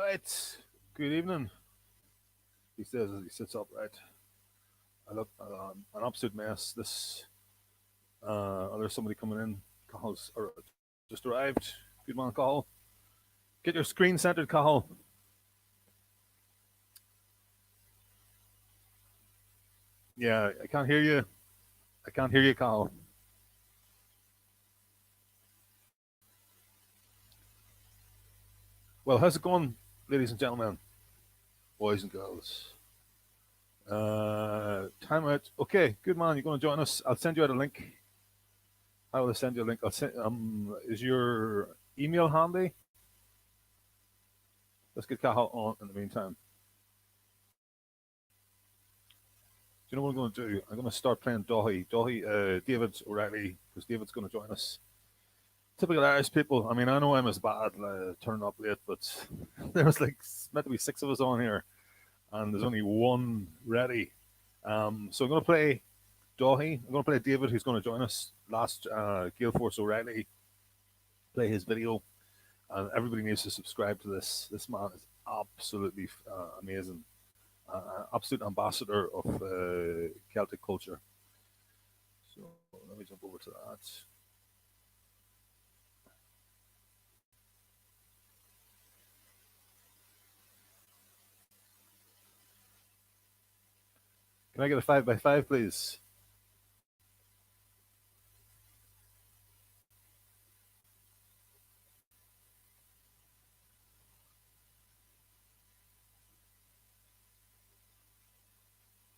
Right. Good evening. He says as he sits upright. I look an absolute mess. There's somebody coming in. Cahill's just arrived. Good man, Cahill. Get your screen centered, Cahill. Yeah, I can't hear you. I can't hear you, Cahill. Well, how's it going, ladies and gentlemen, boys and girls? Time out. Okay, good man. You're going to join us. I'll send you out a link. I will send you a link. Is your email handy? Let's get Cahill on in the meantime. Do you know what I'm going to do? I'm going to start playing Dahi. David O'Reilly, because David's going to join us. Typical Irish people. I mean, I know I'm as bad turning up late, but there's meant to be 6 of us on here, and there's only one ready. So I'm going to play Dahi. I'm going to play David, who's going to join us. Last Gale Force O'Reilly. Play his video, and everybody needs to subscribe to this. This man is absolutely amazing. Absolute ambassador of Celtic culture. So let me jump over to that. Can I get a 5x5, please?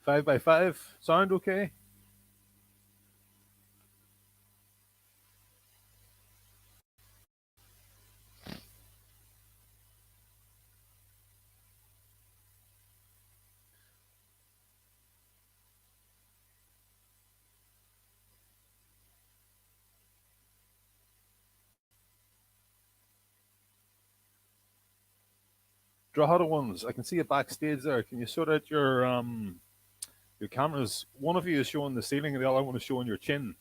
Five by five. Sound okay? Drogheda ones. I can see you backstage there. Can you sort out your cameras? One of you is showing the ceiling, and the other one is showing your chin.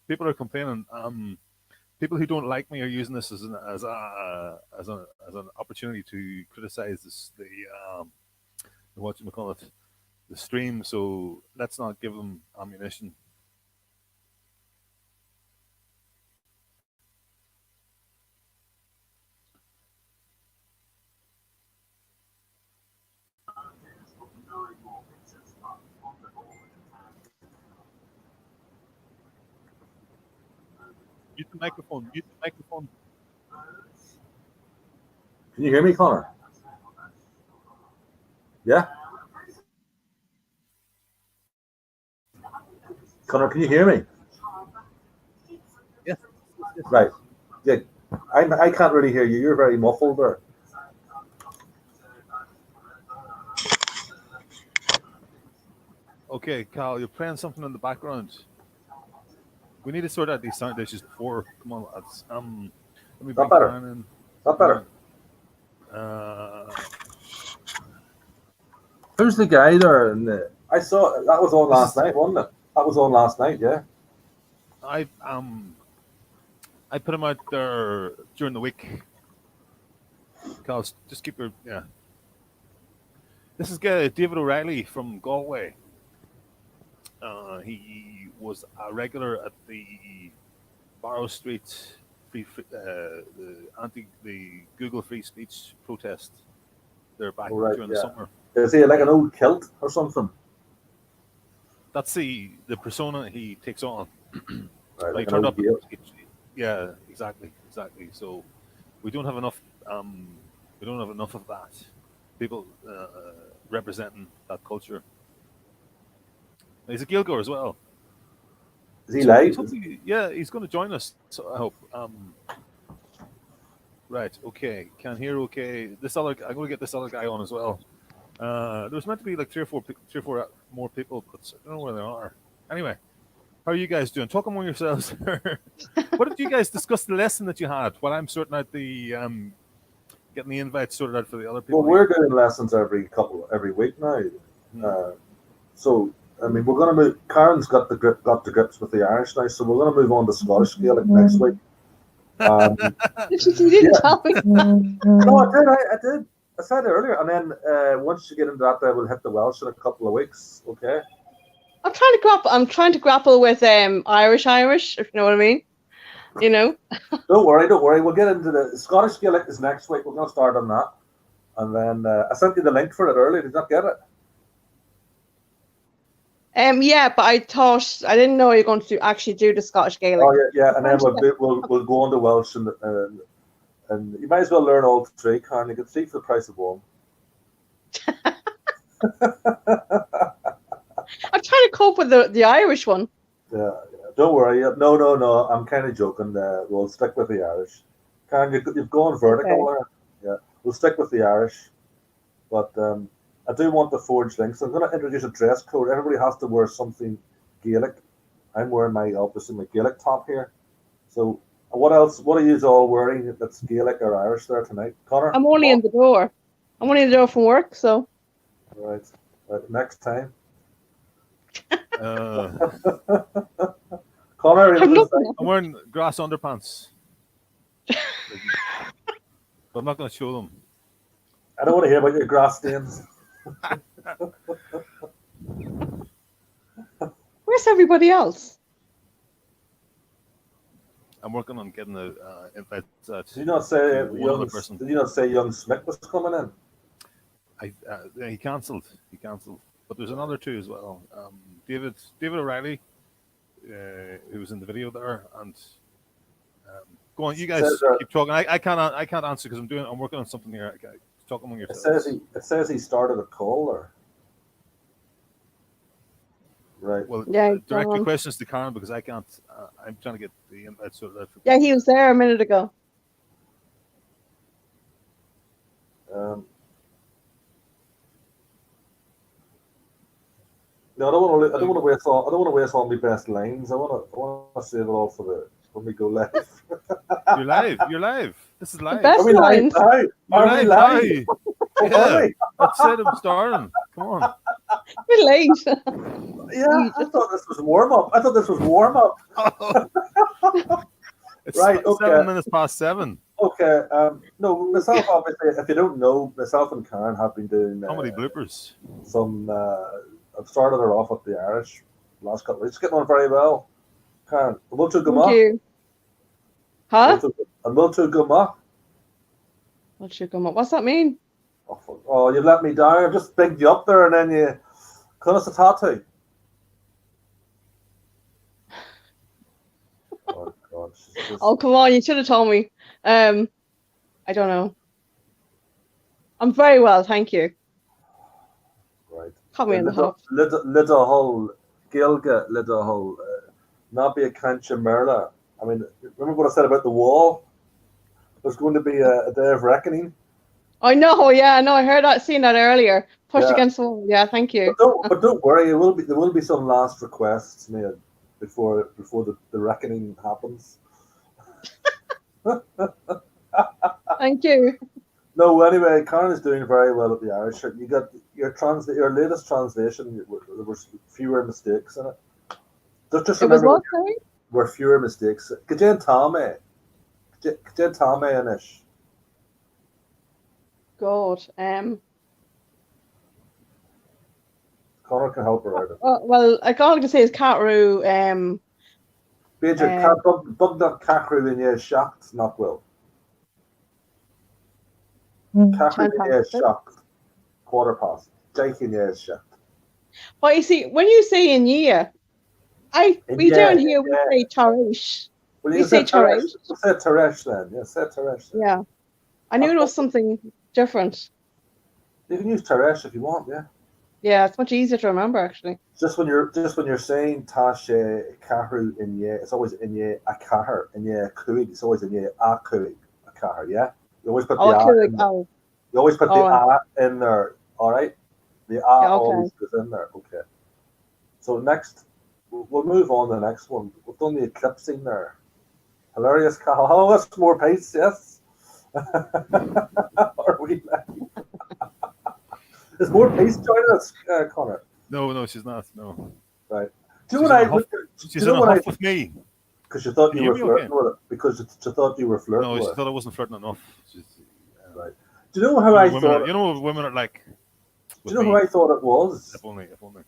People are complaining. People who don't like me are using this as an opportunity to criticize the what you call it, the stream. So let's not give them ammunition. Mute the microphone. Mute the microphone. Can you hear me, Connor? Yeah? Connor, can you hear me? Yes. Right. Yeah. I can't really hear you. You're very muffled there. Okay, Carl, you're playing something in the background. We need to sort out these sound issues before. Come on, lads. Let me bring Karen in. Not better. Who's the guy there? I saw that was on last night, wasn't it? That was on last night, yeah. I put him out there during the week. Carl, just keep your This is David O'Reilly from Galway. He was a regular at the Barrow Street the Google free speech protest. They're back during the summer. Is he like an old kilt or something? That's the persona he takes on. Right, like turned up. Yeah, exactly. So we don't have enough. We don't have enough of that. People representing that culture. He's a Gilgore as well. Is he live? Yeah, he's going to join us. So I hope. Right. Okay. Can hear. Okay. I'm going to get this other guy on as well. There was meant to be like three or four more people, but I don't know where they are. Anyway, how are you guys doing? Talk among yourselves. What did you guys discuss the lesson that you had? While I'm sorting out the getting the invites sorted out for the other people. Well, we're doing lessons every week now. So I mean, we're going to move. Karen's got the grips with the Irish now, so we're going to move on to Scottish Gaelic next week. You didn't tell me. No, I did. I said it earlier. And then once you get into that, we'll hit the Welsh in a couple of weeks. Okay. I'm trying to grapple with Irish, if you know what I mean. You know. Don't worry. We'll get into the Scottish Gaelic is next week. We're going to start on that. And then I sent you the link for it earlier. Did you not get it? Yeah, but I didn't know you were going to actually do the Scottish Gaelic. Oh yeah. And then we'll go on to Welsh and you might as well learn all three, Karen. You get three for the price of one. I'm trying to cope with the Irish one. Yeah. Don't worry. No. I'm kind of joking. We'll stick with the Irish. Karen, you've gone vertical there. Yeah. We'll stick with the Irish. But I do want the forged links. I'm going to introduce a dress code. Everybody has to wear something Gaelic. I'm wearing my Gaelic top here. So what else? What are you all wearing that's Gaelic or Irish there tonight? Connor? I'm only in the door. I'm only in the door from work, so. Right. Next time. Connor, I'm wearing grass underpants. But I'm not going to show them. I don't want to hear about your grass stains. Where's everybody else? I'm working on getting the invite. Did you not say young Smith was coming in? He cancelled. But there's another two as well. David O'Reilly, who was in the video there, and go on. You guys keep talking. I can't answer because I'm working on something here. Okay, talk among yourselves. It says he started a call or. Right. Well, direct your questions to Karen because I can't. I'm trying to get the invite sorted out. Yeah, he was there a minute ago. No, I don't want to waste all my best lines. I want to save it all for when we go live. You're live. This is live. The best Are we live? Are we live? Yeah. I said I'm starting. Come on. You're late. Yeah, I thought this was warm up. It's right. Okay. 7 minutes past 7. Okay. No, myself obviously. If you don't know, myself and Karen have been doing comedy bloopers. Some. I've started her off with the Irish last couple of weeks. Getting on very well. Karen, Thank you. Huh? What's that mean? Oh, you let me down. I just bigged you up there and then you cut us a tattoo. Oh, God. Oh, come on. You should have told me. I don't know. I'm very well, thank you. Right. Caught me in the hop. Little hole, Gilga, little hole, not be a cancha merla. I mean, remember what I said about the wall? There's going to be a day of reckoning. I know, yeah, no, I heard that, seen that earlier. Pushed against the wall. Yeah, thank you. But don't worry, there will be some last requests made before the reckoning happens. Thank you. No, anyway, Karen is doing very well at the Irish. You got your latest translation. There were fewer mistakes in it. Just remember, were fewer mistakes. Gajan Tame inish. God, Connor can help her out. Well, all I can say is Catru. Major bug that Catru in your shocked, not well. Catru in your shocked. Quarter past. Jake in your shocked. Well, you see, when you say in year, we down here we say Tarish. Well, you say Tarish. Say Tarish then. Yeah, say Tarish. Yeah, I knew it was something different. You can use Tarish if you want. Yeah. Yeah, it's much easier to remember actually. Just when you're saying Tashe Kahu in ye, it's always in ye a kahar, in ye kuig, it's always in ye a kuig, a kahar, yeah? You always put the a you always put the a in there, alright? The a always goes in there, okay. So next we'll move on to the next one. We've done the eclipsing there. Hilarious Kahal. Oh, that's more pace, yes. Are we Is more pace joining us, Connor? No, she's not. No. Right. Do you know what I? She's in a huff with me. Because you thought Can you you were hear me okay? flirting with it. Because you thought you were flirting No, with she it. thought I wasn't flirting enough. Right. Do you know how I thought? You know what women are like. Do you know who I thought it was? If only. Who do you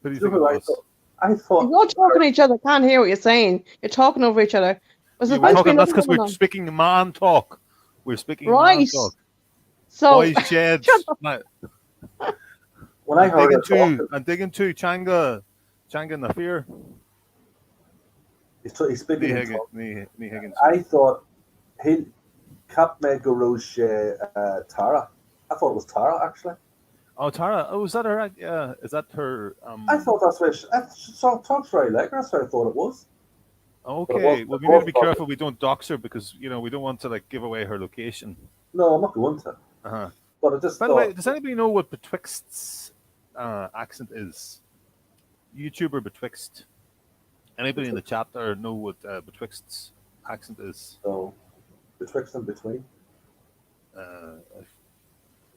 Do you think know it who was? I thought. You're talking to each other. Can't hear what you're saying. You're talking over each other. Was Yeah, there supposed to be that's another because woman we're on? speaking man talk. We're speaking man Right. talk. So Boys sheds. shut up. When I heard her talking, I'm digging to Changa Nafir. he's speaking in tongues. Higgins. I thought he Cap Megarosh Tara. I thought it was Tara actually. Oh, Tara. Oh, is that her? Yeah, is that her? I thought that's why she talks very like her. That's what I thought it was. Okay, well, we need to be careful we don't dox her because we don't want to like give away her location. No, I'm not going to. But I just. By the way, does anybody know what Betwixt's accent is? YouTuber Betwixt. Anybody in the chat there know what Betwixt's accent is? No. Betwixt and between.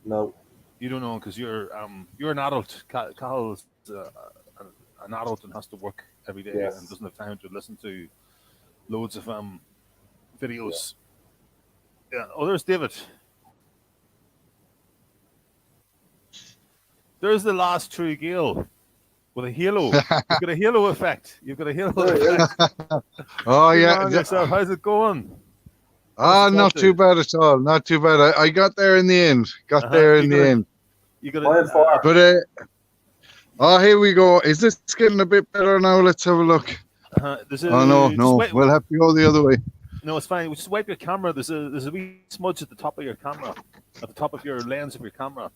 No. You don't know because you're an adult. Carl's an adult and has to work every day and doesn't have time to listen to loads of videos. Yeah. Oh, there's David. There's the last true Gale with a halo. You've got a halo effect. Oh yeah. How's it going? Not too bad at all. Not too bad. I got there in the end. You got But here we go. Is this getting a bit better now? Let's have a look. No. We'll have to go the other way. No, it's fine. Just wipe your camera. There's a wee smudge at the top of your camera, at the top of your lens of your camera.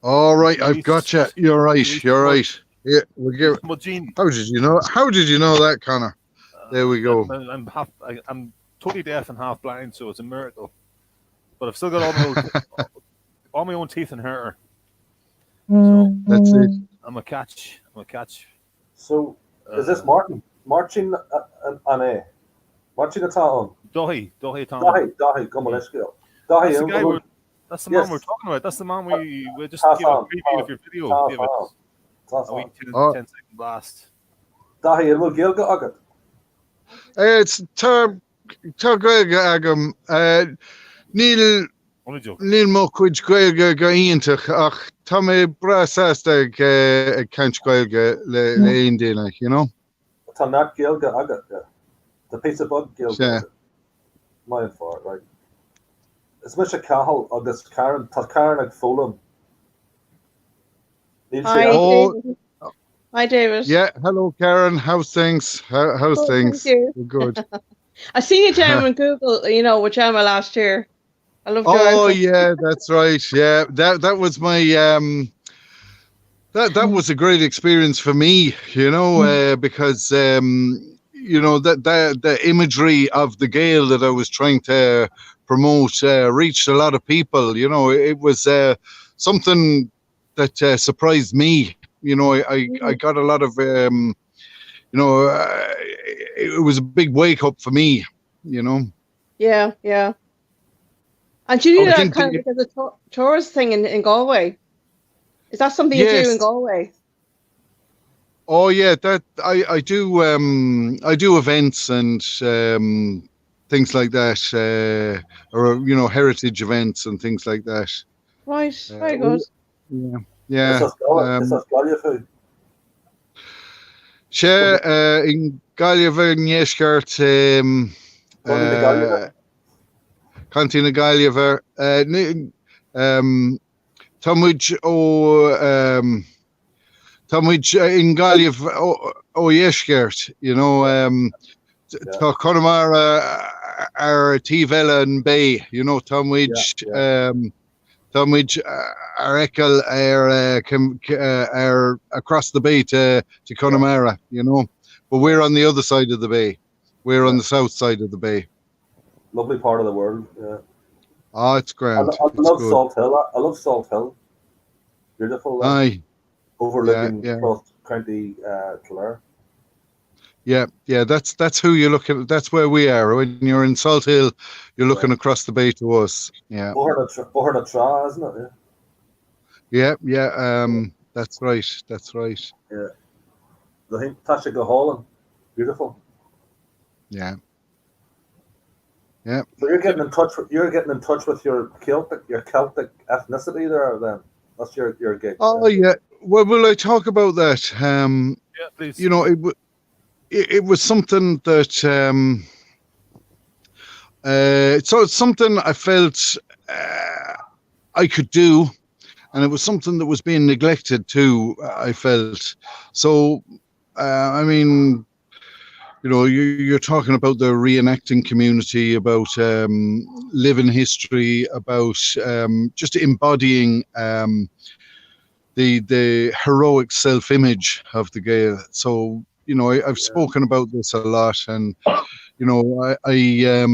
All right, I've got you. You're right. Yeah, we'll give. How did you know? How did you know that, Connor? There we go. I'm totally deaf and half blind, so it's a miracle. But I've still got all my own teeth and hair. So that's it. I'm a catch. So is this Martin marching on a marching a town? Dahi, come on, let's go. Dahi, that's the man we're talking about. That's the man we just give a preview of your video, David. A wee 10-second blast. Dahi, and we'll get it. It's Tug Agam. Neil mo cuid gailge gaíntach ach tá mé brasasta cant gailge le indéna, you know? Tá not gailge agat, yeah. The piece of bug gailge. Mine for it, right? It's Mr. Cahill or this Karen ag Fulham. Hi, David. Yeah, hello, Karen. How's things? How's things? We're good. I seen you down on Google, with Gemma last year. I love. Oh yeah, that's right. Yeah, that was my that was a great experience for me. Because that the imagery of the Gael that I was trying to promote reached a lot of people. It was something that surprised me. I got a lot of it was a big wake up for me. Yeah. And you do that kind of because of the tourist thing in Galway. Is that something you do in Galway? Oh yeah, that I do events and things like that, or heritage events and things like that. Right, very good. Yeah. Is that Glórtha? In Glórtha Nieskart Cantina Glórtha Tomwich in Glórtha o Nieskart, Tá Connemara ar Tivella and Bay, Tomwich Tomwich ar Ekel are across the bay to Connemara, but we're on the other side of the bay. We're on the south side of the bay. Lovely part of the world. Yeah. Oh, it's grand. I love Salt Hill. I love Salt Hill. Beautiful. Aye. Overlooking across County Clare. Yeah. That's who you look at. That's where we are. When you're in Salt Hill, you're looking across the bay to us. Yeah. Over the Tra, isn't it? Yeah. That's right. Yeah. I think Tasha Gaholan. Beautiful. Yeah. So you're getting in touch with your Celtic ethnicity there. Then that's your gig. Oh yeah. Well, will I talk about that? Yeah, please. You know, it was something that so it's something I felt I could do, and it was something that was being neglected too. I felt so. I mean, you know, you're talking about the reenacting community, about living history, about just embodying the heroic self-image of the Gael. So, you know, I've spoken about this a lot, and you know, I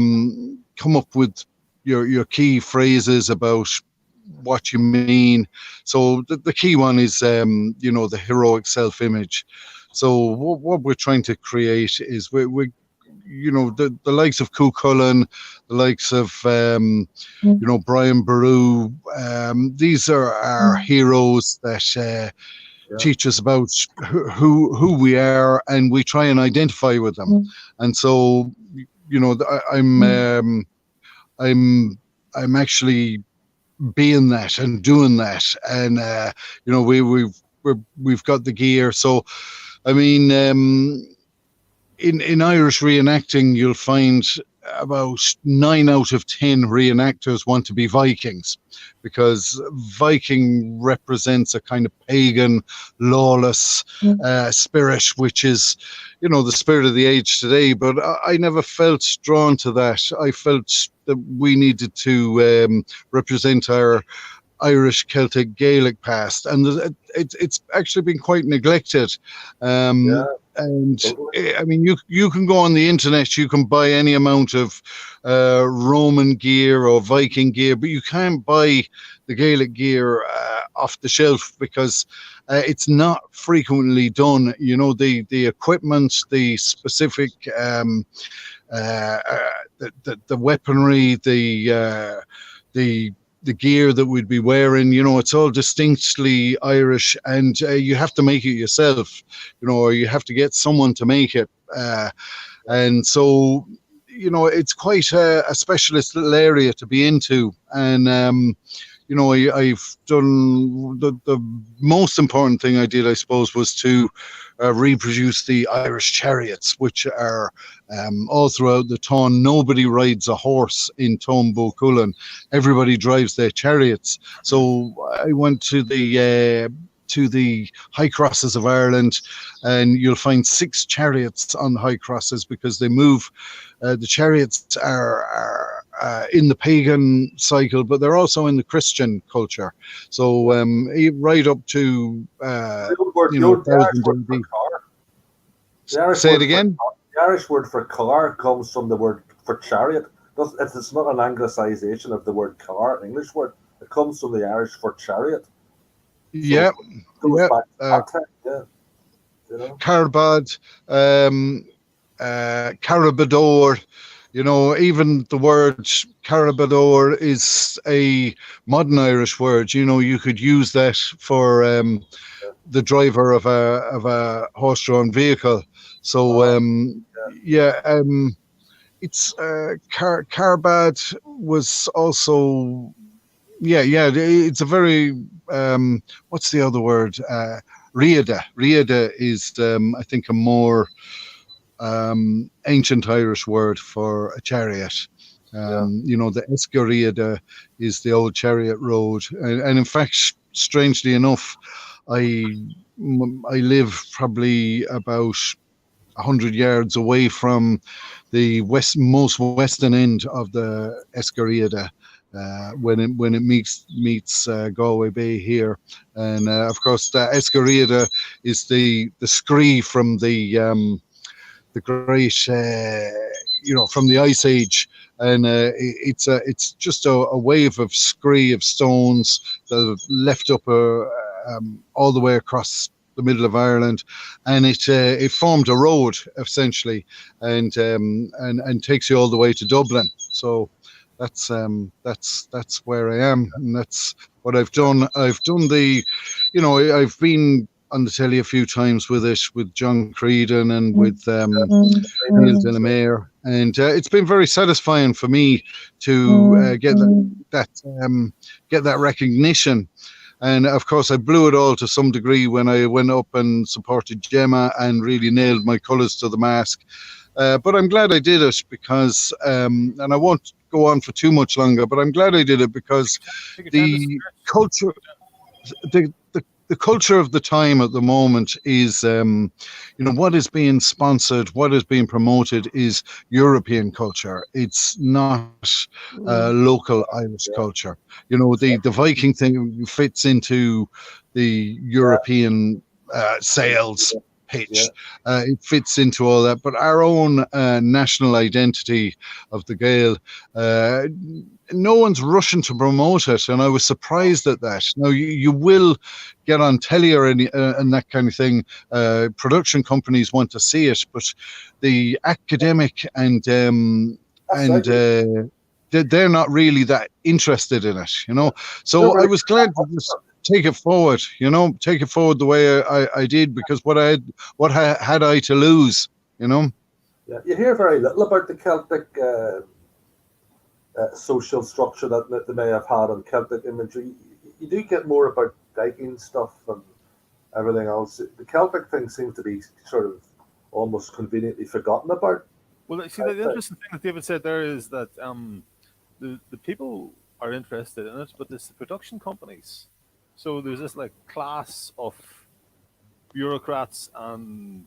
come up with your key phrases about what you mean. So the key one is, you know, the heroic self-image. So what we're trying to create is we you know, the likes of Cuchulainn, the likes of you know, Brian Boru. These are our heroes that teach us about who we are, and we try and identify with them. And so, you know, I'm actually being that and doing that, and you know, we've got the gear. So I mean, in Irish reenacting, you'll find about 9 out of 10 reenactors want to be Vikings, because Viking represents a kind of pagan, lawless spirit, which is, you know, the spirit of the age today. But I never felt drawn to that. I felt that we needed to represent our Irish, Celtic, Gaelic past, and it's actually been quite neglected. And I mean, you can go on the internet, you can buy any amount of Roman gear or Viking gear, but you can't buy the Gaelic gear off the shelf, because it's not frequently done. You know, the equipment, the specific the weaponry, the gear that we'd be wearing, you know, it's all distinctly Irish, and you have to make it yourself, you know, or you have to get someone to make it. And so, you know, it's quite a specialist little area to be into. And, you know, I've done the most important thing I did, I suppose, was to reproduce the Irish chariots, which are all throughout the Táin. Nobody rides a horse in Táin Bó Cúailnge. Everybody drives their chariots. So I went to the high crosses of Ireland, and you'll find 6 chariots on the high crosses, because they move. The chariots are in the pagan cycle, but they're also in the Christian culture. So right up to you know, 1000 AD. Say it again. The Irish word for car comes from the word for chariot. It's not an anglicization of the word car, English word. It comes from the Irish for chariot. Yeah. You know? Carbad, Carabador, you know, even the word Carabador is a modern Irish word. You know, you could use that for the driver of a horse-drawn vehicle. So it's Carbad was also it's a very what's the other word? Riada. Riada is I think a more ancient Irish word for a chariot. You know, the Esgariada is the old chariot road, and in fact, strangely enough, I live probably about 100 yards away from the most western end of the Esgariada. When it meets Galway Bay here, and of course the Esgariada is the scree from the great you know, from the Ice Age, and it's just a wave of scree of stones that have left up all the way across the middle of Ireland, and it formed a road essentially, and takes you all the way to Dublin. So that's where I am, and that's what I've done. I've done the, you know, I've been on the telly a few times with John Creedon and with Neil Delamere, and it's been very satisfying for me to get that recognition. And of course, I blew it all to some degree when I went up and supported Gemma and really nailed my colours to the mast. But I'm glad I did it because, and I won't go on for too much longer, but I'm glad I did it because the culture, the culture of the time at the moment is, what is being sponsored, what is being promoted is European culture. It's not local Irish culture. The Viking thing fits into the European sales pitch. It fits into all that, but our own national identity of the Gael, no one's rushing to promote it, and I was surprised at that. Now you will get on telly or and that kind of thing. Production companies want to see it, but the academic and they're not really that interested in it, So I was glad to just take it forward, take it forward the way I did, because what had I to lose, Yeah, you hear very little about the Celtic social structure that they may have had on Celtic imagery. You do get more about Viking stuff and everything else. The Celtic thing seems to be sort of almost conveniently forgotten about. Well, see, the interesting thing that David said there is that the people are interested in it, but it's the production companies. So there's this class of bureaucrats and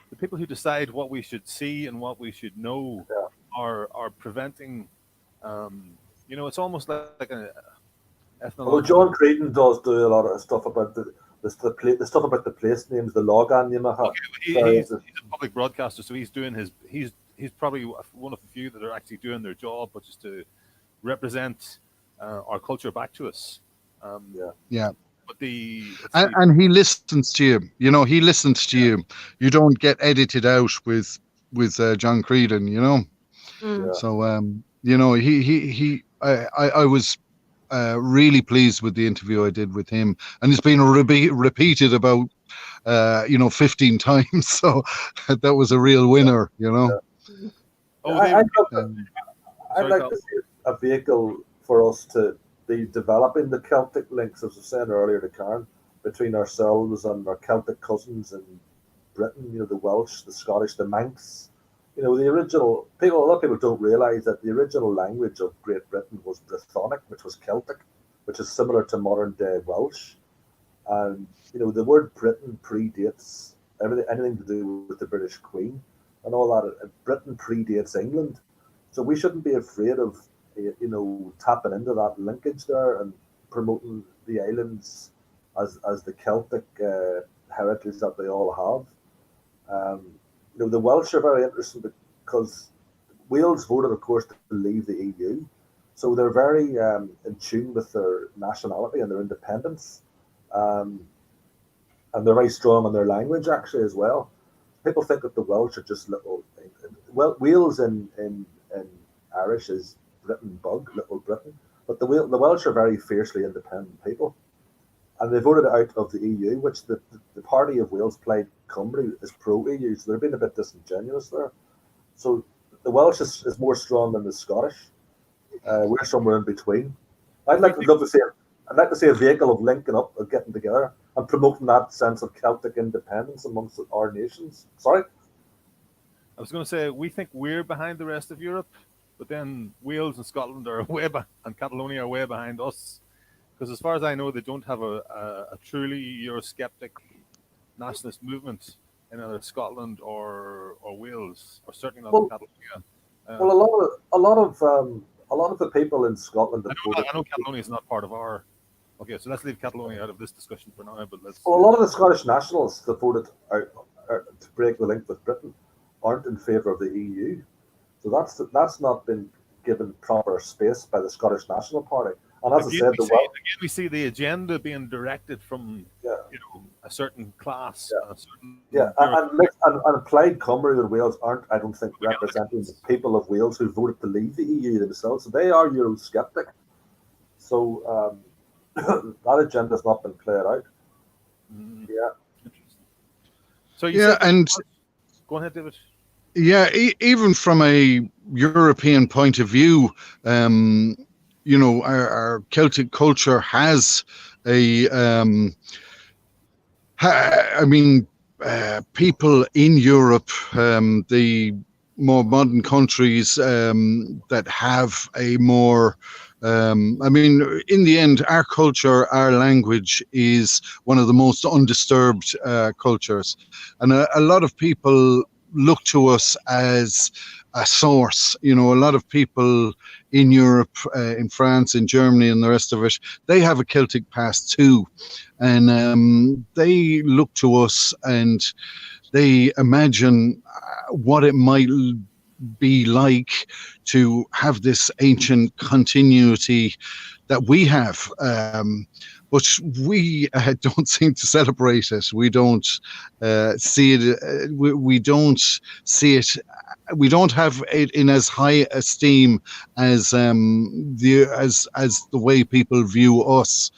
the people who decide what we should see and what we should know are preventing. It's almost like an ethnological. Well, John Creedon does do a lot of stuff about the stuff about the place names, the Logan Yamaha. He's a public broadcaster, so he's doing he's probably one of the few that are actually doing their job, which is to represent our culture back to us. Yeah. But and he listens to you. He listens to you. You don't get edited out with John Creedon. So I was really pleased with the interview I did with him, and it's been repeated about 15 times. So that was a real winner. I'd like to see a vehicle for us to be developing the Celtic links, as I was saying earlier to Karen, between ourselves and our Celtic cousins in Britain, the Welsh, the Scottish, the Manx. The original people, a lot of people don't realise that the original language of Great Britain was Brythonic, which was Celtic, which is similar to modern day Welsh. And, the word Britain predates anything to do with the British Queen and all that. Britain predates England. So we shouldn't be afraid of tapping into that linkage there and promoting the islands as the Celtic heritage that they all have. The Welsh are very interesting because Wales voted, of course, to leave the EU. So they're very in tune with their nationality and their independence. And they're very strong on their language, actually, as well. People think that the Welsh are just little... Wales in Irish is Britain Bug, Little Britain. But the Welsh are very fiercely independent people. And they voted out of the EU, which the party of Wales, Plaid Cymru, is pro-EU, so they're being a bit disingenuous there. So the Welsh is more strong than the Scottish. We're somewhere in between. I'd like to see a vehicle of linking up, of getting together, and promoting that sense of Celtic independence amongst our nations. Sorry? I was going to say, we think we're behind the rest of Europe, but then Wales and Scotland are and Catalonia are way behind us. Because as far as I know, they don't have a truly Eurosceptic nationalist movement in either Scotland or Wales, or certainly not in Catalonia. Well, a lot of the people in Scotland. I know Catalonia is not part of our. Okay, so let's leave Catalonia out of this discussion for now. But let's. Well, a lot of the Scottish nationalists that voted out to break the link with Britain aren't in favour of the EU, so that's not been given proper space by the Scottish National Party. And as I said, we see the agenda being directed from a certain class. And Plaid Cymru in Wales aren't, I don't think, representing the people of Wales who voted to leave the EU themselves. So they are Eurosceptic. So that agenda's not been played out. Yeah. So you said, and go ahead, David. Yeah, even from a European point of view, our Celtic culture has people in Europe, the more modern countries that have a more, in the end, our culture, our language is one of the most undisturbed cultures. And a lot of people look to us as a source. A lot of people in Europe, in France, in Germany, and the rest of it, they have a Celtic past too, and they look to us and they imagine what it might be like to have this ancient continuity that we have. But we don't seem to celebrate it. We don't see it. We don't see it. We don't have it in as high esteem as the way people view us.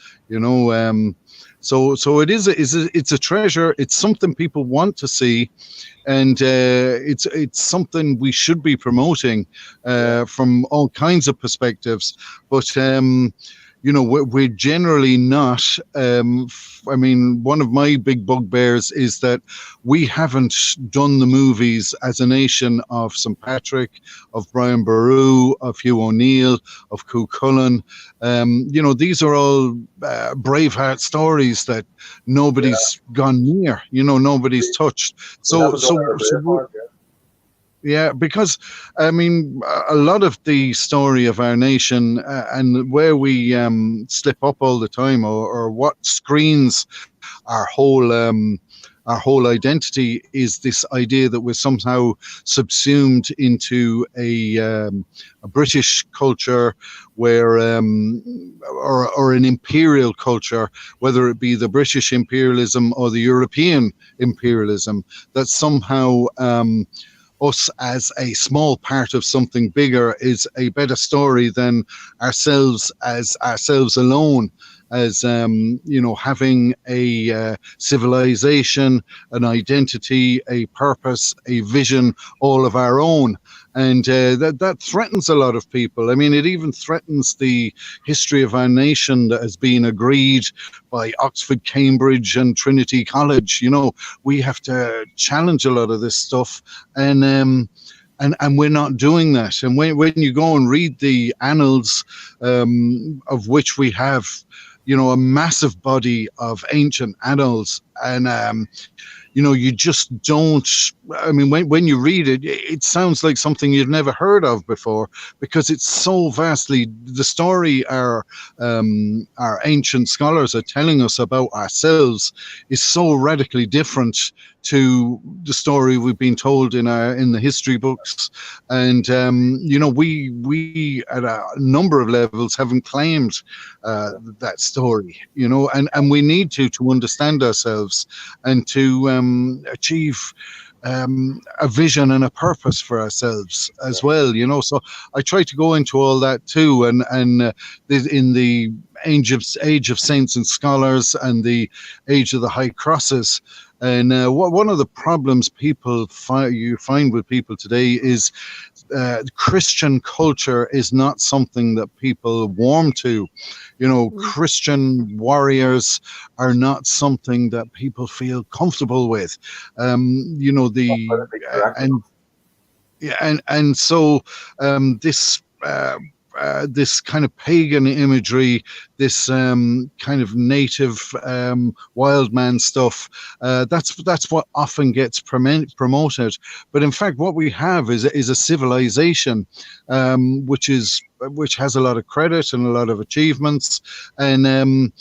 So it is. It's a treasure. It's something people want to see, and it's something we should be promoting from all kinds of perspectives. But we're generally not. One of my big bugbears is that we haven't done the movies as a nation of St. Patrick, of Brian Boru, of Hugh O'Neill, of Cú Chulainn. These are all Braveheart stories that nobody's gone near. Nobody's touched. Yeah, because a lot of the story of our nation and where we slip up all the time, or what screens our whole identity, is this idea that we're somehow subsumed into a British culture, where or an imperial culture, whether it be the British imperialism or the European imperialism, that somehow us as a small part of something bigger is a better story than ourselves as ourselves alone, as having a civilization, an identity, a purpose, a vision, all of our own. And that threatens a lot of people. It even threatens the history of our nation that has been agreed by Oxford, Cambridge, and Trinity College. We have to challenge a lot of this stuff, and we're not doing that. And when you go and read the annals, of which we have, a massive body of ancient annals, and you just don't. When you read it, it sounds like something you've never heard of before, because it's so vastly, the story our ancient scholars are telling us about ourselves is so radically different to the story we've been told in the history books. And we at a number of levels haven't claimed that story, and we need to understand ourselves and to achieve a vision and a purpose for ourselves as well. So I try to go into all that too, and in the age of saints and scholars and the age of the high crosses. And one of the problems you find with people today is Christian culture is not something that people warm to. Christian warriors are not something that people feel comfortable with. This kind of pagan imagery, this kind of native wild man stuff, that's what often gets promoted. But in fact, what we have is a civilization which has a lot of credit and a lot of achievements. And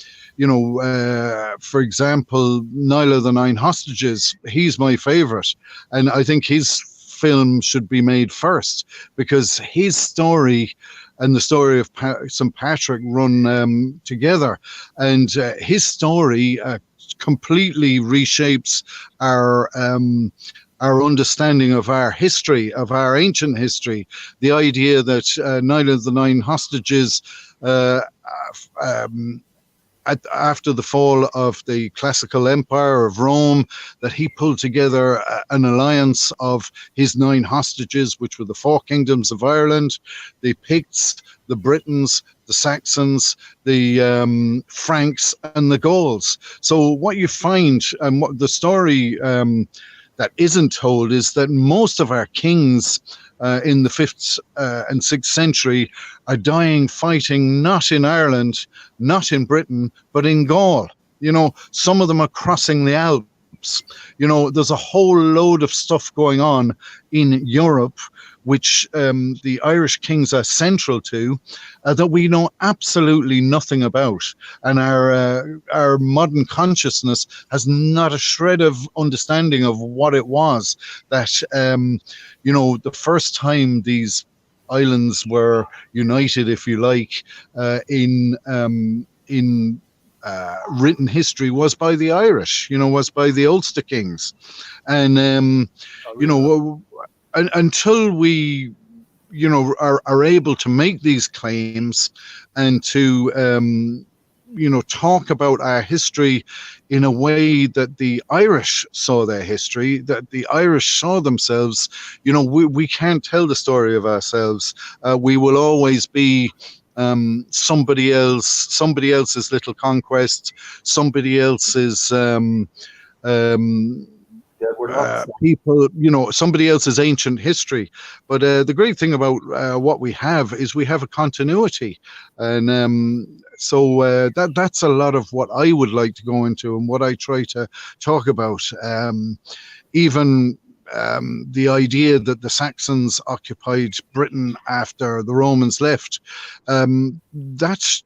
for example, Niall of the Nine Hostages, he's my favorite, and I think his film should be made first, because his story and the story of St. Patrick run together, and his story completely reshapes our understanding of our history, of our ancient history. The idea that Niall of the Nine Hostages after the fall of the classical empire of Rome, that he pulled together an alliance of his 9 hostages, which were the 4 kingdoms of Ireland, the Picts, the Britons, the Saxons, the Franks, and the Gauls. So what you find, and what the story that isn't told, is that most of our kings in the 5th and 6th century are dying fighting not in Ireland, not in Britain, but in Gaul. You know, some of them are crossing the Alps. You know, there's a whole load of stuff going on in Europe, which the Irish kings are central to, that we know absolutely nothing about. And our modern consciousness has not a shred of understanding of what it was that, you know, the first time these islands were united, if you like, in written history was by the Irish, you know, was by the Ulster kings. And, you know, until we, you know, are able to make these claims and to, you know, talk about our history in a way that the Irish saw their history, that the Irish saw themselves, you know, we can't tell the story of ourselves. We will always be somebody else's little conquest, somebody else's people, you know, somebody else's ancient history. But the great thing about what we have is we have a continuity, and so that's a lot of what I would like to go into and what I try to talk about. Even the idea that the Saxons occupied Britain after the Romans left, that's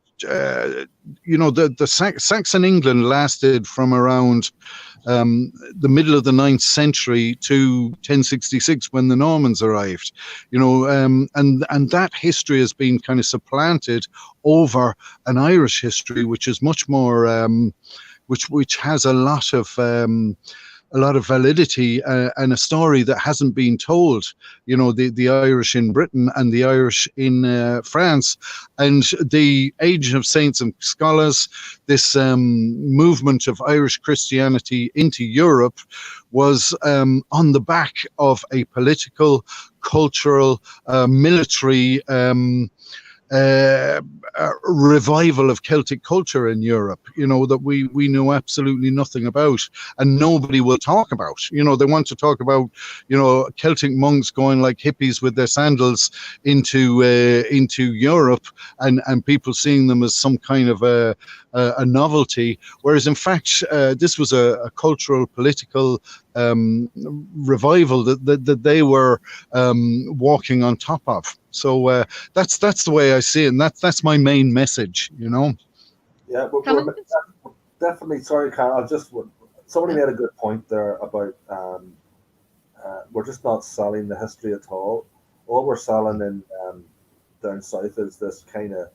you know, the Saxon England lasted from around the middle of the 9th century to 1066 when the Normans arrived, you know, and that history has been kind of supplanted over an Irish history, which is much more, which has a lot of validity and a story that hasn't been told. You know, the Irish in Britain and the Irish in France, and the Age of Saints and Scholars, this movement of Irish Christianity into Europe was on the back of a political, cultural, military revival of Celtic culture in Europe, you know, that we know absolutely nothing about, and nobody will talk about. You know, they want to talk about, you know, Celtic monks going like hippies with their sandals into Europe, and people seeing them as some kind of a novelty, whereas in fact this was a cultural, political revival that they were walking on top of. So that's the way I see it, and that's my main message, you know. Yeah, we're definitely, sorry, Carl, somebody made a good point there about we're just not selling the history at all. All we're selling in down south is this kind of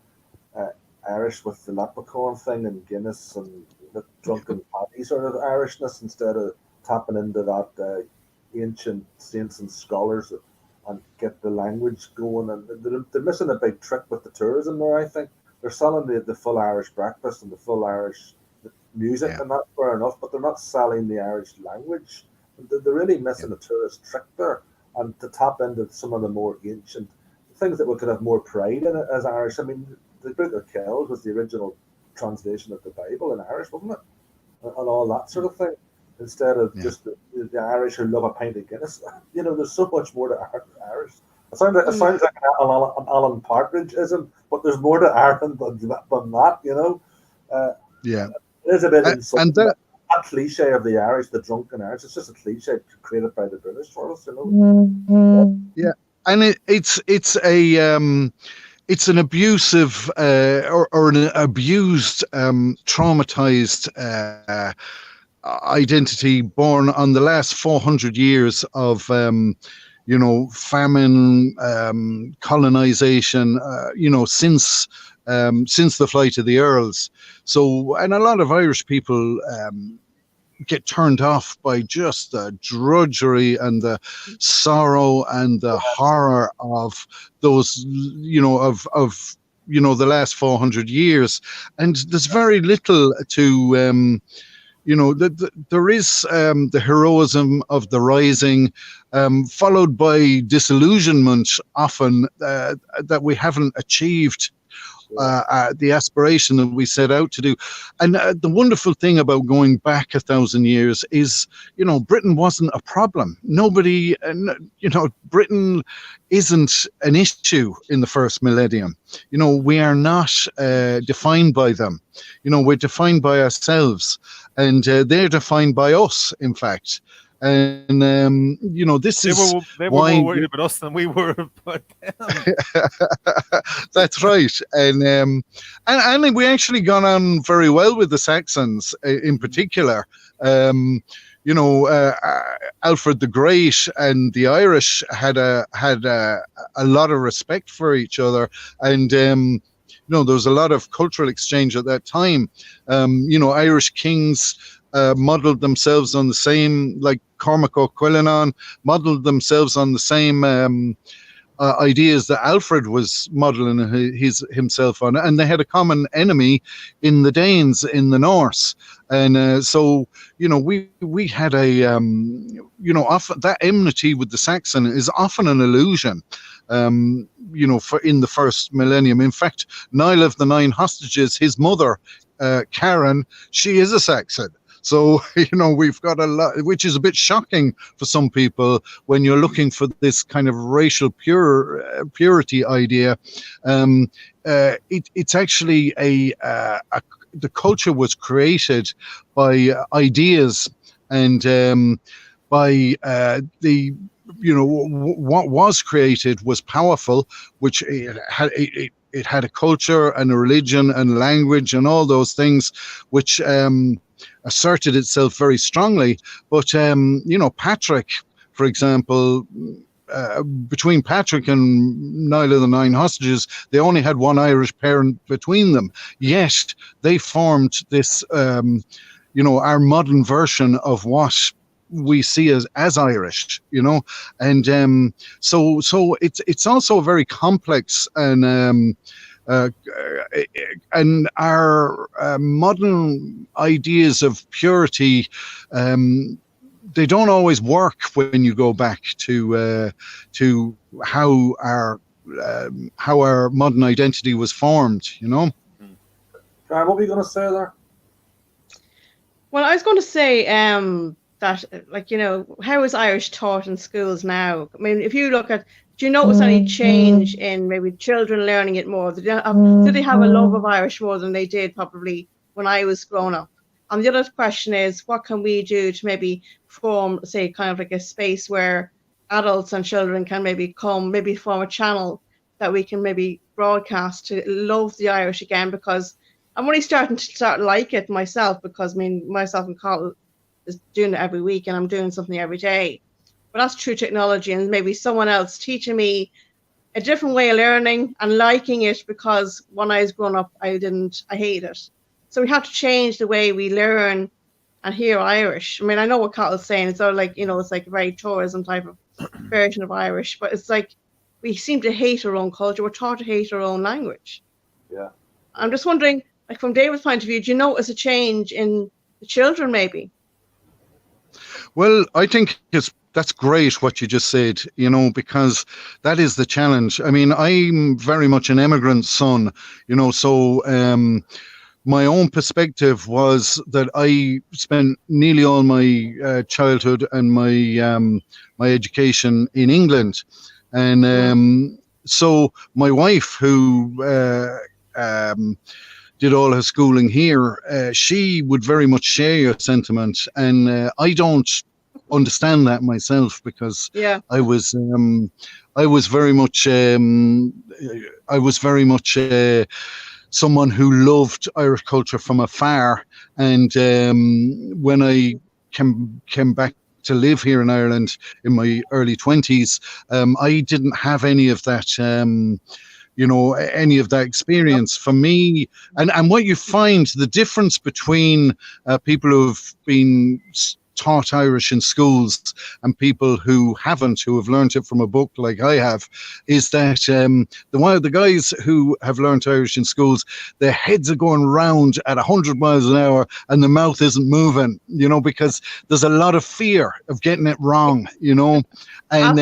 Irish with the leprechaun thing and Guinness and the drunken party sort of Irishness, instead of tapping into that ancient saints and scholars and get the language going. And they're missing a big trick with the tourism there, I think. They're selling the full Irish breakfast and the full Irish music, and that's fair enough, but they're not selling the Irish language. They're really missing a tourist trick there, and to tap into some of the more ancient things that we could have more pride in it as Irish. I mean, the Book of Kells was the original translation of the Bible in Irish, wasn't it? And all that sort of thing. Instead of just the Irish who love a pint of Guinness. You know, there's so much more to Irish. It sounds like an Alan Partridge-ism, but there's more to Ireland than that, you know. It is a bit insulting. That cliche of the Irish, the drunken Irish, it's just a cliche created by the British for us, you know. Yeah, and it's an abusive or an abused, traumatized identity born on the last 400 years of you know, famine, colonization, you know, since the flight of the Earls. So, and a lot of Irish people get turned off by just the drudgery and the sorrow and the horror of those, you know, of the last 400 years, and there's very little to there is the heroism of the rising, followed by disillusionment often that we haven't achieved the aspiration that we set out to do. And the wonderful thing about going back 1,000 years is, Britain wasn't a problem. Nobody, Britain isn't an issue in the first millennium. We are not defined by them. We're defined by ourselves, and they're defined by us, in fact. And this is they were more worried about us than we were about them. That's right, and we actually got on very well with the Saxons in particular. Alfred the Great and the Irish had a lot of respect for each other, and there was a lot of cultural exchange at that time. Irish kings modelled themselves on the same, like Cormac O'Quillinan, modelled themselves on the same ideas that Alfred was modelling himself on, and they had a common enemy in the Danes in the North, and so we had a often that enmity with the Saxon is often an illusion. For in the first millennium. In fact, Niall of the Nine Hostages, his mother, Karen, she is a Saxon. So, we've got a lot, which is a bit shocking for some people when you're looking for this kind of racial purity idea. It's actually the culture was created by ideas and by what was created was powerful, which it had a culture and a religion and language and all those things, which asserted itself very strongly. But Patrick, for example, between Patrick and Niall of the Nine Hostages, they only had one Irish parent between them. Yet they formed this, our modern version of what we see as Irish, and so it's also very complex, and our modern ideas of purity, they don't always work when you go back to how our modern identity was formed. Karen, what were you going to say there? Well, I was going to say that, how is Irish taught in schools now? I mean, if you look at, do you notice any change in maybe children learning it more? Do they have a love of Irish more than they did probably when I was growing up? And the other question is, what can we do to maybe form, say, kind of like a space where adults and children can maybe form a channel that we can maybe broadcast to love the Irish again? Because I'm only starting to like it myself, because myself and Carl is doing it every week, and I'm doing something every day. But that's through technology and maybe someone else teaching me a different way of learning and liking it, because when I was growing up, I hate it. So we have to change the way we learn and hear Irish. I mean, I know what Carl's saying. It's sort of like, it's like a very tourism type of version of Irish, but it's like we seem to hate our own culture. We're taught to hate our own language. Yeah. I'm just wondering, like from David's point of view, do you notice a change in the children maybe? Well, I think that's great what you just said, because that is the challenge. I mean, I'm very much an immigrant son, so my own perspective was that I spent nearly all my childhood and my education in England. And so my wife, who did all her schooling here, she would very much share your sentiment, and I don't understand that myself, because I was very much someone who loved Irish culture from afar, and when I came back to live here in Ireland in my early 20s, I didn't have any of that. Any of that experience for me. And what you find, the difference between people who've been taught Irish in schools and people who haven't, who have learned it from a book like I have, is that the guys who have learned Irish in schools, their heads are going round at 100 miles an hour and the mouth isn't moving, you know, because there's a lot of fear of getting it wrong, you know, and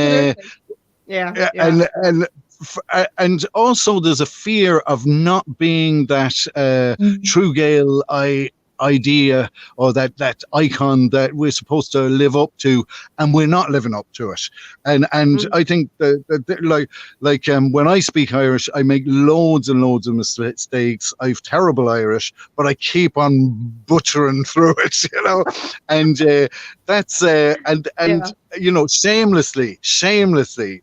and also there's a fear of not being that true Gael idea or that icon that we're supposed to live up to, and we're not living up to it. And I think that when I speak Irish, I make loads and loads of mistakes. I've terrible Irish, but I keep on butchering through it, you know. And that's you know, shamelessly,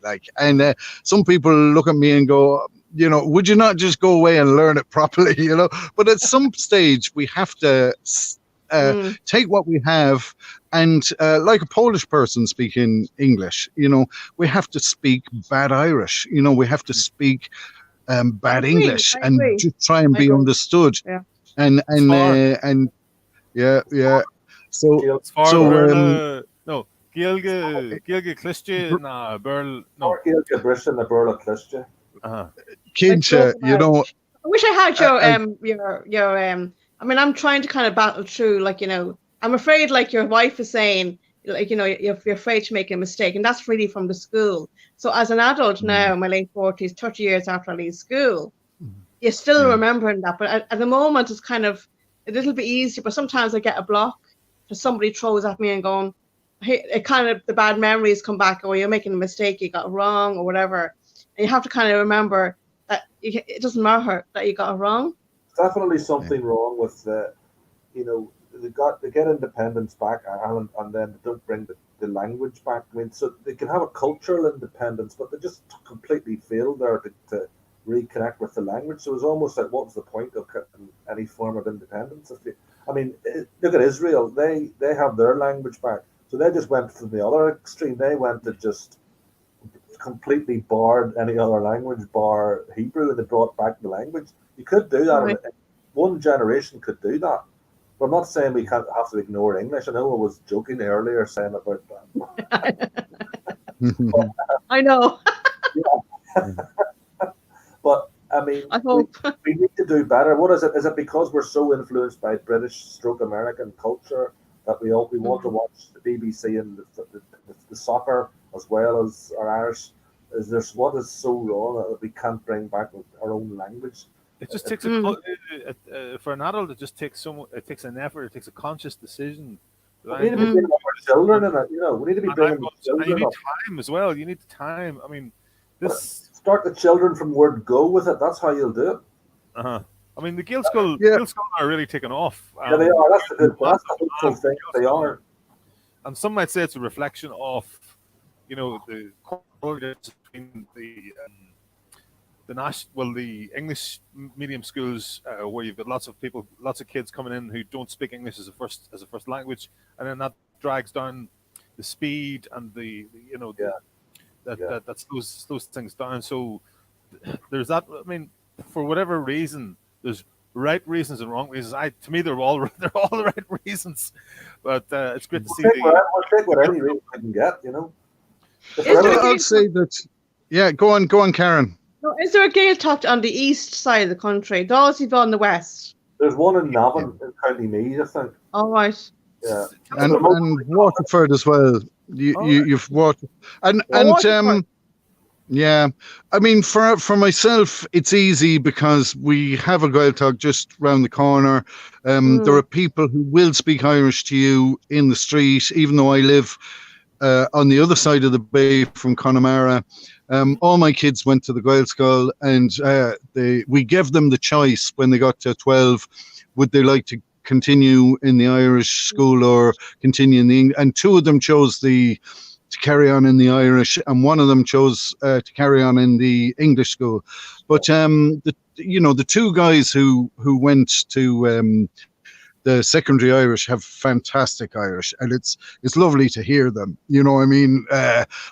like. And some people look at me and go, you know, would you not just go away and learn it properly, you know? But at some stage, we have to take what we have and, like a Polish person speaking English, you know, we have to speak bad Irish, you know, we have to speak bad English and just try and be understood. Yeah. And yeah. So no, Gilge Clistje na Burl, no. Gilge Brisson na Burl Clistje. Kincha, you know. I wish I had your I mean, I'm trying to kind of battle through, like, you know, I'm afraid, like your wife is saying, like, you know, you're afraid to make a mistake, and that's really from the school. So as an adult now, in my late 40s, 30 years after I leave school, you're still remembering that. But at the moment, it's kind of a little bit easier. But sometimes I get a block because somebody throws at me and going, hey, it kind of, the bad memories come back, or you're making a mistake, you got it wrong or whatever. And you have to kind of remember that it doesn't matter that you got it wrong. Definitely something wrong with you know, they get independence back, Ireland, and then they don't bring the language back. I mean, so they can have a cultural independence, but they just completely failed there to reconnect with the language. So it was almost like, what was the point of any form of independence? I mean, look at Israel. They have their language back. So they just went from the other extreme. They went to just completely barred any other language, bar Hebrew, and they brought back the language. You could do that. Right. One generation could do that. But I'm not saying we can't have to ignore English. I know I was joking earlier saying about that. I know. But I mean, I hope we need to do better. What is it? Is it because we're so influenced by British / American culture that we want to watch the BBC and the soccer as well as our Irish? What is so wrong that we can't bring back our own language? It just takes for an adult. It just takes it takes an effort. It takes a conscious decision. We need to be bringing up our children, and you know, we need to be bringing children. You need time as well. You need time. I mean, start the children from word go with it. That's how you'll do it. I mean, the Gael School are really taking off. Yeah, they are. That's the hopeful thing. They are. And some might say it's a reflection of, you know, the correlation between the English medium schools where you've got lots of kids coming in who don't speak English as a first language, and then that drags down the speed and that slows things down. So there's that. I mean, for whatever reason, there's right reasons and wrong reasons. To me, they're all the right reasons. But it's great to see. We'll take what any reason we can get, you know. I'll say that. Yeah, go on, Karen. No, is there a Gaeltacht on the east side of the country? Does he on the west? There's one in Navan in County Meath, I think. All right. Yeah, and Waterford as well. You've Waterford and yeah. I mean, for myself, it's easy because we have a Gaeltacht just round the corner. There are people who will speak Irish to you in the street, even though I live on the other side of the bay from Connemara. All my kids went to the Gael School, and we gave them the choice when they got to 12, would they like to continue in the Irish school or continue in the English? And two of them chose to carry on in the Irish, and one of them chose to carry on in the English school. But the two guys who went to the secondary Irish have fantastic Irish, and it's lovely to hear them. You know, I mean,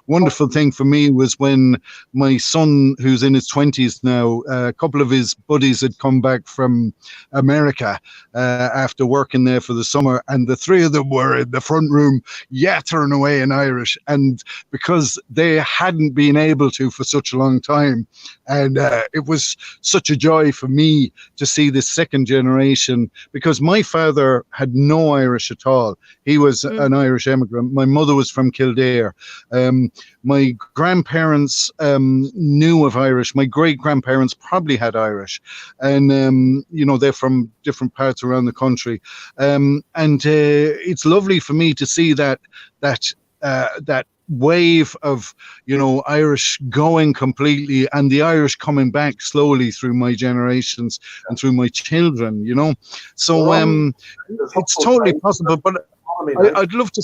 wonderful thing for me was when my son, who's in his 20s now, a couple of his buddies had come back from America after working there for the summer, and the three of them were in the front room yattering away in Irish, and because they hadn't been able to for such a long time, and it was such a joy for me to see this second generation, because my father had no Irish at all. He was an Irish immigrant. My mother was from Kildare. My grandparents knew of Irish. My great-grandparents probably had Irish, and you know, they're from different parts around the country, and it's lovely for me to see that wave of, you know, Irish going completely, and the Irish coming back slowly through my generations and through my children, you know. So it's totally possible. But I'd love to.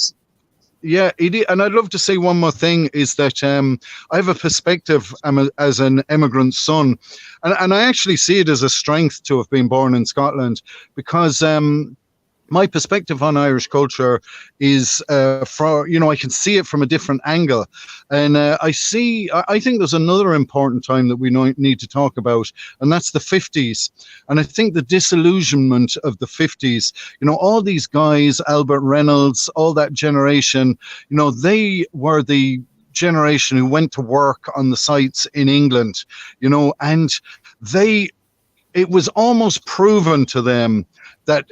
Yeah, and I'd love to say one more thing is that I have a perspective as an immigrant son, and I actually see it as a strength to have been born in Scotland, because my perspective on Irish culture is, you know, I can see it from a different angle. And I think there's another important time that we need to talk about, and that's the 50s. And I think the disillusionment of the 50s, you know, all these guys, Albert Reynolds, all that generation, you know, they were the generation who went to work on the sites in England, you know, and it was almost proven to them that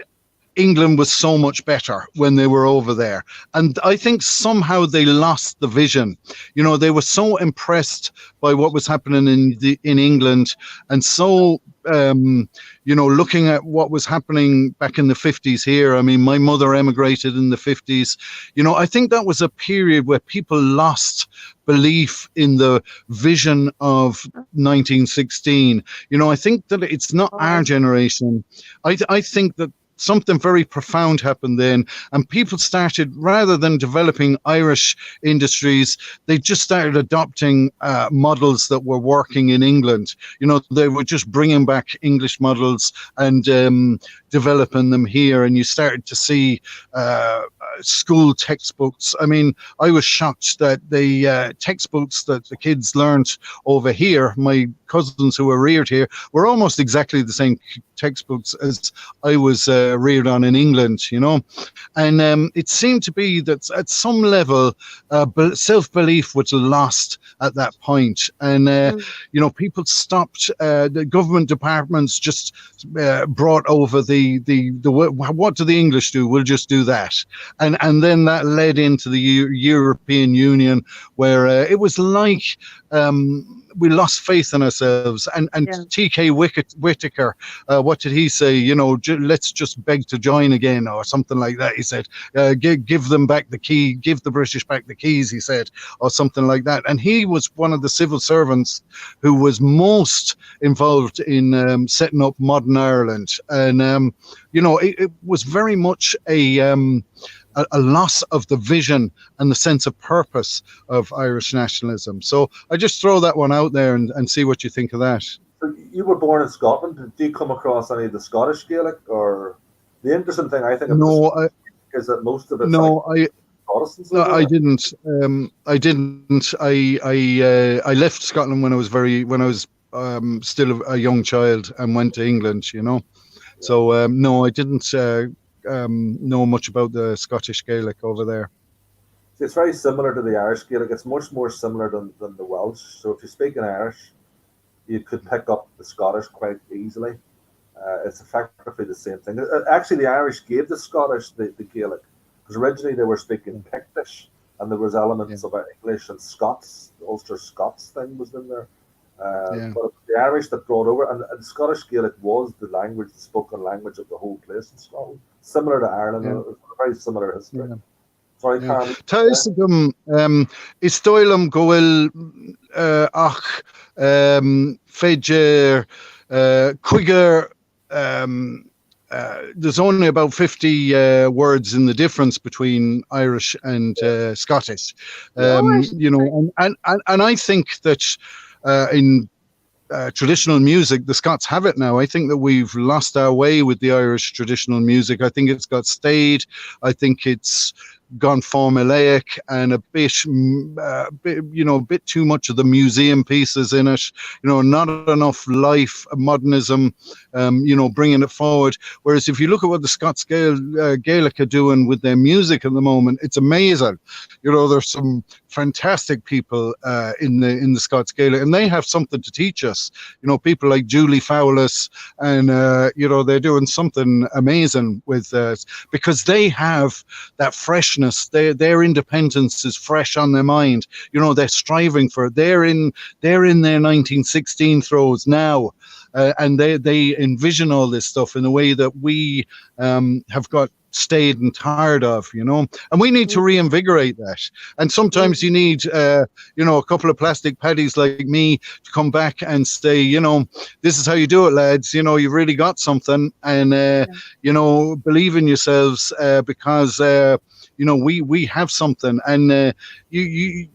England was so much better when they were over there. And I think somehow they lost the vision. You know, they were so impressed by what was happening in England, and so, you know, looking at what was happening back in the 50s here. I mean, my mother emigrated in the 50s. You know, I think that was a period where people lost belief in the vision of 1916. You know, I think that it's not our generation. I think that something very profound happened then, and people started, rather than developing Irish industries, they just started adopting models that were working in England. You know, they were just bringing back English models and developing them here, and you started to see school textbooks. I mean, I was shocked that the textbooks that the kids learned over here, my cousins who were reared here, were almost exactly the same textbooks as I was reared on in England, you know. And it seemed to be that at some level self-belief was lost at that point, and you know, people stopped, the government departments just brought over the what do the English do, we'll just do that, and then that led into the European Union, where it was like we lost faith in ourselves. And T.K. Whitaker, what did he say? You know, let's just beg to join again, or something like that. He said, give them back the key, give the British back the keys, he said, or something like that. And he was one of the civil servants who was most involved in setting up modern Ireland. And, you know, it was very much a loss of the vision and the sense of purpose of Irish nationalism. So I just throw that one out there and see what you think of that. So you were born in Scotland. Did you come across any of the Scottish Gaelic? Or the interesting thing I think is that most of it Protestants. No, I didn't. I left Scotland when I was still a young child and went to England, you know. So no, I didn't know much about the Scottish Gaelic over there. It's very similar to the Irish Gaelic. It's much more similar than the Welsh. So if you speak in Irish, you could pick up the Scottish quite easily. It's effectively the same thing. Actually, the Irish gave the Scottish the Gaelic, because originally they were speaking Pictish, and there was elements of English and Scots. The Ulster Scots thing was in there. But the Irish that brought over, and the Scottish Gaelic was the spoken language of the whole place in Scotland, similar to Ireland. It was a very similar history. Sorry, Karen. Taisagum istoilum goil ach fedger quicker. There's only about 50 words in the difference between Irish and Scottish. You know, and I think that in traditional music, the Scots have it now. I think that we've lost our way with the Irish traditional music. I think it's got staid. I think it's gone formulaic and a bit, a bit too much of the museum pieces in it. Not enough life, modernism, bringing it forward. Whereas if you look at what the Scots Gaelic are doing with their music at the moment, it's amazing. There's some fantastic people in the Scots Gaelic, and they have something to teach us. People like Julie Fowlis, and they're doing something amazing with because they have that freshness. Their independence is fresh on their mind. They're striving for it. They're in their 1916 throes now, and they envision all this stuff in a way that we have got stayed and tired of, and we need to reinvigorate that. And sometimes you need a couple of plastic paddies like me to come back and say, this is how you do it, lads. You've really got something, and believe in yourselves, because we have something. And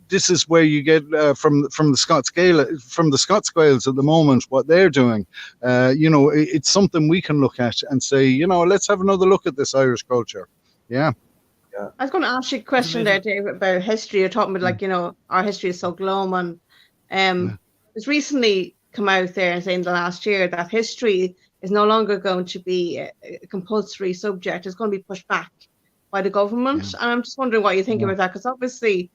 this is where you get from the Scots Gaels at the moment, what they're doing. It's something we can look at and say, let's have another look at this Irish culture. Yeah. I was going to ask you a question there, Dave, about history. You're talking about, our history is so glum, and it's recently come out there and saying the last year that history is no longer going to be a compulsory subject. It's going to be pushed back by the government. And I'm just wondering what you think about that, because obviously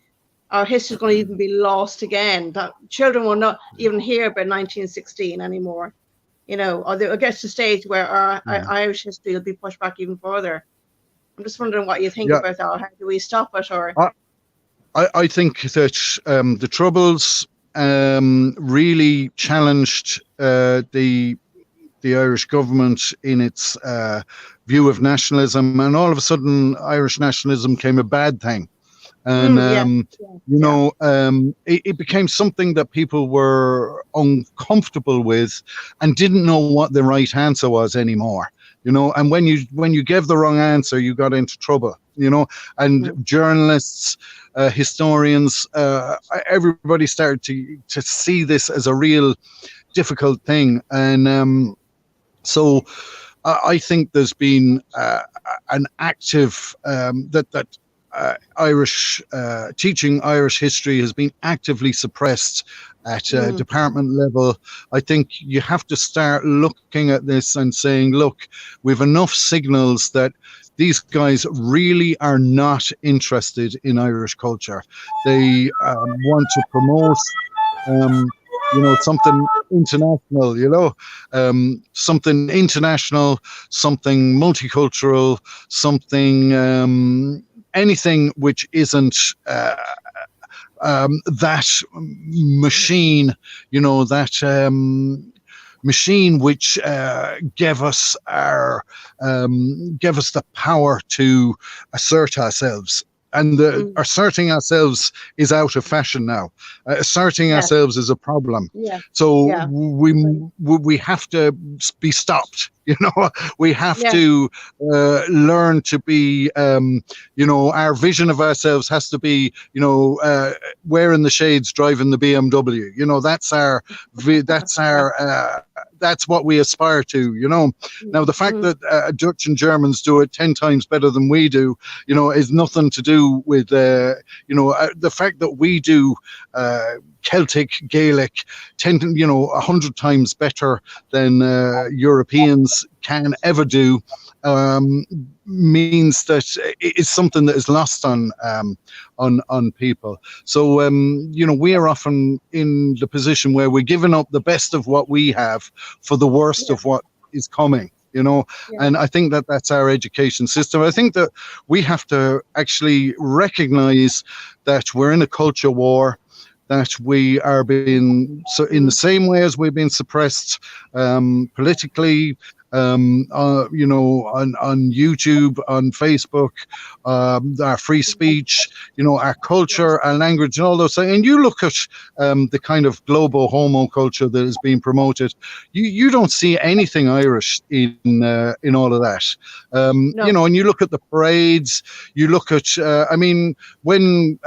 our history is going to even be lost again. That children will not even hear about 1916 anymore, or they'll get to the stage where our Irish history will be pushed back even further. I'm just wondering what you think about that, or how do we stop it? Or I think that the Troubles really challenged the Irish government in its view of nationalism, and all of a sudden Irish nationalism became a bad thing. And it became something that people were uncomfortable with and didn't know what the right answer was anymore. And when you gave the wrong answer, you got into trouble. And journalists, historians, everybody started to see this as a real difficult thing. And so I think there's been an active Irish teaching Irish history has been actively suppressed at department level. I think you have to start looking at this and saying, look, we've enough signals that these guys really are not interested in Irish culture. They want to promote something international, something international, something multicultural, something anything which isn't that machine, that machine which gave us the power to assert ourselves. And asserting ourselves is out of fashion now. Asserting ourselves is a problem. So we have to be stopped. We have to learn to be. Our vision of ourselves has to be. Wearing the shades, driving the BMW. That's what we aspire to. Now the fact that Dutch and Germans do it 10 times better than we do, is nothing to do with the fact that we do Celtic, Gaelic, 100 times better than Europeans can ever do, means that it's something that is lost on people. So we are often in the position where we're giving up the best of what we have for the worst of what is coming. And I think that that's our education system. I think that we have to actually recognize that we're in a culture war, that we are being, so in the same way as we've been suppressed politically, you know, on YouTube, on Facebook, our free speech, you know, our culture, our language, and all those things. And you look at the kind of global homo culture that is being promoted. You don't see anything Irish in all of that. No. You know, and you look at the parades. You look at, I mean, when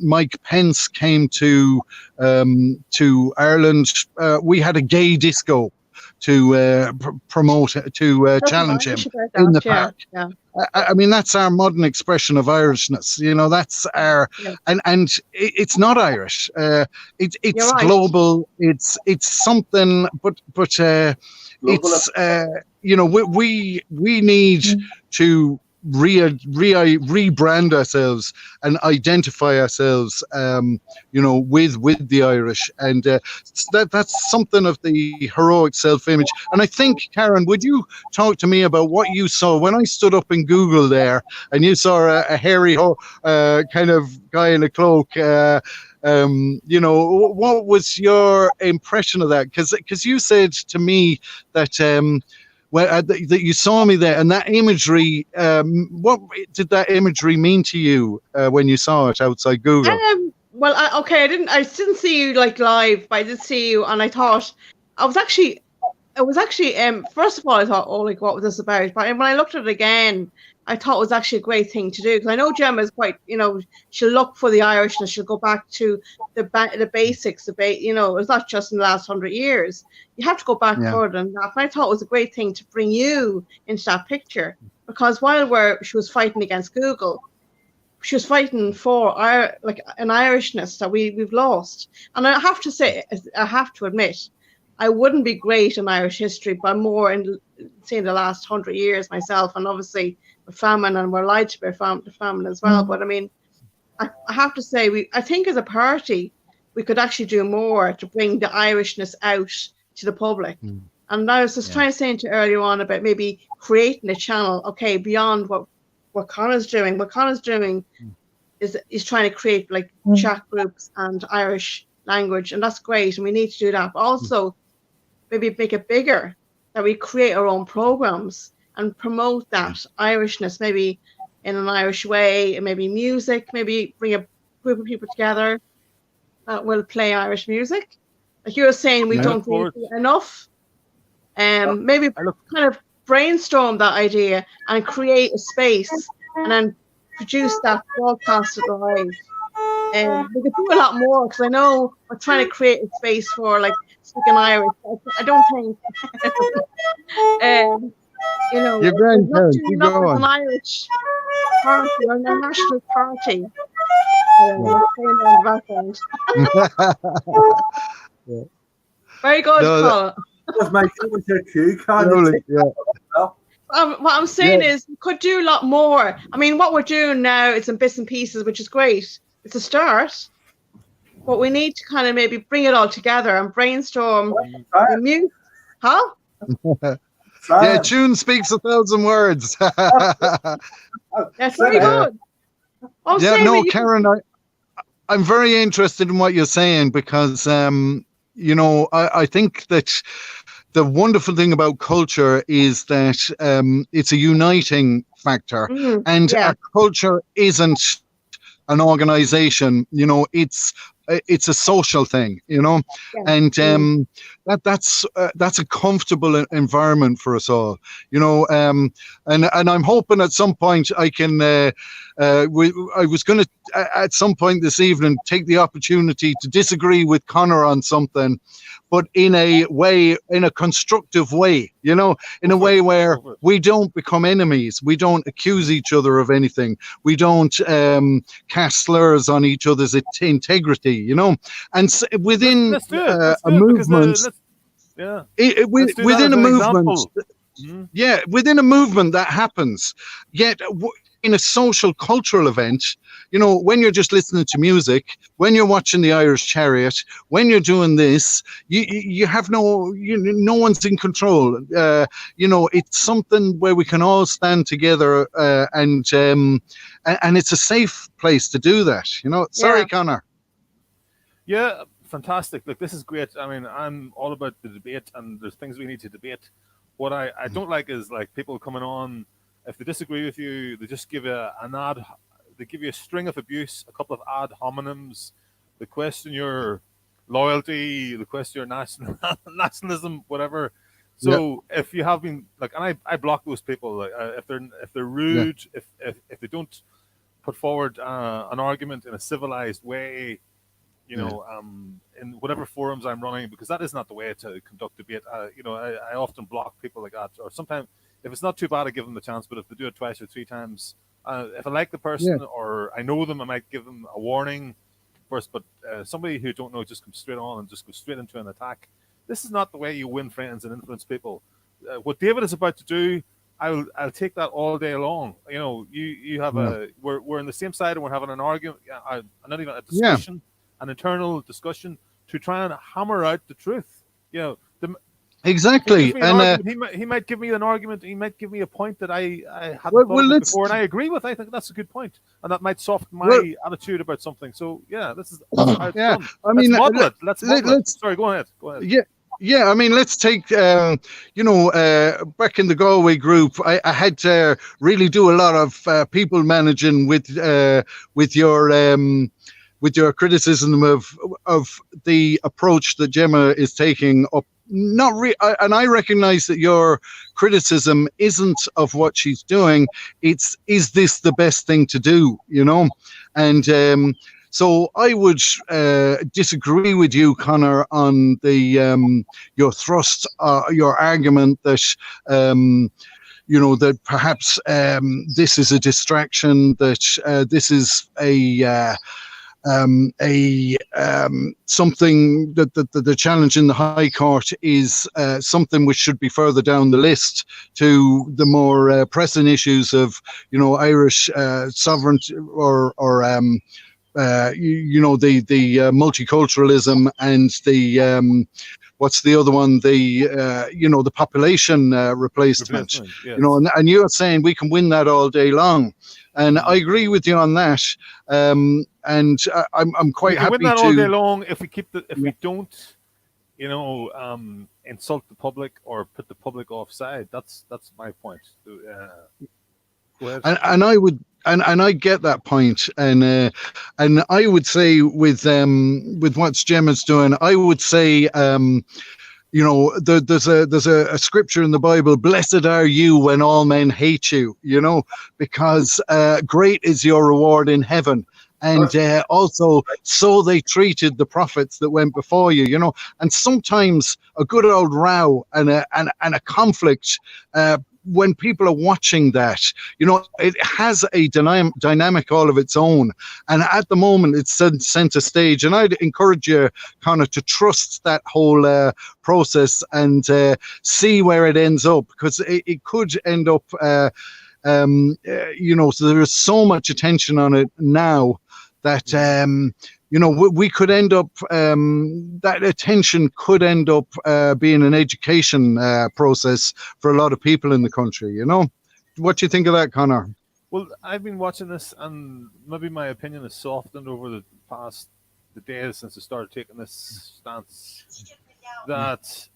Mike Pence came to Ireland, we had a gay disco to promote, to challenge him in the park. Yeah. I mean, that's our modern expression of Irishness. You know, that's our, and it's not Irish. It's global. It's something, but it's you know, we need to rebrand ourselves and identify ourselves, you know, with the Irish, and that's something of the heroic self-image. And I think, Karen, would you talk to me about what you saw when I stood up in Google there, and you saw a hairy kind of guy in a cloak? You know, what was your impression of that? Because you said to me that that you saw me there, and that imagery, what did that imagery mean to you when you saw it outside Google? Well, I didn't see you like live, but I did see you, and I thought it was actually first of all, I thought, oh, like, what was this about? But when I looked at it again, I thought it was actually a great thing to do, because I know Gemma is quite, you know, she'll look for the Irish and she'll go back to the basics, you know, it's not just in the last 100 years. You have to go back further than that. And I thought it was a great thing to bring you into that picture, because while she was fighting against Google, she was fighting for like an Irishness that we've lost. And I have to admit, I wouldn't be great in Irish history, but more in, say, in the last 100 years myself, and obviously with famine, and we're lied to by famine as well. But I mean, I have to say, I think as a party, we could actually do more to bring the Irishness out to the public. And I was just trying to say to you earlier on about maybe creating a channel, okay, beyond what Connor's doing. What Connor's doing is trying to create like chat groups and Irish language, and that's great, and we need to do that. But also, maybe make it bigger, that we create our own programs and promote that Irishness, maybe in an Irish way, and maybe music, maybe bring a group of people together that will play Irish music. Like you were saying, we don't really do enough. Maybe kind of brainstorm that idea and create a space, and then produce that broadcasted live. We could do a lot more, because I know we're trying to create a space for like speaking Irish. I don't think you know, you're grand, not Karen, doing enough of an Irish party or a national party. Very good, Colin. With your cue card. What I'm saying is, we could do a lot more. I mean, what we're doing now, it's in bits and pieces, which is great. It's a start, but we need to kind of maybe bring it all together and brainstorm the music. Huh? Yeah, tune speaks 1,000 words. That's very good. Karen, I'm very interested in what you're saying, because you know, I think that the wonderful thing about culture is that it's a uniting factor, and our culture isn't an organization. You know, it's a social thing, you know, and that's a comfortable environment for us all, you know, and I'm hoping at some point I can I was going to at some point this evening take the opportunity to disagree with Connor on something, but in a constructive way, you know, in a way where we don't become enemies. We don't accuse each other of anything. We don't cast slurs on each other's integrity, you know. And within a movement, within a movement, within a movement that happens. Yet in a social cultural event, you know, when you're just listening to music, when you're watching the Irish Chariot, when you're doing this, you have no one's in control. You know, it's something where we can all stand together, and it's a safe place to do that. You know, sorry, Connor. Yeah, fantastic. Look, this is great. I mean, I'm all about the debate, and there's things we need to debate. What I don't like is like people coming on, if they disagree with you, they just give they give you a string of abuse, a couple of ad hominems, they question your loyalty, they question your nationalism, whatever. So if you have been like, and I block those people, like if they're rude, if they don't put forward an argument in a civilized way, in whatever forums I'm running, because that is not the way to conduct debate. I often block people like that, or sometimes if it's not too bad, I give them the chance. But if they do it twice or three times, if I like the person or I know them, I might give them a warning first. But somebody who don't know just comes straight on and just goes straight into an attack. This is not the way you win friends and influence people. What David is about to do, I'll take that all day long. You have we're on the same side and we're having an argument, not even a discussion, an internal discussion to try and hammer out the truth. Exactly, and he might give me an argument. He might give me a point that I hadn't thought of before, and I agree with. I think that's a good point, and that might soften my attitude about something. So this is how it's done. I mean, let's model it. Sorry, go ahead. Yeah. I mean, let's take back in the Galway group, I had to really do a lot of people managing with your criticism of the approach that Gemma is taking up. And I recognize that your criticism isn't of what she's doing. Is this the best thing to do? And so I would disagree with you, Conor, on the your thrust, your argument that that perhaps this is a distraction, that this is something that the challenge in the High Court is something which should be further down the list to the more pressing issues of Irish sovereignty or the multiculturalism and the what's the other one, the population replacement. Yes. And you're saying we can win that all day long, and I agree with you on that. And I'm quite happy win that to all day long if we we don't insult the public or put the public offside. That's my point. Go ahead. And I would. And I get that point, and I would say with what Gemma's doing, I would say there's a scripture in the Bible: "Blessed are you when all men hate you," because great is your reward in heaven. And also, so they treated the prophets that went before you, And sometimes a good old row and a conflict. When people are watching that, it has a dynamic all of its own. And at the moment, it's center stage. And I'd encourage you, Conor, to trust that whole process and see where it ends up, because it could end up, so there is so much attention on it now that, we could end up, that attention could end up being an education process for a lot of people in the country, What do you think of that, Conor? Well, I've been watching this, and maybe my opinion has softened over the days since I started taking this stance, that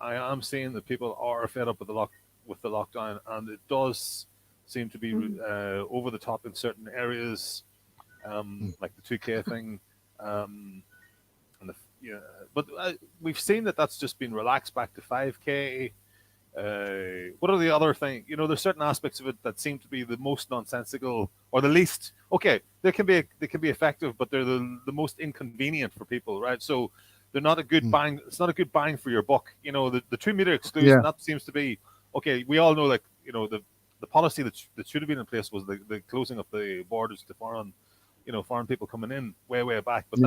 I am seeing that people are fed up with the lockdown, and it does seem to be over the top in certain areas, like the 2K thing. But we've seen that's just been relaxed back to 5K. What are the other things? There's certain aspects of it that seem to be the most nonsensical or the least. Okay, they can be effective, but they're the most inconvenient for people, right? So they're not a good bang. It's not a good bang for your buck. The 2 meter exclusion, that seems to be okay. We all know, the policy that should have been in place was the closing of the borders to foreign people coming in way back, but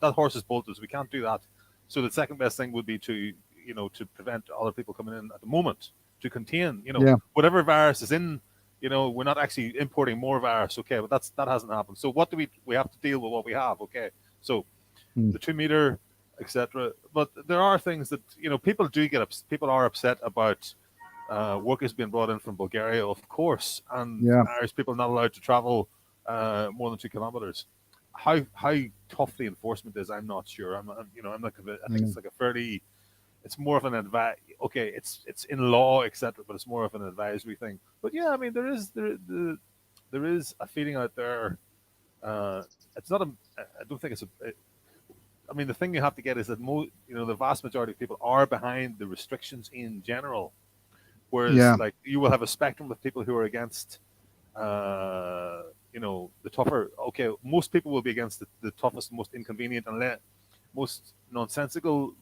that horse is bolted, so we can't do that. So the second best thing would be to prevent other people coming in at the moment, to contain whatever virus is in. We're not actually importing more virus, okay, but that hasn't happened. So what do we have to deal with what we have, okay? So the 2 meter, etc. But there are things that people are upset about. Workers being brought in from Bulgaria, of course, and Irish people not allowed to travel more than 2 kilometers. How tough the enforcement is, I'm not sure. I think it's like a fairly it's more of an okay, it's in law, etc., but it's more of an advisory thing. But yeah, I mean, there is a feeling out there. It's not a. I don't think it's a. I mean, the thing you have to get is that the vast majority of people are behind the restrictions in general, whereas like you will have a spectrum of people who are against. The tougher. Okay, most people will be against the toughest, most inconvenient, and most nonsensical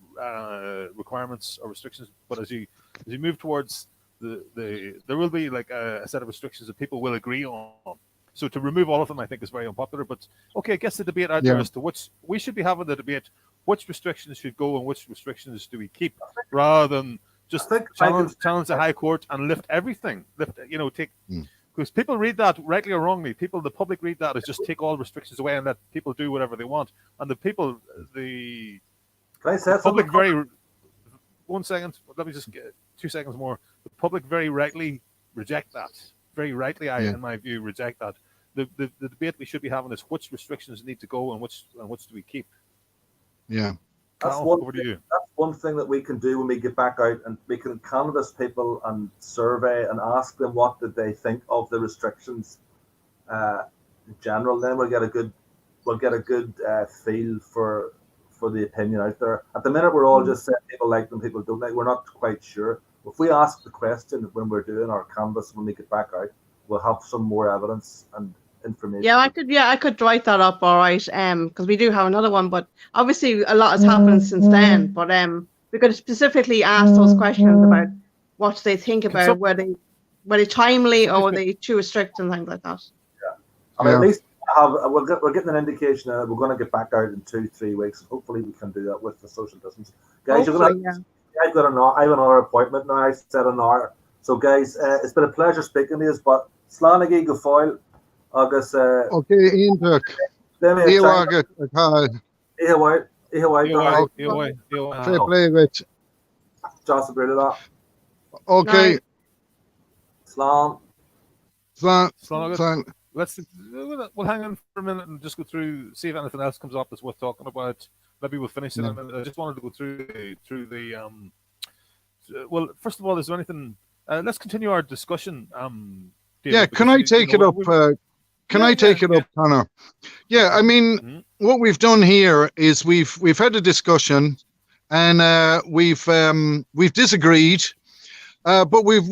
requirements or restrictions. But as you move towards there will be like a set of restrictions that people will agree on. So to remove all of them, I think, is very unpopular. But okay, I guess the debate out there as to which we should be having the debate, which restrictions should go and which restrictions do we keep, rather than just challenge the High Court and lift everything. Take. Because people read that, rightly or wrongly, the public read that as just take all restrictions away and let people do whatever they want. And the public very... 1 second, let me just get 2 seconds more. The public very rightly reject that. Very rightly, in my view, reject that. The debate we should be having is which restrictions need to go and which do we keep. Yeah. That's one thing that we can do when we get back out, and we can canvass people and survey and ask them what did they think of the restrictions in general. Then we'll get a good feel for the opinion out there. At the minute, we're all just saying people like them, people don't like. We're not quite sure. If we ask the question when we're doing our canvass when we get back out, we'll have some more evidence and information. I could write that up, all right, because we do have another one, but obviously a lot has happened since then, but we could specifically ask those questions about what they think about, were they timely or were they too strict and things like that. I mean, at least we're getting an indication that we're going to get back out in 2-3 weeks. Hopefully we can do that with the social distance. Guys, I have another appointment now. I said an hour. So guys, it's been a pleasure speaking to you, but Slánigí go fáil. Agus okay, Ian Burke. Ihawagat. Fair play, Rich. Just agree to that. Okay. Slán. We'll hang on for a minute and just go through, see if anything else comes up that's worth talking about. Maybe we'll finish it in a minute. I just wanted to go through the well, first of all, is there anything? Let's continue our discussion. David, can I take it up? Can I take it up, Connor? Yeah, I mean, what we've done here is we've had a discussion, and we've disagreed, but we've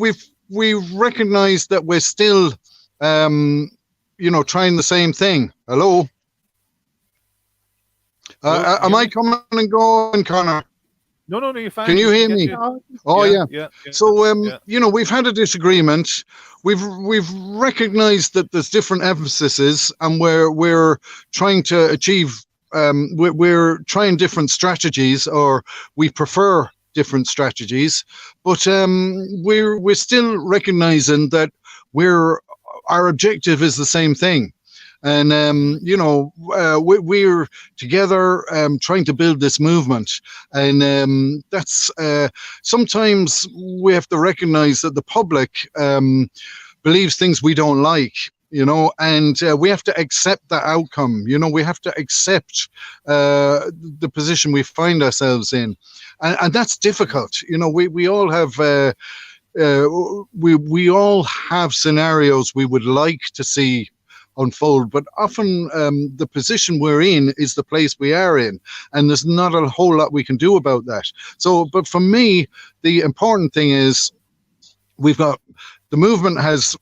recognised that we're still, trying the same thing. Hello. Am I coming and going, Connor? No, you're fine. Can you hear me? Oh, yeah. So, we've had a disagreement. We've recognized that there's different emphases, and we're trying to achieve, we're trying different strategies, or we prefer different strategies, but we're still recognizing that our objective is the same thing. And, we're together trying to build this movement. And that's sometimes we have to recognize that the public believes things we don't like, and we have to accept that outcome. We have to accept the position we find ourselves in. And that's difficult. We all have... we all have scenarios we would like to see unfold, but often the position we're in is the place we are in, and there's not a whole lot we can do about that. So, but for me, the important thing is the movement has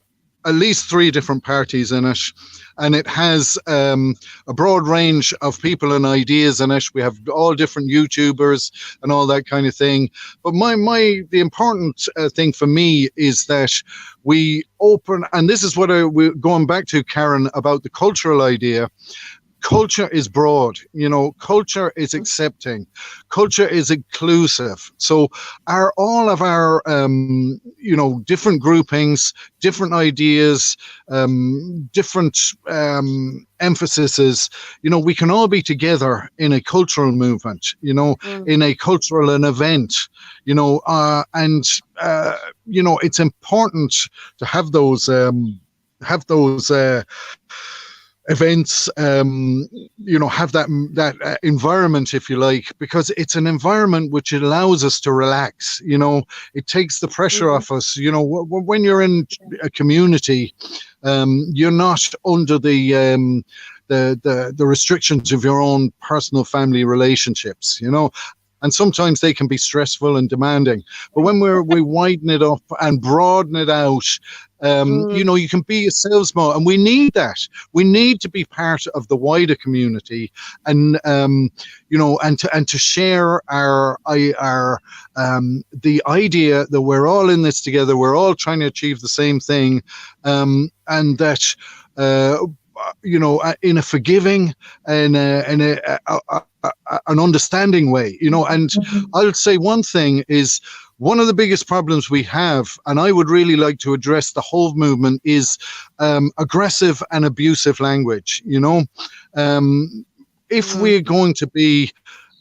at least 3 different parties in it, and it has a broad range of people and ideas in it. We have all different YouTubers and all that kind of thing. But the important thing for me is that we open, and this is what we're going back to, Karen, about the cultural idea. Culture is broad, culture is accepting, culture is inclusive. So all of our, different groupings, different ideas, different emphases, we can all be together in a cultural movement, in a cultural event, and it's important to have those events, have that environment, if you like, because it's an environment which allows us to relax. It takes the pressure off us. When you're in a community, you're not under the restrictions of your own personal family relationships. And sometimes they can be stressful and demanding. But when we widen it up and broaden it out, you can be yourselves more. And we need that. We need to be part of the wider community, and and to share the idea that we're all in this together. We're all trying to achieve the same thing, and that in a forgiving and an understanding way, and I'll say one thing is, one of the biggest problems we have, and I would really like to address the whole movement, is aggressive and abusive language. If we're going to be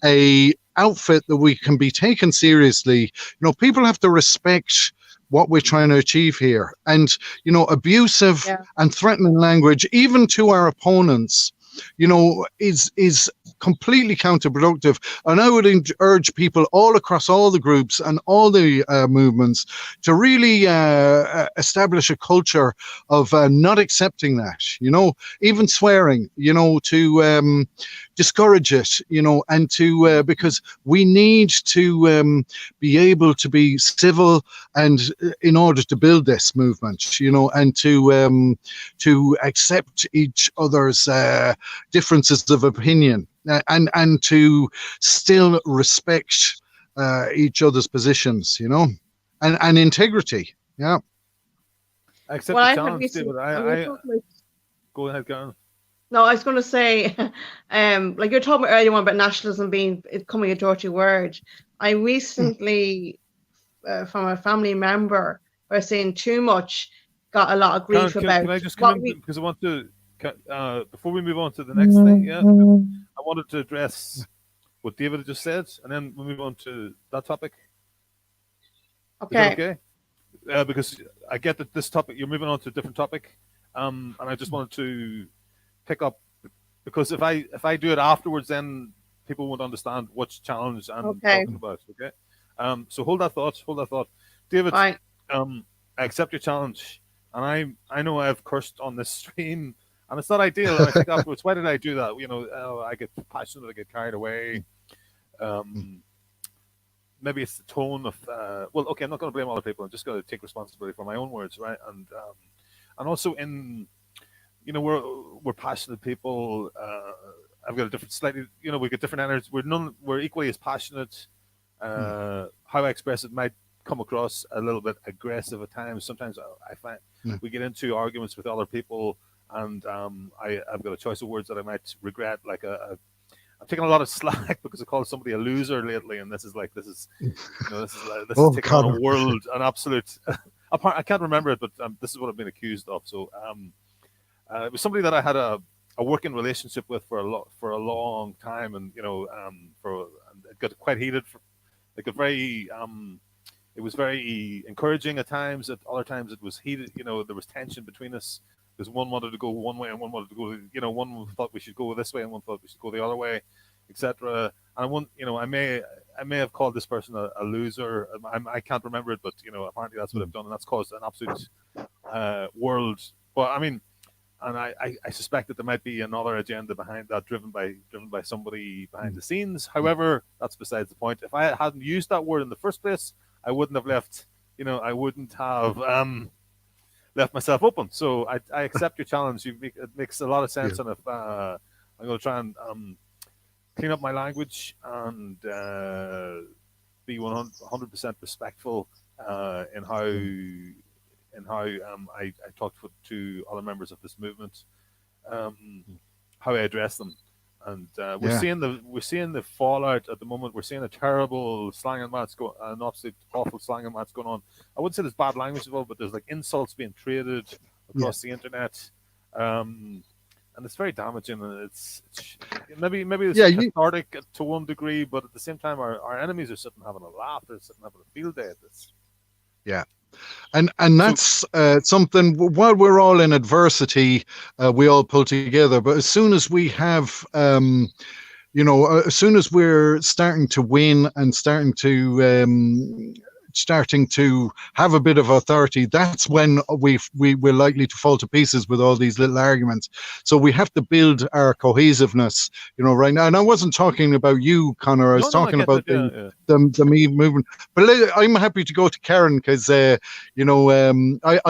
a outfit that we can be taken seriously, people have to respect what we're trying to achieve here. And, abusive and threatening language, even to our opponents, is completely counterproductive. And I would urge people all across all the groups and all the movements to really establish a culture of not accepting that, even swearing, to discourage it, and to because we need to be able to be civil, and in order to build this movement, and to accept each other's differences of opinion, and to still respect each other's positions, and integrity. Yeah. I accept the challenge, David. Go ahead, Karen. No, I was going to say, like you're talking earlier on about nationalism coming a dirty word. I recently, from a family member, who was saying too much, got a lot of grief about. Can I just come in, because I want to, before we move on to the next thing, I wanted to address what David had just said, and then we'll move on to that topic. Okay. Okay. Because I get that this topic, you're moving on to a different topic, and I just wanted to pick up, because if I do it afterwards, then people won't understand which challenge I'm talking about. Okay. So hold that thought, David. Fine. I accept your challenge, and I know I've cursed on this stream, and it's not ideal. And I think afterwards, why did I do that? I get passionate, I get carried away. Maybe it's the tone of well, okay, I'm not going to blame other people. I'm just going to take responsibility for my own words, right? And also in, we're passionate people. I've got a different, slightly, we get different energies. We're equally as passionate. How I express it might come across a little bit aggressive at times. Sometimes I find we get into arguments with other people, and I've got a choice of words that I might regret. Like I'm taking a lot of slack because I called somebody a loser lately, and this is taking on a world, an absolute. I can't remember it, but this is what I've been accused of. So it was somebody that I had a working relationship with for a long time, and it got quite heated. It got very. It was very encouraging at times. At other times, it was heated. There was tension between us because one wanted to go one way and one wanted to go. One thought we should go this way and one thought we should go the other way, etc. And I may have called this person a loser. I can't remember it, but apparently that's what I've done, and that's caused an absolute world. But I mean, and I suspect that there might be another agenda behind that, driven by somebody behind the scenes. However, that's besides the point. If I hadn't used that word in the first place, I wouldn't have left. I wouldn't have left myself open. So I accept your challenge. It makes a lot of sense, and if I'm going to try and clean up my language and be 100% respectful in how I talk to other members of this movement, how I address them, and we're seeing the fallout at the moment. We're seeing a terrible slanging match an absolute awful slanging match going on. I wouldn't say there's bad language involved, but there's like insults being traded across the internet, and it's very damaging. And it's maybe it's cathartic to one degree, but at the same time, our enemies are sitting having a laugh. They're sitting having a field day at this. Yeah. And that's something, while we're all in adversity, we all pull together. But as soon as we have, as soon as we're starting to win and starting to have a bit of authority, that's when we're likely to fall to pieces with all these little arguments. So we have to build our cohesiveness, right now. And I wasn't talking about you, Conor. I was talking about the me movement. But I'm happy to go to Karen because, I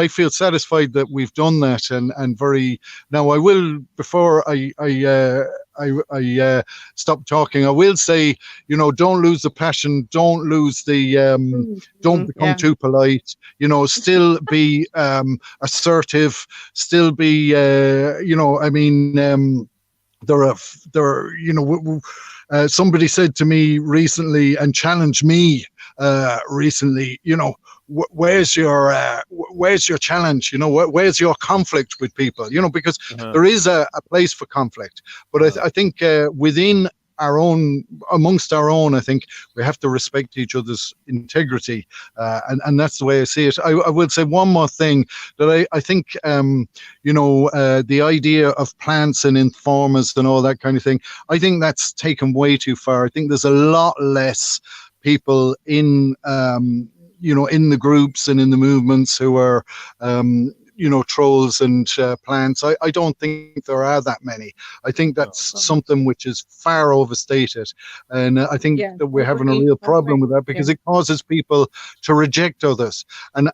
feel satisfied that we've done that and very. Now I will, before I stop talking, I will say, don't lose the passion, don't lose the, don't become too polite, still be assertive, still be, somebody said to me recently and challenged me recently, where's your challenge? Where's your conflict with people? Because there is a place for conflict, but I think amongst our own, I think we have to respect each other's integrity, and that's the way I see it. I will say one more thing, that I think, the idea of plants and informers and all that kind of thing, I think that's taken way too far. I think there's a lot less people in the groups and in the movements who are trolls and plants. I don't think there are that many. I think that's something which is far overstated, and I think that we're having a real problem with that, because it causes people to reject others. And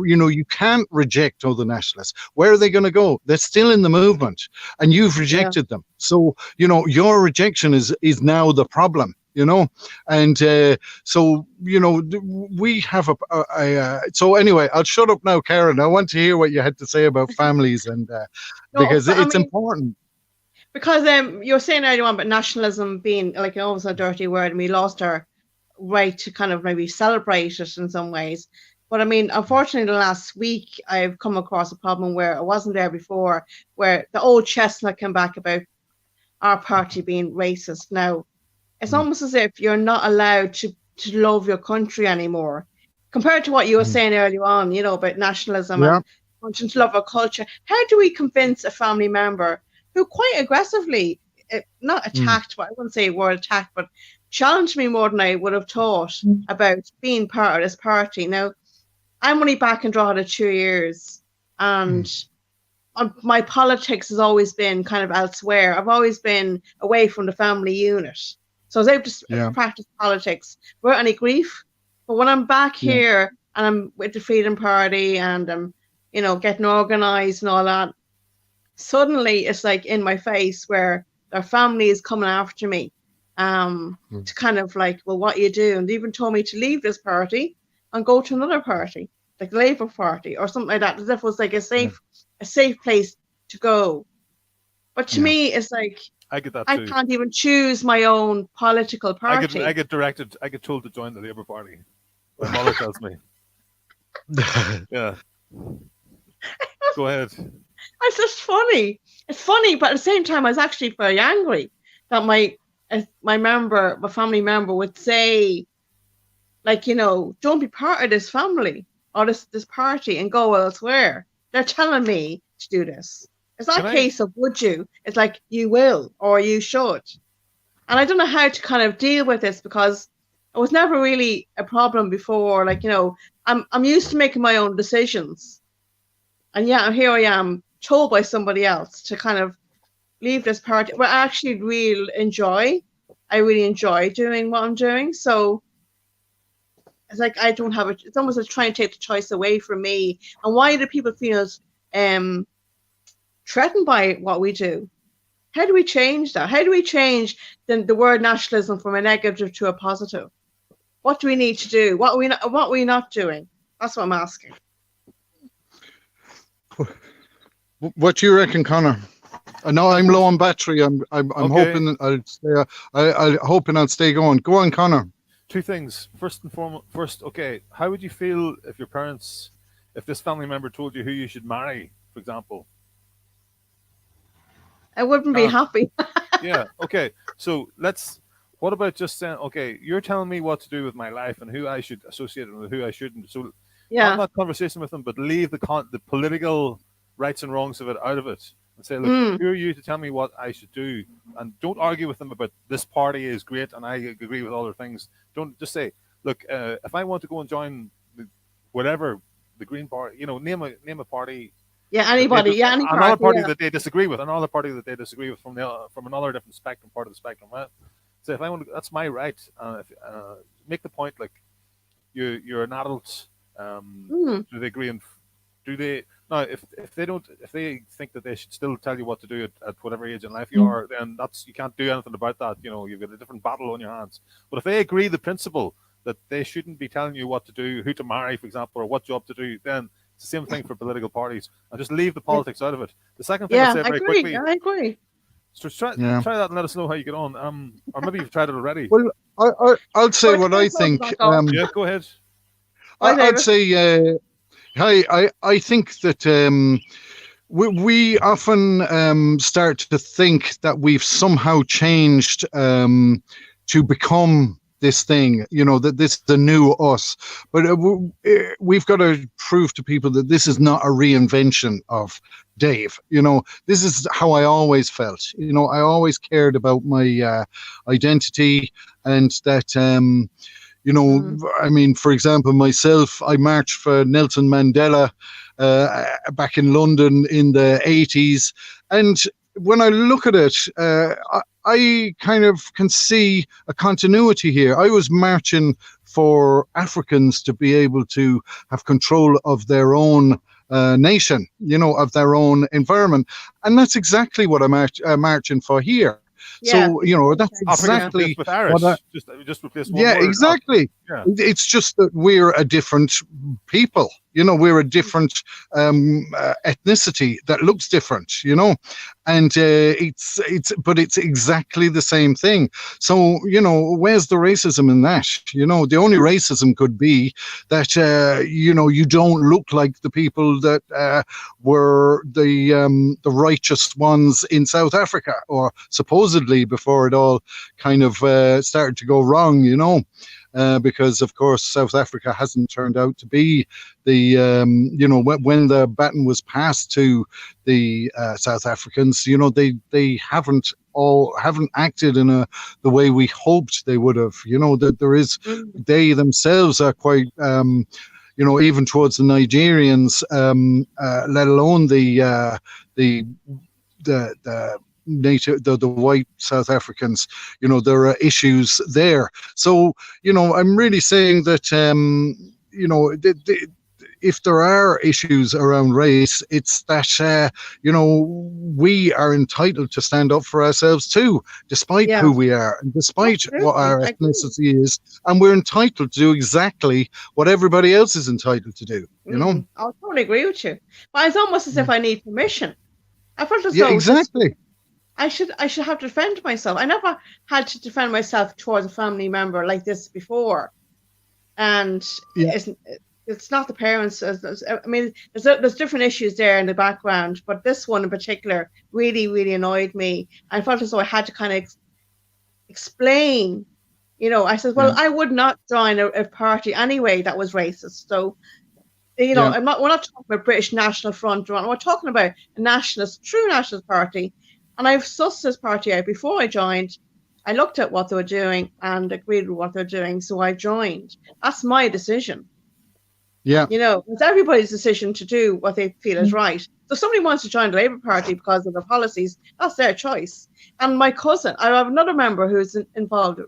you can't reject other nationalists. Where are they going to go? They're still in the movement, and you've rejected them. So your rejection is now the problem. And so we have so anyway, I'll shut up now, Karen. I want to hear what you had to say about families, and because it's important. Because you were saying earlier on about nationalism being like almost a dirty word, and we lost our right to kind of maybe celebrate it in some ways. But I mean, unfortunately, the last week I've come across a problem where I wasn't there before, where the old chestnut came back about our party being racist. Now, it's almost as if you're not allowed to love your country anymore, compared to what you were saying earlier on, about nationalism and wanting to love our culture. How do we convince a family member who quite aggressively, not attacked, but I wouldn't say word attacked, but challenged me more than I would have thought about being part of this party? Now, I'm only back in Glórtha 2 years, and my politics has always been kind of elsewhere. I've always been away from the family unit. So I was able to practice politics without any grief. But when I'm back here and I'm with the Freedom Party and I'm, getting organised and all that, suddenly it's like in my face where their family is coming after me to kind of like, well, what you do? And they even told me to leave this party and go to another party, like the Labour Party or something like that, as if it was like a safe place to go. But to me, it's like, I get that I too. can't even choose my own political party. I get told to join the Labour Party. My mother tells me. Yeah. Go ahead. It's just funny. It's funny, but at the same time, I was actually very angry that my family member would say, like, don't be part of this family or this party and go elsewhere. They're telling me to do this. It's not a case of would you. It's like you will or you should. And I don't know how to kind of deal with this, because it was never really a problem before. Like, I'm used to making my own decisions. And here I am told by somebody else to kind of leave this party. But I actually really enjoy doing what I'm doing. So it's like I don't have it. It's almost like trying to take the choice away from me. And why do people feel threatened by what we do? How do we change that? How do we change the word nationalism from a negative to a positive? What do we need to do? What are we not doing? That's what I'm asking. What do you reckon, Conor? I know I'm low on battery. I'm hoping I'll stay going. Go on, Conor. Two things. First, okay, how would you feel if this family member told you who you should marry, for example? I wouldn't be happy. Yeah. Okay. So what about just saying, okay, you're telling me what to do with my life and who I should associate with, who I shouldn't. So have that conversation with them, but leave the political rights and wrongs of it out of it, and say, look, who are you to tell me what I should do? And don't argue with them about this party is great and I agree with other things. Don't just say, look, if I want to go and join whatever the Green Party, name a party. Yeah, anybody, another party that they disagree with, another party that they disagree with from another different part of the spectrum. Right? So if I want to, that's my right. Make the point like you're an adult. Do they agree? And do they now? If they think that they should still tell you what to do at whatever age in life you are, then you can't do anything about that. You've got a different battle on your hands. But if they agree the principle that they shouldn't be telling you what to do, who to marry, for example, or what job to do, then it's the same thing for political parties. And just leave the politics out of it. The second thing I'll say very quickly. I agree. So try that and let us know how you get on. Or maybe you've tried it already. Well, I'll say what I think. Yeah, go ahead. I'd say, I think that we often start to think that we've somehow changed to become this thing, that this is the new us. But we've got to prove to people that this is not a reinvention of Dave. This is how I always felt. I always cared about my identity, and that, I mean, for example, myself, I marched for Nelson Mandela back in London in the 80s. And when I look at it, I kind of can see a continuity here. I was marching for Africans to be able to have control of their own nation, of their own environment. And that's exactly what I'm marching for here. Yeah. So, that's exactly with Irish. Just replace one word. Exactly. Yeah. It's just that we're a different people. We're a different ethnicity that looks different, and it's exactly the same thing. So, where's the racism in that? The only racism could be that, you don't look like the people that were the righteous ones in South Africa, or supposedly before it all kind of started to go wrong, because of course South Africa hasn't turned out to be the when the baton was passed to the South Africans, they haven't acted in the way we hoped they would have. That there is, they themselves are quite even towards the Nigerians, let alone the native, the white South Africans, there are issues there. So, I'm really saying that, if there are issues around race, it's that, we are entitled to stand up for ourselves too, despite who we are, and despite what our ethnicity is. And we're entitled to do exactly what everybody else is entitled to do, I totally agree with you. But it's almost as if I need permission. I felt as though exactly. I should have to defend myself. I never had to defend myself towards a family member like this before, and it's not the parents. I mean, there's different issues there in the background, but this one in particular really, really annoyed me. I felt as though I had to kind of explain. I said, well, I would not join a party anyway that was racist. So, we're not talking about British National Front. We're talking about a true nationalist party. And I've sussed this party out before I joined. I looked at what they were doing and agreed with what they're doing, so I joined. That's my decision. Yeah. It's everybody's decision to do what they feel is right. So if somebody wants to join the Labour Party because of their policies, that's their choice. And my cousin, I have another member who's involved,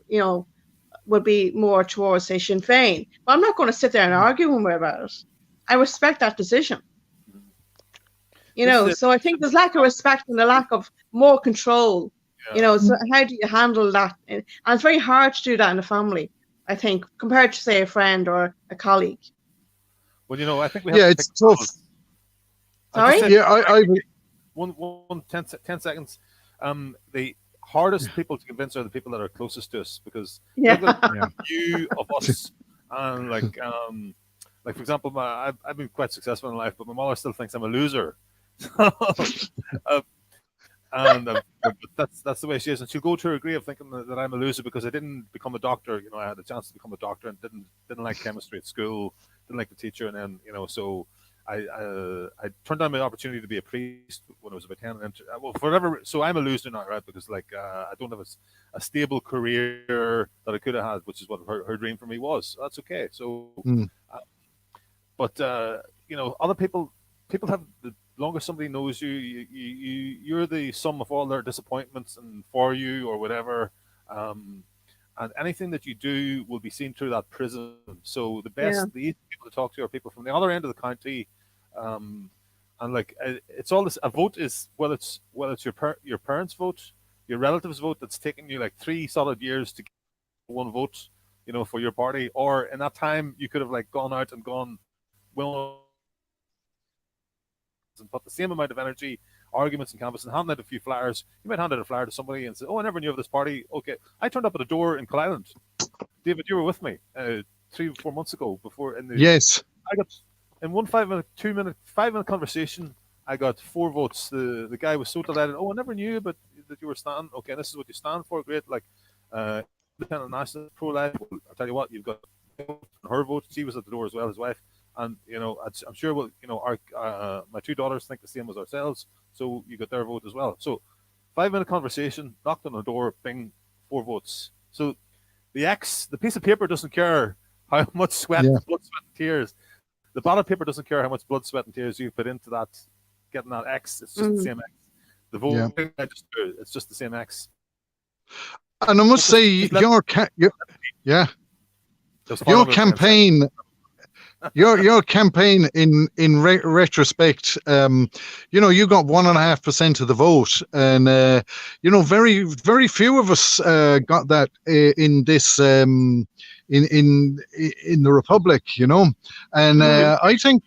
would be more towards, say, Sinn Féin. But I'm not going to sit there and argue with him about it. I respect that decision. So I think there's lack of respect and a lack of more control. So how do you handle that? And it's very hard to do that in a family, I think, compared to, say, a friend or a colleague. Well, I think we have it's tough. Sorry? I 10 seconds. The hardest people to convince are the people that are closest to us, because few of us, and like for example, I've been quite successful in life, but my mother still thinks I'm a loser. And that's the way she is, and she'll go to her grave thinking that I'm a loser because I didn't become a doctor. I had a chance to become a doctor and didn't like chemistry at school. didn't like the teacher, and then so I turned down my opportunity to be a priest when I was about 10. And well, for whatever, so I'm a loser now, right? Because like I don't have a stable career that I could have had, which is what her dream for me was. That's okay. So, but other people have the longer somebody knows you, you're the sum of all their disappointments and for you or whatever. And anything that you do will be seen through that prism. So the easiest people to talk to are people from the other end of the county, and like it's all this. A vote is whether it's your parents' vote, your relatives' vote that's taken you like 3 solid years to get one vote, for your party, or in that time you could have like gone out and gone, well, and put the same amount of energy, arguments, and canvas, and hand out a few flyers. You might hand out a flyer to somebody and say, "Oh, I never knew of this party." Okay, I turned up at a door in Island. David, you were with me 3 or 4 months ago. Before in the yes, I got in one 5-minute conversation. I got 4 votes. The guy was so delighted. Oh, I never knew that you were standing. Okay, this is what you stand for. Great, like independent, nationalist, pro-life. Well, I'll tell you what, you've got her vote. She was at the door as well, his wife. And I'm sure our my 2 daughters think the same as ourselves, so you got their vote as well. So 5-minute conversation, knocked on the door, bing, 4 votes. So the piece of paper doesn't care how much blood, sweat, and tears. The ballot paper doesn't care how much blood, sweat, and tears you put into that, getting that X. It's just the same X. The voting register, it's just the same X. And I must say, your campaign. Your campaign in retrospect, you got 1.5% of the vote, and very very few of us got that in this in the Republic, and I think.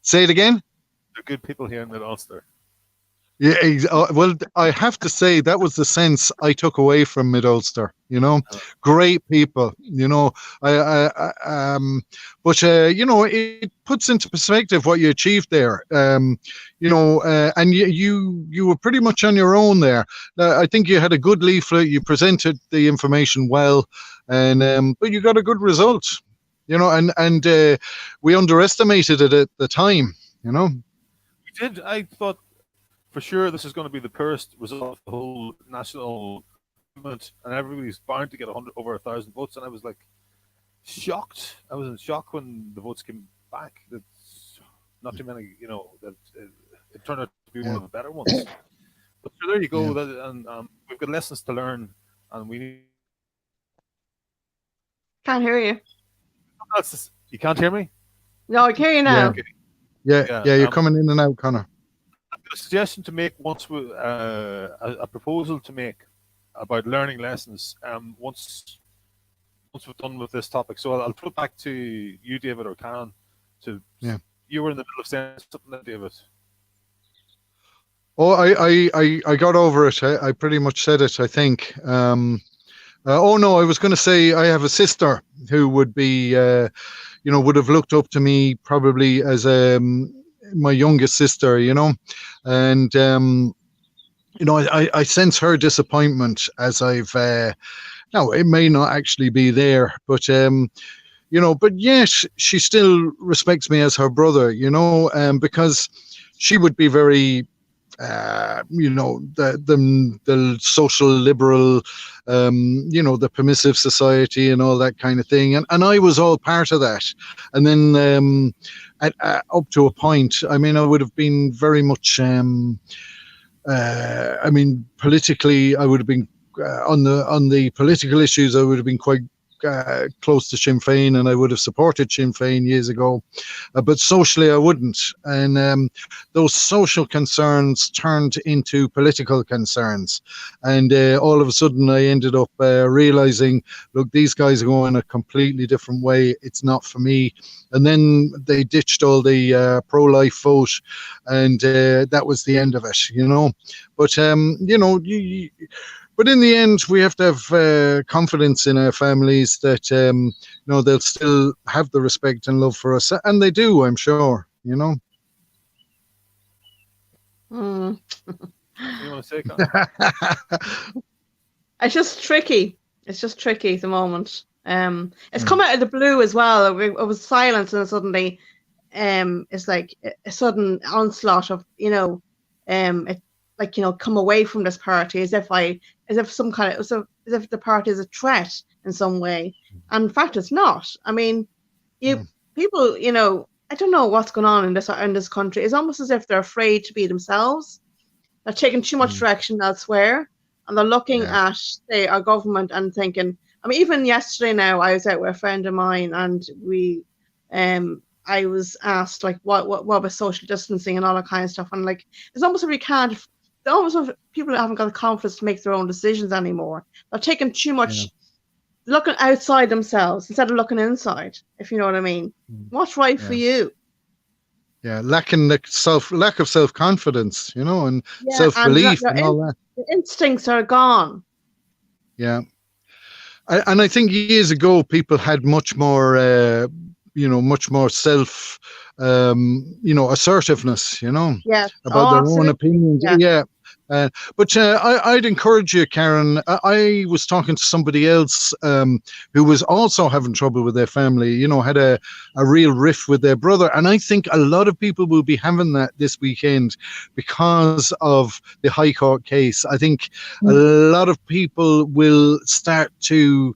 Say it again. They're good people here in Mid-Ulster. Yeah, well, I have to say that was the sense I took away from Mid-Ulster. Great people. But it puts into perspective what you achieved there. And you were pretty much on your own there. I think you had a good leaflet. You presented the information well, and but you got a good result. And we underestimated it at the time. We did. I thought, for sure, this is going to be the poorest result of the whole national movement, and everybody's bound to get over 1,000 votes. And I was like shocked. I was in shock when the votes came back. That's not too many. That it turned out to be one of the better ones. But so there you go. And we've got lessons to learn, and we can't hear you. You can't hear me? No, I can hear you now. Yeah, you're coming in and out, Connor. A suggestion to make once a proposal to make about learning lessons once we're done with this topic. So I'll put it back to you, David, or Karen. You were in the middle of saying something there, David. Oh, I got over it. I pretty much said it, I think. Oh no, I was going to say I have a sister who would be, would have looked up to me probably as my youngest sister, and I sense her disappointment as I've now it may not actually be there, but but yes, she still respects me as her brother, because she would be very the social liberal, the permissive society and all that kind of thing. And I was all part of that. And then up to a point, I would have been very much, politically, I would have been on the political issues, I would have been quite close to Sinn Féin, and I would have supported Sinn Féin years ago, but socially I wouldn't. And those social concerns turned into political concerns, and all of a sudden I ended up realizing, look, these guys are going a completely different way. It's not for me. And then they ditched all the pro-life vote, and that was the end of it, But but in the end, we have to have confidence in our families that they'll still have the respect and love for us, and they do, I'm sure. You want to say, Conor? It's just tricky. It's just tricky at the moment. It's come out of the blue as well. It was silence, and suddenly, it's like a sudden onslaught of, come away from this party as if the party is a threat in some way. And in fact, it's not. I mean, people, I don't know what's going on in this country. It's almost as if they're afraid to be themselves. They're taking too much direction elsewhere, and they're looking at, say, our government and thinking. I mean, even yesterday now, I was out with a friend of mine, and I was asked like, what about social distancing and all that kind of stuff, and like, it's almost if people haven't got the confidence to make their own decisions anymore. They're taking too much, looking outside themselves instead of looking inside, if you know what I mean. What's right for you? Yeah, lack of self-confidence, and self-belief and all that. The instincts are gone. Yeah. And I think years ago, people had much more, much more self, assertiveness, about their own opinions. Yeah. But I'd encourage you, Karen. I was talking to somebody else who was also having trouble with their family, had a real rift with their brother. And I think a lot of people will be having that this weekend because of the High Court case. I think a lot of people will start to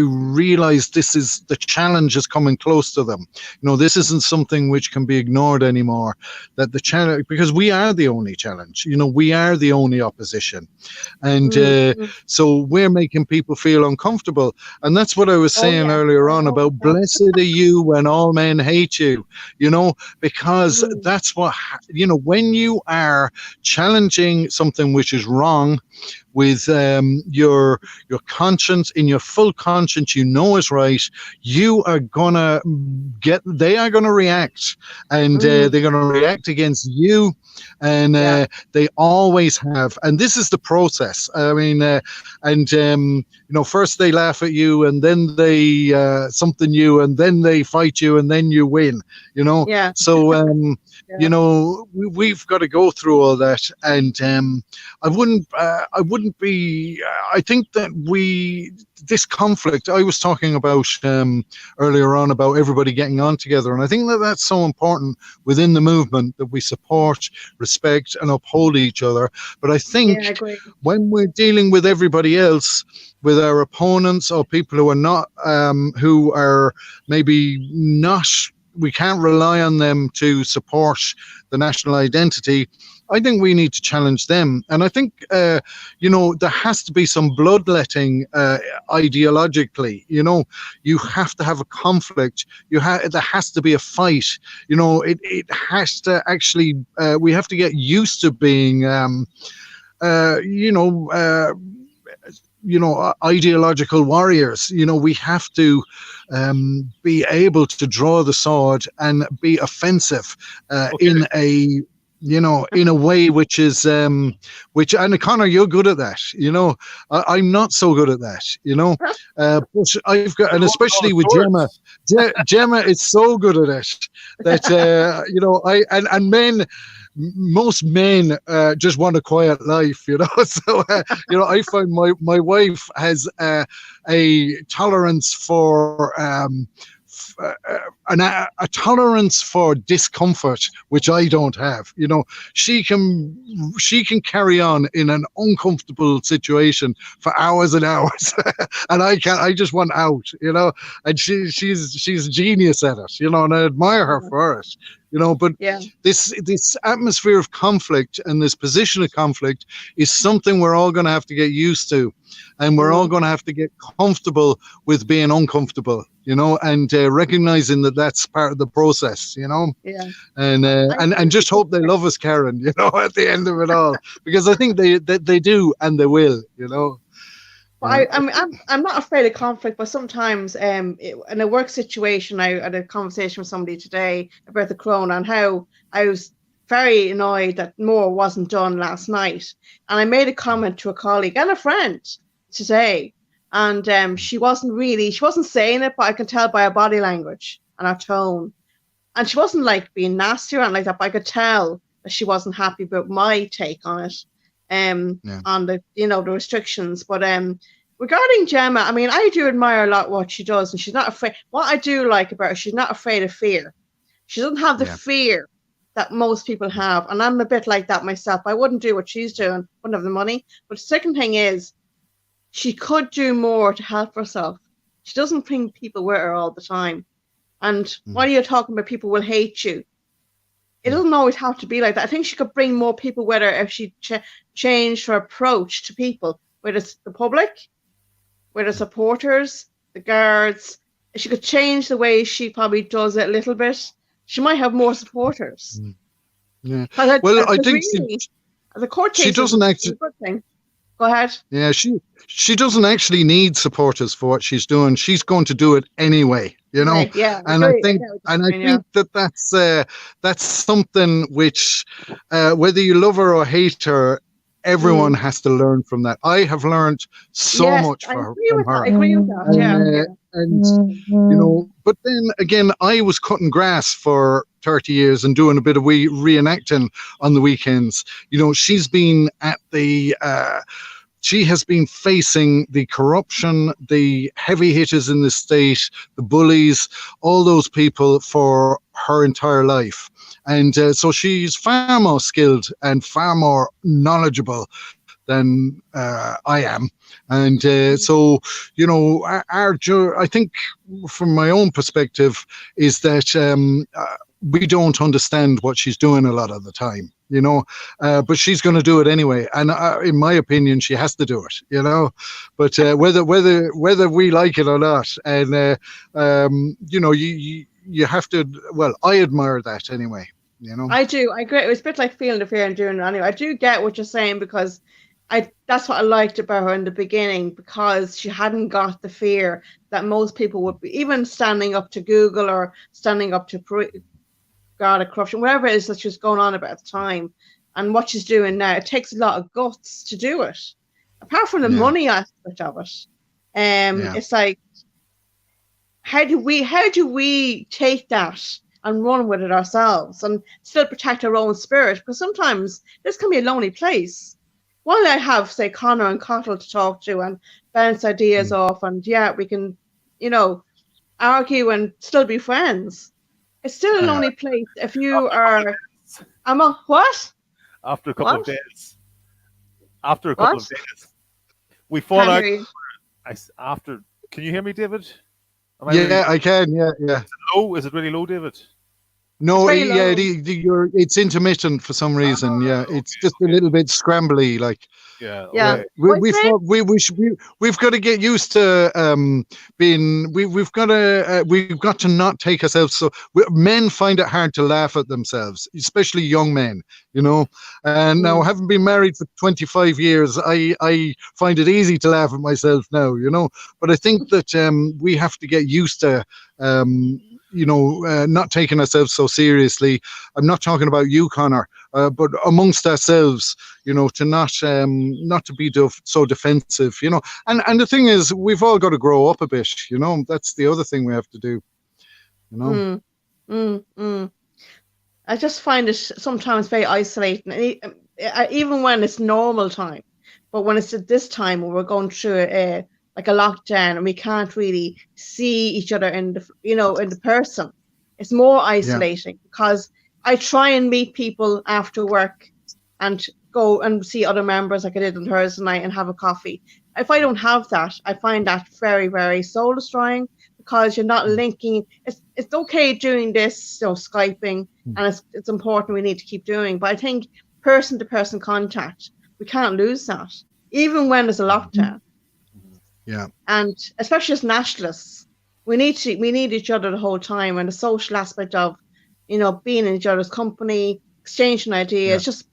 realize the challenge is coming close to them. This isn't something which can be ignored anymore, that the challenge, because we are the only challenge, we are the only opposition. And so we're making people feel uncomfortable. And that's what I was saying earlier on about blessed are you when all men hate you, because that's what, when you are challenging something which is wrong, with your conscience, in your full conscience, is right, they are gonna react, and they're gonna react against you, and they always have. And this is the process. I mean, first they laugh at you, and then they something you, and then they fight you, and then you win. So we've got to go through all that, and I wouldn't be. I think that this conflict I was talking about earlier on about everybody getting on together, and I think that that's so important within the movement, that we support, respect, and uphold each other. But I think when we're dealing with everybody else, with our opponents or people who are not, who are maybe not, we can't rely on them to support the national identity. I think we need to challenge them. And I think, there has to be some bloodletting ideologically. You have to have a conflict. There has to be a fight. It has to actually, we have to get used to being, ideological warriors. We have to be able to draw the sword and be offensive in a way which is and Connor, you're good at that. I'm not so good at that. But I've got, and especially with Gemma. Gemma is so good at it that and men. Most men just want a quiet life, So, I find my wife has a tolerance for a tolerance for discomfort, which I don't have. She can carry on in an uncomfortable situation for hours and hours, and I can't. I just want out, And she's a genius at it, and I admire her for it. But this atmosphere of conflict and this position of conflict is something we're all going to have to get used to, and we're all going to have to get comfortable with being uncomfortable, and recognizing that that's part of the process, and just hope they love us, Karen, at the end of it all, because I think they do, and they will, Well, I'm not afraid of conflict, but sometimes in a work situation, I had a conversation with somebody today about the corona and how I was very annoyed that more wasn't done last night. And I made a comment to a colleague and a friend today, and she wasn't saying it, but I could tell by her body language and her tone. And she wasn't like being nasty or anything like that, but I could tell that she wasn't happy about my take on it. On the the restrictions, but regarding Gemma, I mean, I do admire a lot what she does, and she's not afraid. What I do like about her, she's not afraid of fear. She doesn't have the fear that most people have, and I'm a bit like that myself. I wouldn't do what she's doing, wouldn't have the money. But the second thing is, she could do more to help herself. She doesn't bring people with her all the time. And what are you talking about? People will hate you. It doesn't always have to be like that. I think she could bring more people with her if she changed her approach to people, whether it's the public, whether supporters, the guards. If she could change the way she probably does it a little bit, she might have more supporters. Yeah. Well, I think really, the court case she doesn't actually. A good thing. Go ahead. Yeah, she doesn't actually need supporters for what she's doing. She's going to do it anyway, you know. Right, yeah, and I think that's something which, whether you love her or hate her, everyone has to learn from that. I have learned so much from her. I agree with that. Yeah. And you know, but then again, I was cutting grass for 30 years and doing a bit of reenacting on the weekends. You know, she's been at the. She has been facing the corruption, the heavy hitters in the state, the bullies, all those people for her entire life. And so she's far more skilled and far more knowledgeable than I am. And so, you know, I think from my own perspective is that we don't understand what she's doing a lot of the time, you know, but she's going to do it anyway. And in my opinion, she has to do it, you know, but whether we like it or not, and, you know, you have to, well, I admire that anyway, you know. I do. I agree. It was a bit like feeling the fear and doing it anyway. I do get what you're saying, because that's what I liked about her in the beginning, because she hadn't got the fear that most people would be, even standing up to Google or standing up to corruption, whatever it is that she was going on about at the time. And what she's doing now, it takes a lot of guts to do it. Apart from the money aspect of it, it's like, how do we take that and run with it ourselves and still protect our own spirit? Because sometimes this can be a lonely place. While I have, say, Connor and Cottle to talk to and bounce ideas off, and we can, you know, argue and still be friends, it's still a lonely place if you are. What? After a couple of days. After a couple of days, we fall out. Can you hear me, David? I can. Yeah. Is it low? Is it really low, David? No, it's intermittent for some reason. It's just a little bit scrambly, like. Yeah. We've got to get used to being. We've got to not take ourselves so. Men find it hard to laugh at themselves, especially young men. You know, and now having been married for 25 years, I find it easy to laugh at myself now. You know, but I think that we have to get used to. You know, not taking ourselves so seriously. I'm not talking about you, Connor, but amongst ourselves, you know, to not to be so defensive, you know. And the thing is, we've all got to grow up a bit, you know. That's the other thing we have to do, you know. I just find it sometimes very isolating, even when it's normal time. But when it's at this time when we're going through like a lockdown and we can't really see each other in the person, it's more isolating, because I try and meet people after work and go and see other members like I did on Thursday night and have a coffee. If I don't have that, I find that very, very soul destroying, because you're not linking. It's okay doing this, Skyping, and it's important, we need to keep doing, but I think person to person contact, we can't lose that, even when there's a lockdown. Yeah, and especially as nationalists, we need each other the whole time, and the social aspect of, you know, being in each other's company, exchanging ideas, just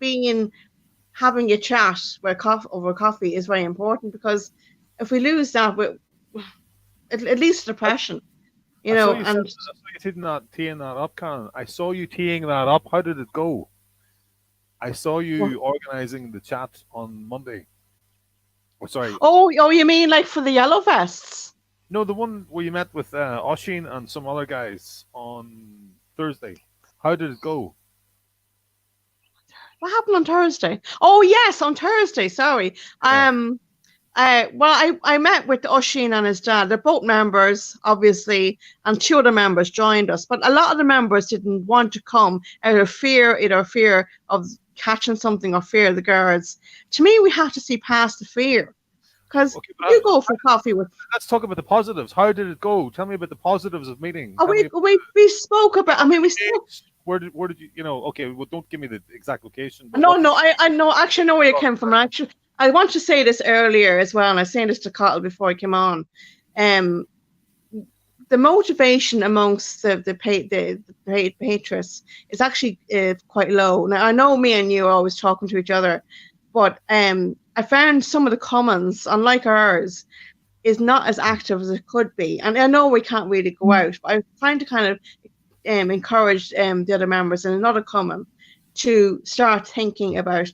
having a chat over coffee is very important, because if we lose that, it leads to depression, you know. I saw you teeing that up, Karen. I saw you teeing that up. How did it go? I saw you organising the chat on Monday. Oh, sorry. Oh, you mean like for the yellow vests? No, the one where you met with Oisín and some other guys on Thursday. How did it go? What happened on Thursday? Oh yes, on Thursday. Sorry. I met with Oisin and his dad. They're both members, obviously, and 2 other members joined us. But a lot of the members didn't want to come out of fear, either fear of catching something or fear of the guards. To me, we have to see past the fear. Because you go for coffee with... Let's talk about the positives. How did it go? Tell me about the positives of meeting. Oh, we spoke about... I mean, we spoke... Where did you, okay, well, don't give me the exact location. No, I know. Actually, I know where you came from. Actually, I want to say this earlier as well, and I was saying this to Cottle before I came on. The motivation amongst the patrons is actually quite low. Now, I know me and you are always talking to each other, but I found some of the commons, unlike ours, is not as active as it could be. And I know we can't really go out, but I'm trying to kind of encourage the other members in another common to start thinking about,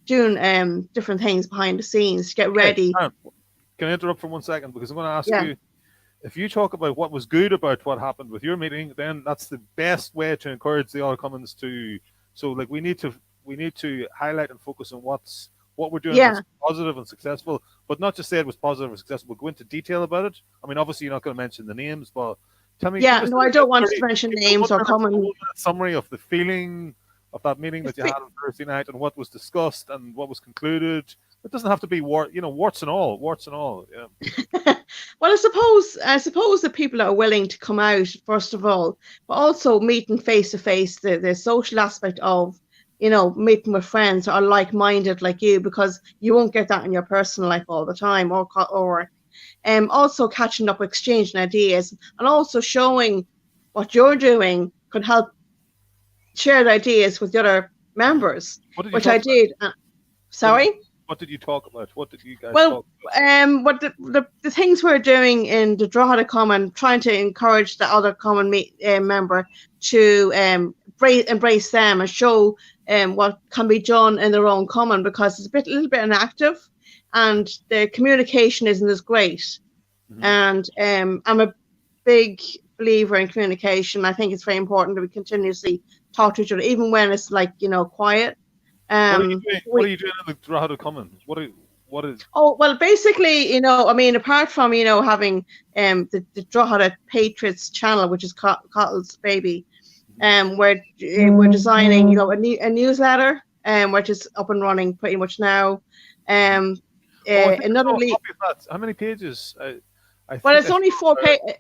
doing different things behind the scenes to get ready. Can I interrupt for 1 second? Because I'm going to ask you, if you talk about what was good about what happened with your meeting, then that's the best way to encourage the other commons to. So, like, we need to highlight and focus on what we're doing that's positive and successful, but not just say it was positive and successful. Go into detail about it. I mean, obviously, you're not going to mention the names, but tell me. Yeah, no, I don't want to mention names or common. Summary of the feeling of that meeting that you had on Thursday night and what was discussed and what was concluded. It doesn't have to be warts and all. Yeah. Well, I suppose the people that are willing to come out first of all, but also meeting face to face, the social aspect of, meeting with friends who are like-minded like you, because you won't get that in your personal life all the time or also catching up, exchanging ideas, and also showing what you're doing could help share the ideas with the other members, which I did. Sorry? What did you talk about? What did you guys talk about? The things we're doing in the Drogheda Common, trying to encourage the other common member to embrace them and show what can be done in their own common, because it's a little bit inactive and the communication isn't as great. Mm-hmm. And I'm a big believer in communication. I think it's very important that we continuously talk to each other, even when it's quiet. What are you doing in the Drogheda Common? What is? Oh, well, basically, apart from having the Drogheda Patriots channel, which is Cottle's baby, we're designing a newsletter, which is up and running pretty much now. Another how many pages? It's only 4 pages.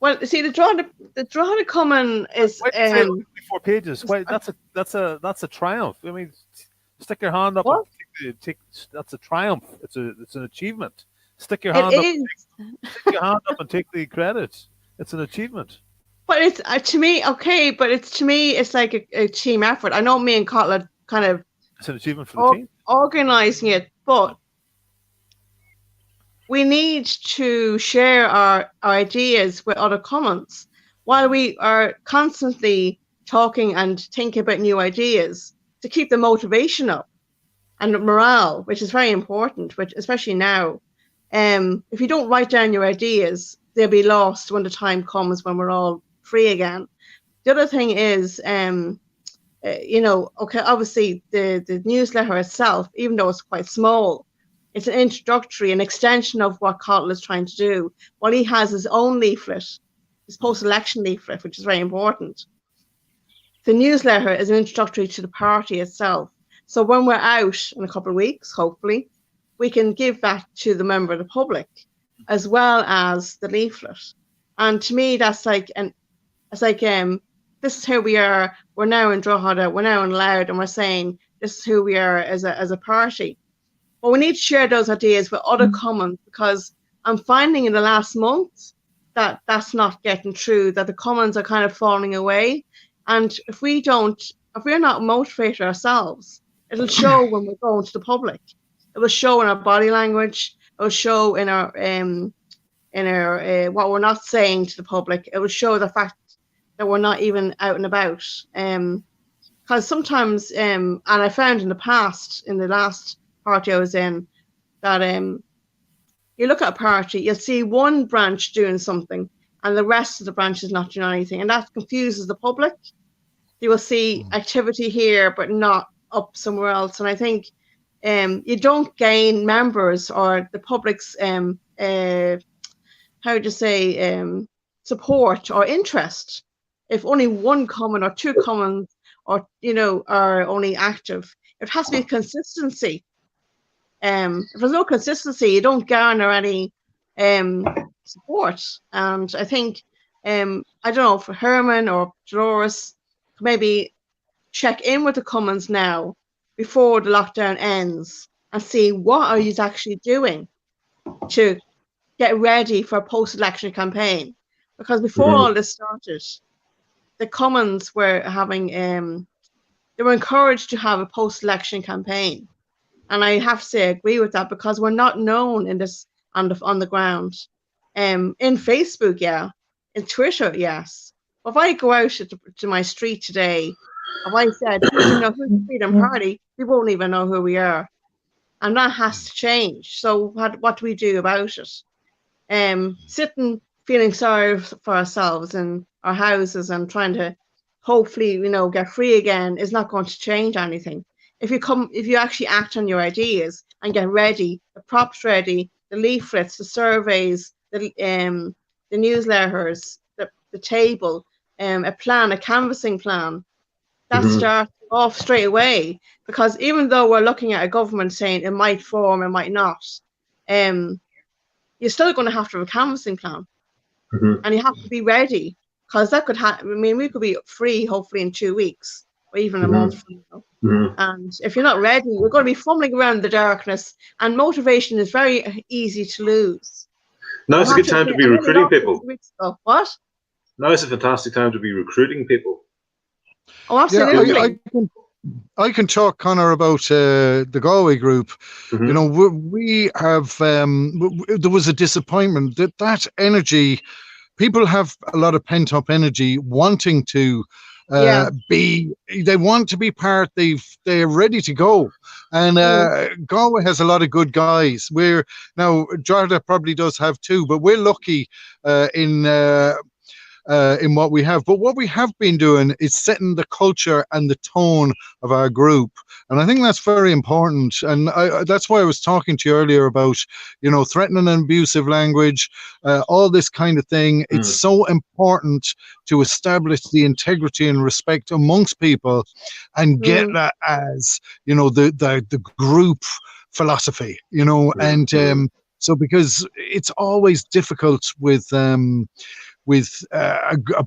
Well, see, the Drogheda Common is 4 pages. Wait, that's a triumph. I mean, stick your hand up. What? That's a triumph. It's an achievement. Stick your hand up and take the credit. It's an achievement. But it's to me, okay. But it's like a team effort. I know me and Cotler kind of. It's an achievement for the team. Organizing it, but we need to share our ideas with other commons while we are constantly talking and thinking about new ideas to keep the motivation up and morale, which is very important, which especially now. If you don't write down your ideas, they'll be lost when the time comes when we're all free again. The other thing is, obviously the newsletter itself, even though it's quite small, it's an introductory, an extension of what Cottle is trying to do. Well, he has his own leaflet, his post-election leaflet, which is very important. The newsletter is an introductory to the party itself. So when we're out in a couple of weeks, hopefully, we can give that to the member of the public, as well as the leaflet. And to me, that's this is who we are. We're now in Drogheda, we're now in Louth, and we're saying this is who we are as a party. But we need to share those ideas with other commons, because I'm finding in the last month that that's not getting through, that the commons are kind of falling away. And if we're not motivated ourselves, it'll show when we're going to the public. It will show in our body language. It will show in our what we're not saying to the public. It will show the fact that we're not even out and about. Because sometimes, and I found in the past, in the last party I was in, that you look at a party, you'll see one branch doing something and the rest of the branches not doing anything, and that confuses the public. You will see activity here but not up somewhere else. And I think you don't gain members or the public's support or interest if only one comment or two comments or are only active. It has to be consistency. If there's no consistency, you don't garner any support. And I think I don't know, for Herman or Dolores, maybe check in with the Commons now before the lockdown ends and see what are you actually doing to get ready for a post-election campaign. Because before all this started, the Commons were having they were encouraged to have a post-election campaign, and I have to say I agree with that, because we're not known in this on the ground. In Facebook, yeah, in Twitter, yes. If I go out to my street today, if I said, who's the Freedom Party, people won't even know who we are, and that has to change. So what do we do about it? Sitting feeling sorry for ourselves in our houses and trying to hopefully get free again is not going to change anything. If you actually act on your ideas and get ready, the props ready, the leaflets, the surveys, the newsletters, the table, a plan, a canvassing plan, that starts off straight away. Because even though we're looking at a government saying it might form, it might not, you're still going to have to have a canvassing plan. And you have to be ready, because that could happen. I mean, we could be free hopefully in 2 weeks or even a month from now. And if you're not ready, you're going to be fumbling around in the darkness, and motivation is very easy to lose. Now it's a good time to be recruiting people. What? Now is a fantastic time to be recruiting people. Oh, absolutely. Yeah, I can talk, Conor, about the Galway group. We have there was a disappointment that energy. People have a lot of pent up energy, wanting to they want to be part. They're ready to go, and Galway has a lot of good guys. We're now Glórtha probably does have too, but we're lucky in what we have. But what we have been doing is setting the culture and the tone of our group. And I think that's very important. And that's why I was talking to you earlier about, threatening and abusive language, all this kind of thing. It's so important to establish the integrity and respect amongst people and get that as, the group philosophy, and so because it's always difficult with a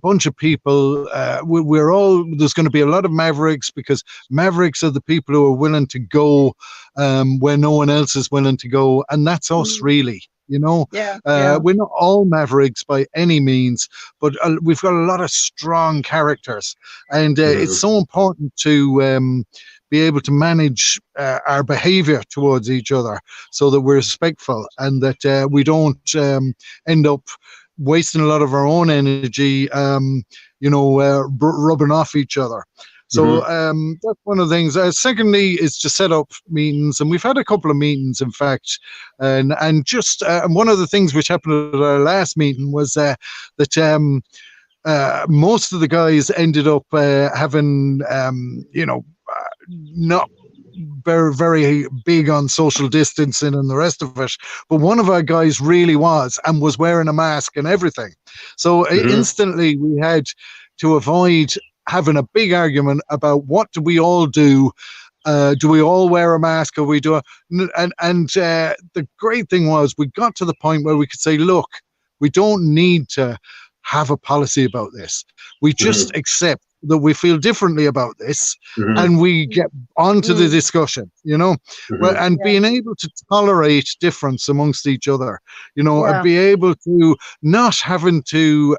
bunch of people, there's going to be a lot of mavericks, because mavericks are the people who are willing to go where no one else is willing to go, and that's us really. We're not all mavericks by any means, but we've got a lot of strong characters, and it's so important to be able to manage our behavior towards each other so that we're respectful, and that we don't end up wasting a lot of our own energy, rubbing off each other. So that's one of the things. Secondly, is to set up meetings, and we've had a couple of meetings, in fact, and one of the things which happened at our last meeting was that most of the guys ended up having, not very, very big on social distancing and the rest of it, but one of our guys really was, and was wearing a mask and everything. So instantly we had to avoid having a big argument about what do we all do. Do we all wear a mask, or we do? And the great thing was, we got to the point where we could say, look, we don't need to have a policy about this. We just accept that we feel differently about this, and we get onto the discussion, and being able to tolerate difference amongst each other, and be able to not having to,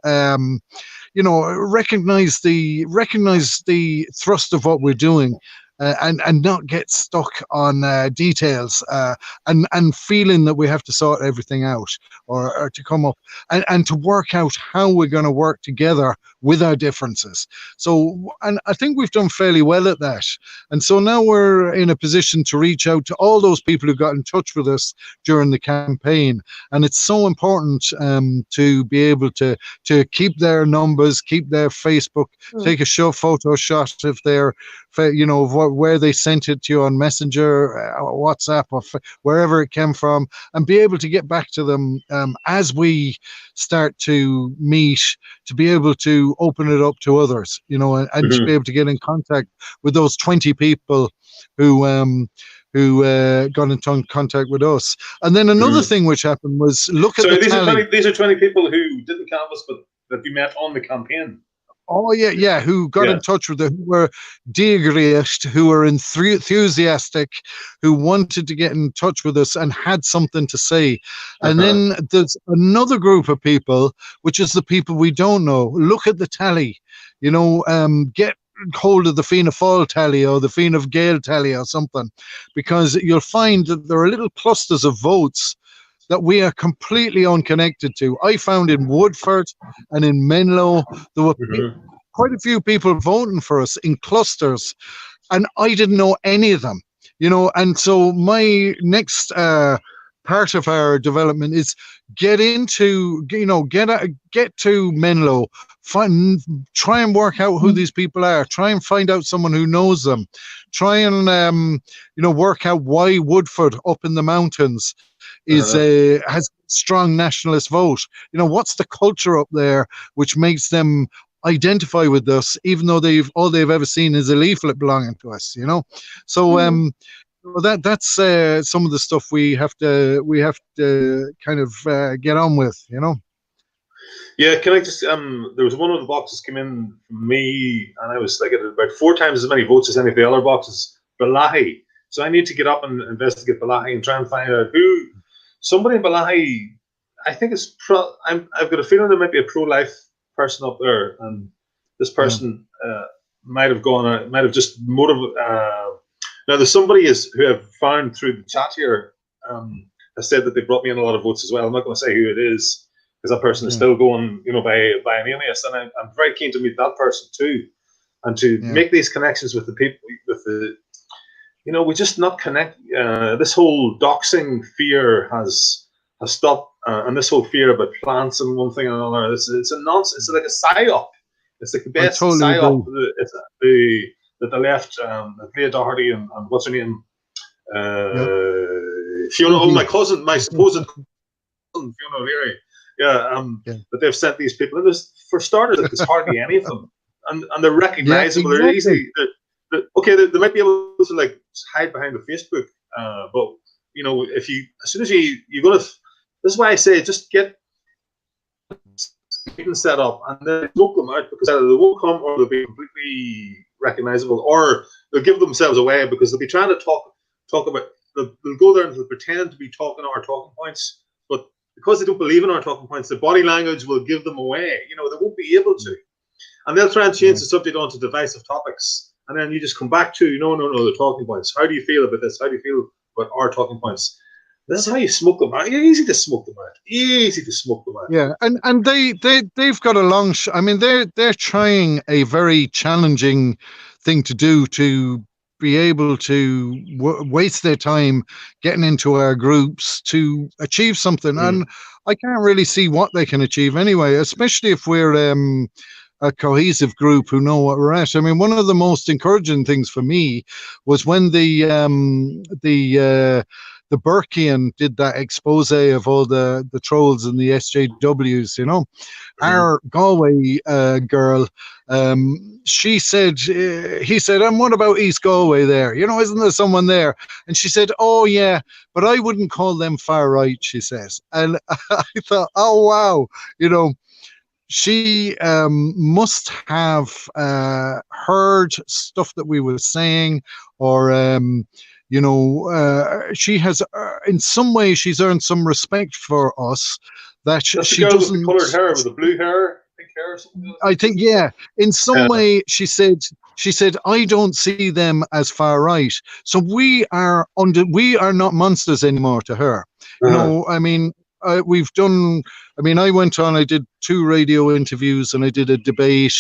recognize the thrust of what we're doing. And not get stuck on details, and feeling that we have to sort everything out, or to come up and to work out how we're going to work together with our differences. So, and I think we've done fairly well at that. And so now we're in a position to reach out to all those people who got in touch with us during the campaign. And it's so important to be able to keep their numbers, keep their Facebook, take a photo shot of their you know, where they sent it to you on Messenger, WhatsApp, or wherever it came from, and be able to get back to them as we start to meet, to be able to open it up to others, you know, and to be able to get in contact with those 20 people who got in contact with us. And then another thing which happened was, look at the tally. These are 20 people who didn't canvass, but that we met on the campaign. Oh, yeah, who got in touch with them, who were deagreacht, who were enthusiastic, who wanted to get in touch with us and had something to say. And then there's another group of people, which is the people we don't know. Look at the tally, you know, get hold of the Fianna Fáil tally or the Fianna Gael tally or something, because you'll find that there are little clusters of votes that we are completely unconnected to. I found in Woodford and in Menlo, there were quite a few people voting for us in clusters, and I didn't know any of them, you know. And so my next part of our development is get into, you know, get to Menlo, try and work out who these people are, try and find out someone who knows them, try and you know, work out why Woodford up in the mountains is has strong nationalist vote. You know, what's the culture up there which makes them identify with us, even though all they've ever seen is a leaflet belonging to us, you know. So that's some of the stuff we have to kind of get on with, you know. Yeah, can I just there was one of the boxes came in from me, and I was like at about 4 times as many votes as any of the other boxes. Balahi. So I need to get up and investigate Balahi and try and find out who somebody in Balahi. I think it's I've got a feeling there might be a pro-life person up there, and this person might have just motivated. Now there's somebody who I've found through the chat here has said that they brought me in a lot of votes as well. I'm not going to say who it is, because that person is still going, you know, by an alias, and I'm very keen to meet that person too, and to make these connections with the people, with the, you know, we just not connect. This whole doxing fear has stopped, and this whole fear about plants and one thing and another. It's a nonsense. It's like a psyop. It's like the best psyop that the left, Leah Doherty and what's her name, Fiona. Oh, my cousin, my supposed cousin, Fiona O'Leary. That they've sent these people. And for starters, there's hardly any of them, and they're recognizable. They're easy. Okay, they might be able to like hide behind the Facebook, but you know, as soon as you're gonna, this is why I say just get set up and then smoke them out, because either they won't come or they'll be completely recognizable, or they'll give themselves away because they'll be trying to talk about. They'll go there and they'll pretend to be talking our talking points, but because they don't believe in our talking points, the body language will give them away. You know, they won't be able to, and they'll try and change the subject onto divisive topics. And then you just come back to, no, the talking points. How do you feel about this? How do you feel about our talking points? This is how you smoke them out. Easy to smoke them out. Easy to smoke them out. Yeah, and they've got a long. I mean, they're trying a very challenging thing to do, to be able to waste their time getting into our groups to achieve something. And I can't really see what they can achieve anyway, especially if we're a cohesive group who know what we're at. I mean, one of the most encouraging things for me was when the Burkean did that expose of all the trolls and the SJWs, you know. Our Galway girl, he said, and what about East Galway there? You know, isn't there someone there? And she said, oh yeah, but I wouldn't call them far right, she says. And I thought, oh wow, you know, she must have heard stuff that we were saying, or you know, she has in some way she's earned some respect for us. That she doesn't. With the coloured hair, with the blue hair, pink hair, or something like that. I think, yeah. In some way, she said, I don't see them as far right. So we are not monsters anymore to her. You know, I mean. We've done, I mean, I went on, I did 2 radio interviews and I did a debate,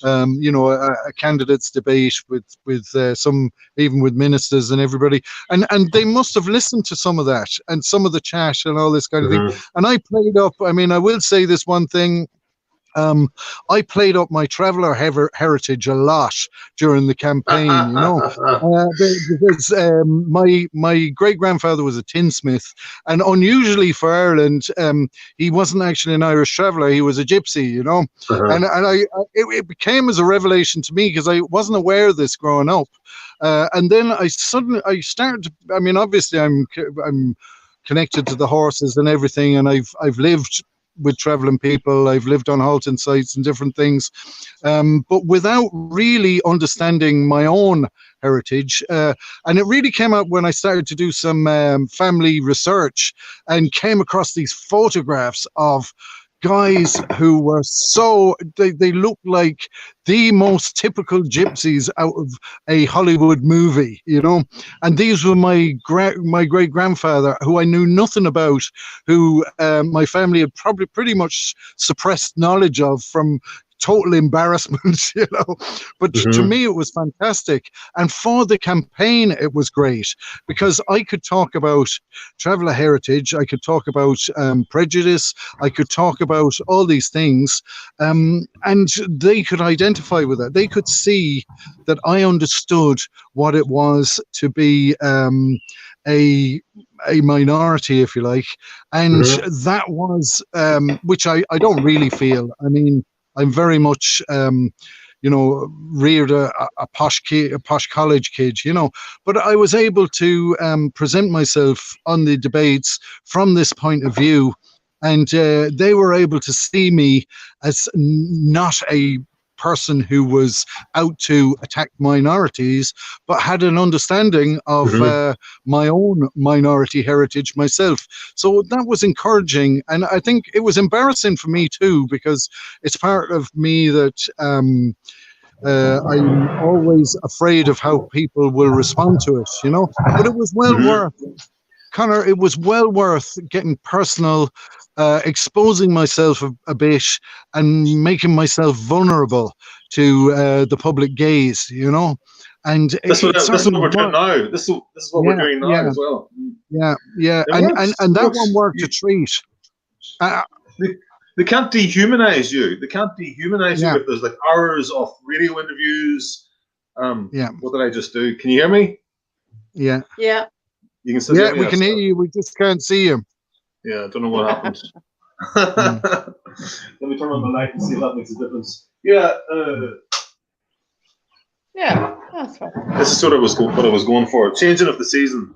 you know, a candidates debate with some, even with ministers and everybody. And they must have listened to some of that and some of the chat and all this kind of thing. And I played up, I mean, I will say this one thing. I played up my traveller heritage a lot during the campaign, you know, because my great-grandfather was a tinsmith, and unusually for Ireland, he wasn't actually an Irish traveller, he was a gypsy, you know, and it became as a revelation to me because I wasn't aware of this growing up. And then I started to, I mean, obviously I'm connected to the horses and everything, and I've lived with traveling people, I've lived on halting sites and different things, but without really understanding my own heritage. And it really came out when I started to do some family research and came across these photographs of guys who were they looked like the most typical gypsies out of a Hollywood movie, you know. And these were my great grandfather, who I knew nothing about, who my family had probably pretty much suppressed knowledge of from total embarrassment, you know. But to me, it was fantastic. And for the campaign, it was great because I could talk about traveller heritage, I could talk about prejudice, I could talk about all these things, and they could identify with it. They could see that I understood what it was to be a minority, if you like, and that was which I don't really feel. I mean, I'm very much, you know, reared a posh college kid, you know, but I was able to present myself on the debates from this point of view, and they were able to see me as not a person who was out to attack minorities, but had an understanding of my own minority heritage myself. So that was encouraging, and I think it was embarrassing for me too, because it's part of me that I'm always afraid of how people will respond to it, you know. But it was well worth, Conor, it was well worth getting personal, exposing myself a bit and making myself vulnerable to the public gaze, you know. And that's what we're doing now. This is what we're doing now as well. Yeah. And that one worked a treat. They can't dehumanize you. They can't dehumanize you if there's like hours of radio interviews. What did I just do? Can you hear me? Yeah. Yeah. You can still hear me. We can hear you. We just can't see you. Yeah, I don't know what happened. Let me turn on the light and see if that makes a difference. Yeah. Yeah, that's fine. This is sort of what I was going for. Changing of the season.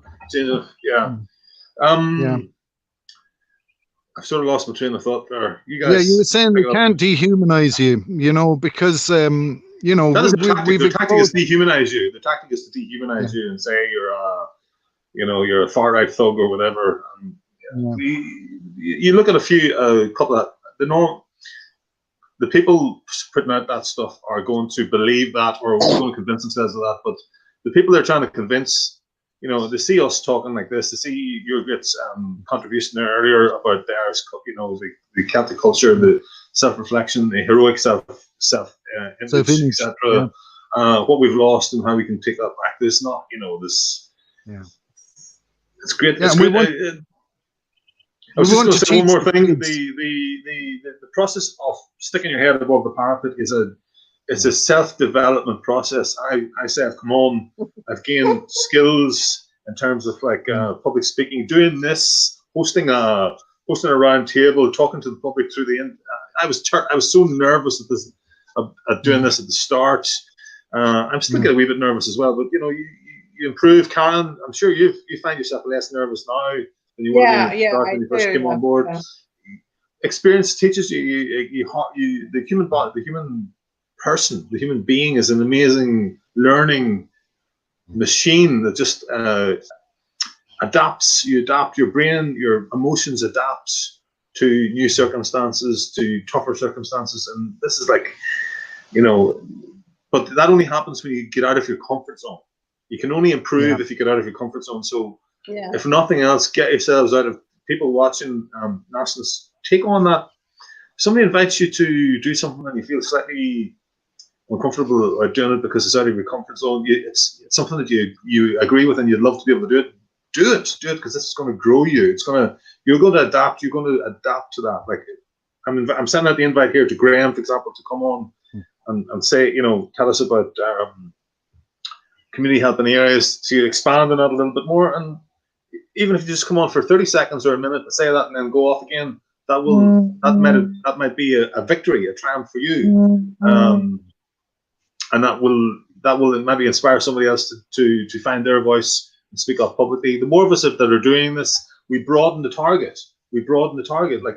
I've sort of lost my train of thought there. You guys. Yeah, you were saying they can't dehumanize you, you know, because you know, that is the tactic. The tactic is to dehumanize you. The tactic is to dehumanize you and say you're a far right thug or whatever. You look at a couple of the people putting out that stuff are going to believe that or going to convince themselves of that. But the people they're trying to convince, you know, they see us talking like this, they see your great contribution there earlier about the Irish, you know, the Celtic culture, the self-reflection, the heroic self-image, etc. What we've lost and how we can take that back. There's not, you know, this. Yeah. It's great. Yeah, it's great. I was just going to say one more thing. The process of sticking your head above the parapet is a self-development process. I say I've come on, I've gained skills in terms of like public speaking, doing this, hosting a round table, talking to the public through the end. I was so nervous at doing this at the start. I'm still getting a wee bit nervous as well, but you know, you improve. Karen, I'm sure you find yourself less nervous now than you were when you first came on board. Yeah. Experience teaches you the human body, the human person, the human being is an amazing learning machine that just adapts. You adapt, your brain, your emotions adapt to new circumstances, to tougher circumstances, and this is like, you know, but that only happens when you get out of your comfort zone. You can only improve if you get out of your comfort zone. So if nothing else, get yourselves out of, people watching Nationalist, take on that. If somebody invites you to do something and you feel slightly uncomfortable about doing it because it's out of your comfort zone, it's something that you agree with and you'd love to be able to do it. Do it because this is going to grow you. You're going to adapt. You're going to adapt to that. Like I'm sending out the invite here to Graham, for example, to come on and say, tell us about community help in areas, to expand on that a little bit more. And even if you just come on for 30 seconds or a minute and say that and then go off again, that might be a victory, a triumph for you. And that will maybe inspire somebody else to find their voice and speak up publicly. The more of us that are doing this, we broaden the target. Like,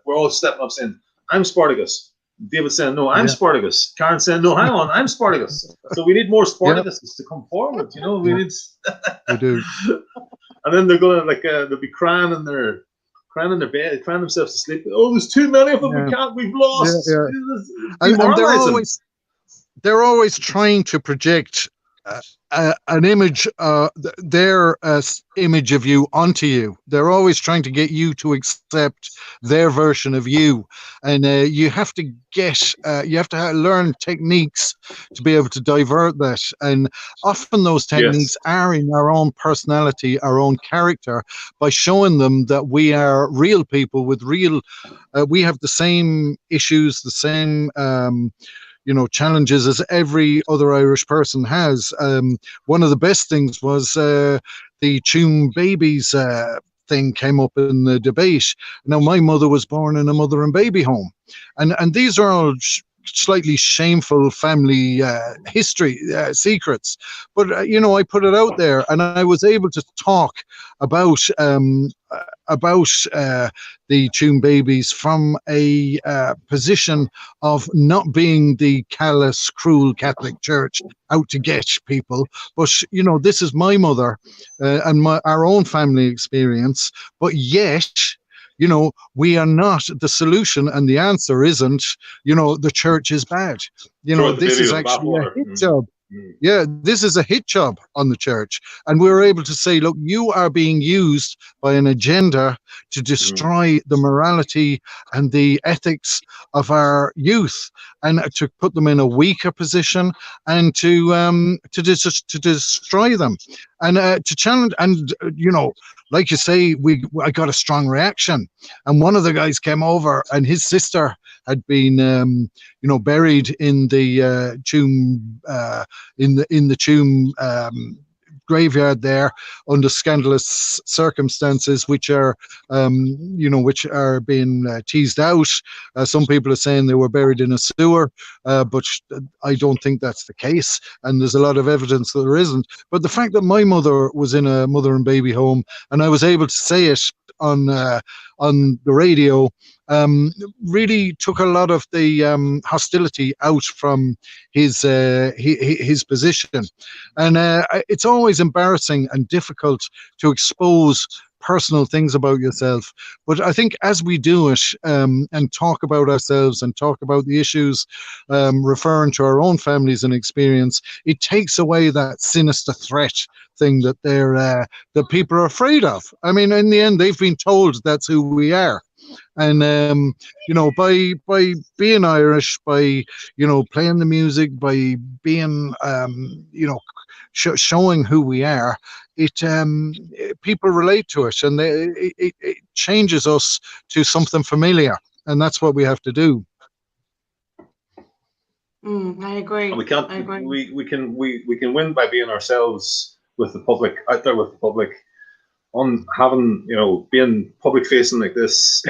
we're all stepping up saying, I'm Spartacus. David saying, no, I'm Spartacus. Karen saying, no, hang on, I'm Spartacus. So we need more Spartacuses to come forward. We need. We do. And then they're going to they'll be crying in their bed, crying themselves to sleep. Oh, there's too many of them. We've lost. And they're always trying to project an image, their image of you onto you. They're always trying to get you to accept their version of you, and you have to learn techniques to be able to divert that. And often those techniques are in our own personality, our own character, by showing them that we are real people with real. We have the same issues, the same. Challenges as every other Irish person has. One of the best things was the Tuam babies thing came up in the debate. Now, my mother was born in a mother and baby home, and these are all slightly shameful family history secrets, but I put it out there, and I was able to talk about the Tuam babies from a position of not being the callous, cruel Catholic Church out to get people, but this is my mother and our own family experience, but yet we are not the solution, and the answer isn't, the church is bad. This is actually a hit job. Yeah, this is a hit job on the church. And we were able to say, look, you are being used by an agenda to destroy the morality and the ethics of our youth, and to put them in a weaker position, and to destroy them, and to challenge. And like you say, I got a strong reaction, and one of the guys came over, and his sister had been buried in the Tuam in the Tuam graveyard there under scandalous circumstances, which are being teased out. Some people are saying they were buried in a sewer, but I don't think that's the case, and there's a lot of evidence that there isn't. But the fact that my mother was in a mother and baby home, and I was able to say it on the radio, really took a lot of the hostility out from his position. And it's always embarrassing and difficult to expose personal things about yourself, but I think as we do it and talk about ourselves and talk about the issues, referring to our own families and experience, it takes away that sinister threat thing that that people are afraid of. I mean, in the end, they've been told that's who we are. And by being Irish, by playing the music, by being showing who we are, people relate to it, and it changes us to something familiar, and that's what we have to do. I agree. And we can't. We can win by being ourselves with the public, out there with the public, on having being public facing like this,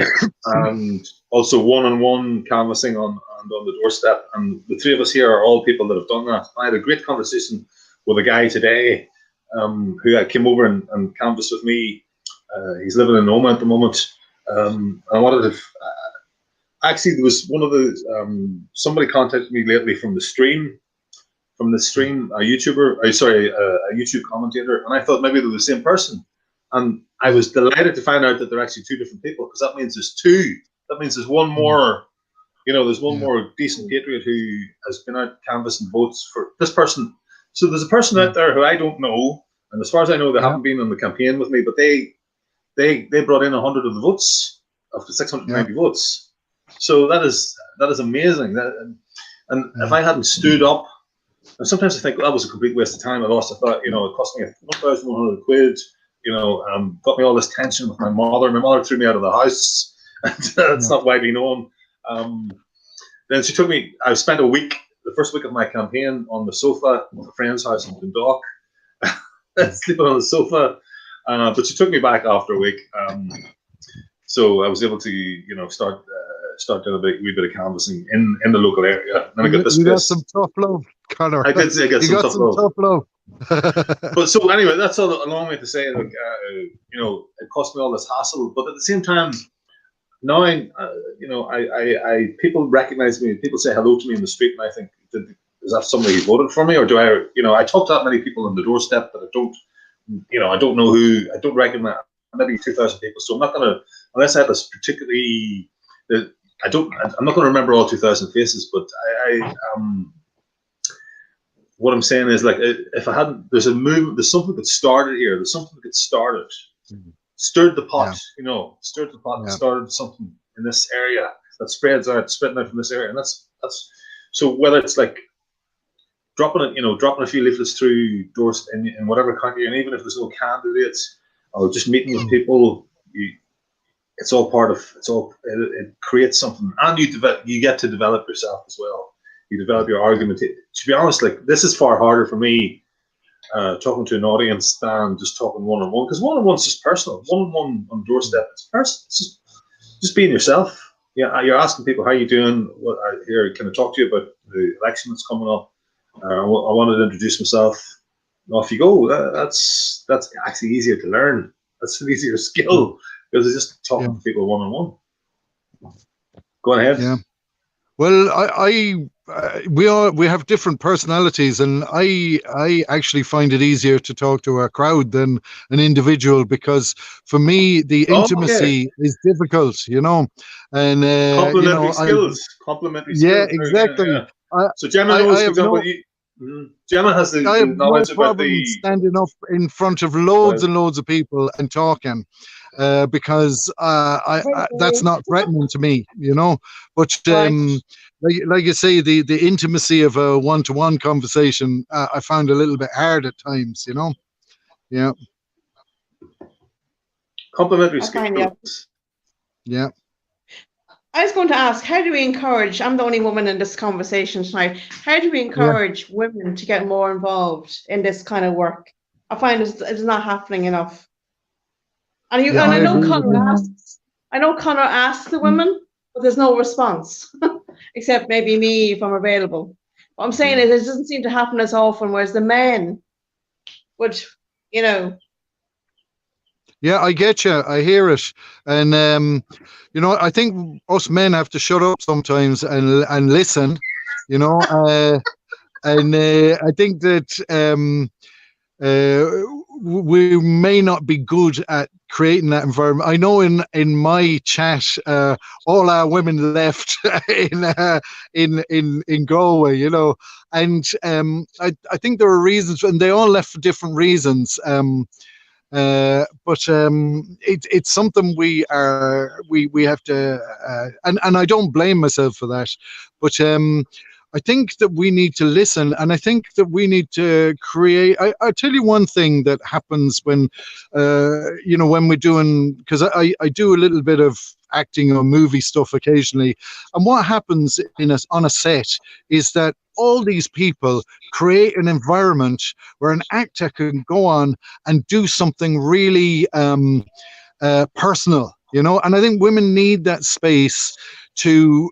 and also one-on-one canvassing on the doorstep. And the three of us here are all people that have done that. I had a great conversation with a guy today who came over and canvassed with me. He's living in Noma at the moment. I wanted to. Actually, there was one of the somebody contacted me lately from the stream, a YouTuber. A YouTube commentator, and I thought maybe they were the same person. And I was delighted to find out that they're actually two different people, because that means there's two. That means there's one more. There's one more decent patriot who has been out canvassing votes for this person. So there's a person out there who I don't know, and as far as I know, they haven't been on the campaign with me, but they brought in 100 of the votes of the 690 votes. So that is amazing. And if I hadn't stood up, and sometimes I think that was a complete waste of time. I thought it cost me 1,100 quid. Got me all this tension with my mother. My mother threw me out of the house. It's not widely known. Then she took me. I spent a week, the first week of my campaign, on the sofa at a friend's house in Dundalk, sleeping on the sofa. But she took me back after a week, so I was able to, start doing a wee bit of canvassing in the local area. And I got this. You got some tough love, Connor. I did. I got some tough love. But But so anyway, that's a long way to say, like, it cost me all this hassle. But at the same time, now I people recognize me. People say hello to me in the street, and I think, is that somebody who voted for me, or do I talk to that many people on the doorstep that I don't know who, I don't recognize, maybe 2,000 people. So I'm not gonna, unless I have this particularly, I'm not gonna remember all 2,000 faces. But what I'm saying is, like, if I hadn't, there's a movement, there's something that started here. There's something that started, stirred the pot, stirred the pot, and started something in this area that spreading out from this area, and that's. So whether it's like dropping a few leaflets through doors in whatever country, and even if there's no candidates, or just meeting with people, it's all part of it creates something, and you get to develop yourself as well. You develop your argument. To be honest, like, this is far harder for me talking to an audience than just talking one-on-one, because one-on-one's just personal. One-on-one on doorstep, it's personal. It's just being yourself. Yeah, you're asking people, how you doing? Can I talk to you about the election that's coming up? I wanted to introduce myself. Off you go. That's actually easier to learn. That's an easier skill, because it's just talking to people one-on-one. Go ahead. Yeah. Well, we have different personalities, and I actually find it easier to talk to a crowd than an individual, because for me the intimacy is difficult, and complementary skills. Complementary skills. Yeah, exactly. Yeah. So Gemma knows, for example, Gemma has the knowledge about the standing up in front of loads and loads of people and talking. Because that's not threatening to me, But like you say, the intimacy of a one-to-one conversation, I found a little bit hard at times, Yeah. Complementary skills. Yeah. I was going to ask, how do we encourage? I'm the only woman in this conversation tonight. How do we encourage women to get more involved in this kind of work? I find it's not happening enough. And I know Connor asks the women, but there's no response, except maybe me if I'm available. What I'm saying is, it doesn't seem to happen as often, whereas the men would, Yeah, I get you. I hear it, and I think us men have to shut up sometimes and listen, and I think that we may not be good at creating that environment. I know in my chat, all our women left in Galway, and I think there are reasons, and they all left for different reasons. But it's something we have to, and I don't blame myself for that, but I think that we need to listen, and I think that we need to create. I'll tell you one thing that happens when we're doing, because I do a little bit of acting or movie stuff occasionally, and what happens on a set is that all these people create an environment where an actor can go on and do something really personal, and I think women need that space to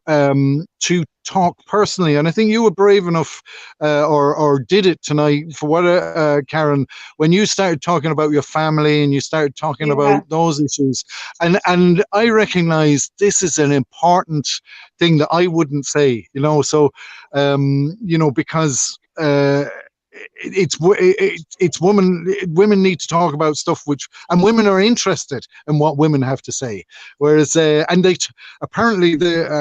talk personally, and I think you were brave enough or did it tonight for what Karen, when you started talking about your family and you started talking about those issues, and I recognize this is an important thing that I wouldn't say, so because it's women need to talk about stuff and women are interested in what women have to say, whereas and they apparently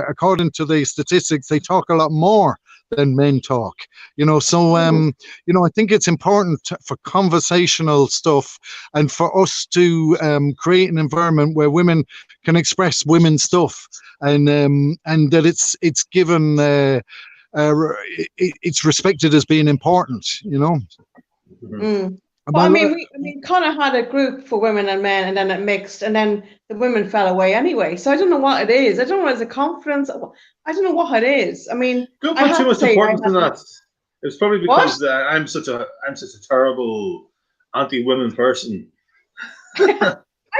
according to the statistics, they talk a lot more than men talk, so I think it's important for conversational stuff and for us to create an environment where women can express women's stuff, and that it's given it's respected as being important, But I mean, Connor had a group for women and men, and then it mixed, and then the women fell away anyway. So I don't know what it is. I don't know if it's a confidence. I don't know what it is. I mean, don't put too much importance in that. It's probably because I'm such a terrible anti-women person. I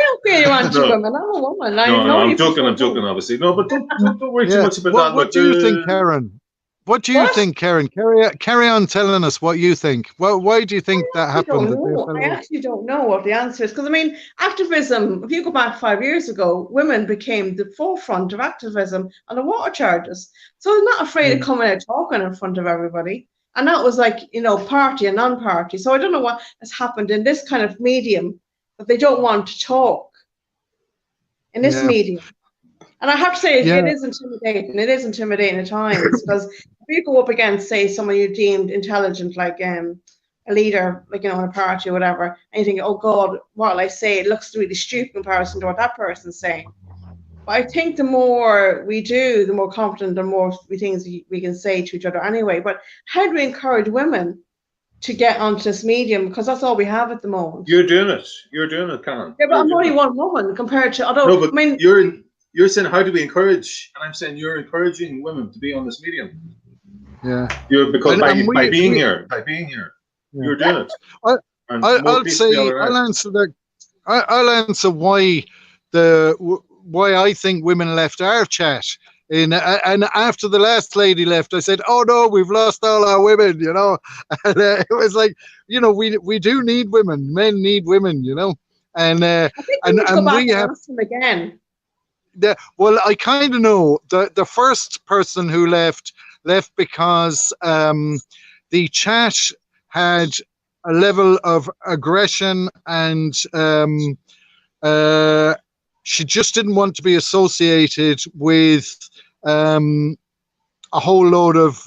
don't feel you're anti-women. I'm a woman. No, I'm joking. Obviously, no, but don't worry too much about that. What do you think, Karen? What do you think, Karen? Carry on telling us what you think. Well, why do you think that happened? I actually don't know what the answer is, because I mean, activism, if you go back 5 years ago, women became the forefront of activism on the water charges. So they're not afraid of coming out talking in front of everybody. And that was like, party and non-party. So I don't know what has happened in this kind of medium, that they don't want to talk in this medium. And I have to say, it is intimidating. It is intimidating at times, because if you go up against, say, someone you deemed intelligent, like a leader, like, in a party or whatever, and you think, oh God, what'll I say? It looks really stupid in comparison to what that person's saying. But I think the more we do, the more confident, the more things we can say to each other anyway. But how do we encourage women to get onto this medium? Because that's all we have at the moment. You're doing it, Karen. Yeah, but I'm only one woman compared to other. No, but I mean, you're saying, how do we encourage? And I'm saying you're encouraging women to be on this medium. Yeah. Because by being here, you're doing it. I'll answer that. I'll answer why I think women left our chat. And after the last lady left, I said, "Oh no, we've lost all our women," And it was like, we do need women. Men need women, And I think we have them again. Well, I kind of know the first person who left because the chat had a level of aggression, and she just didn't want to be associated with a whole load of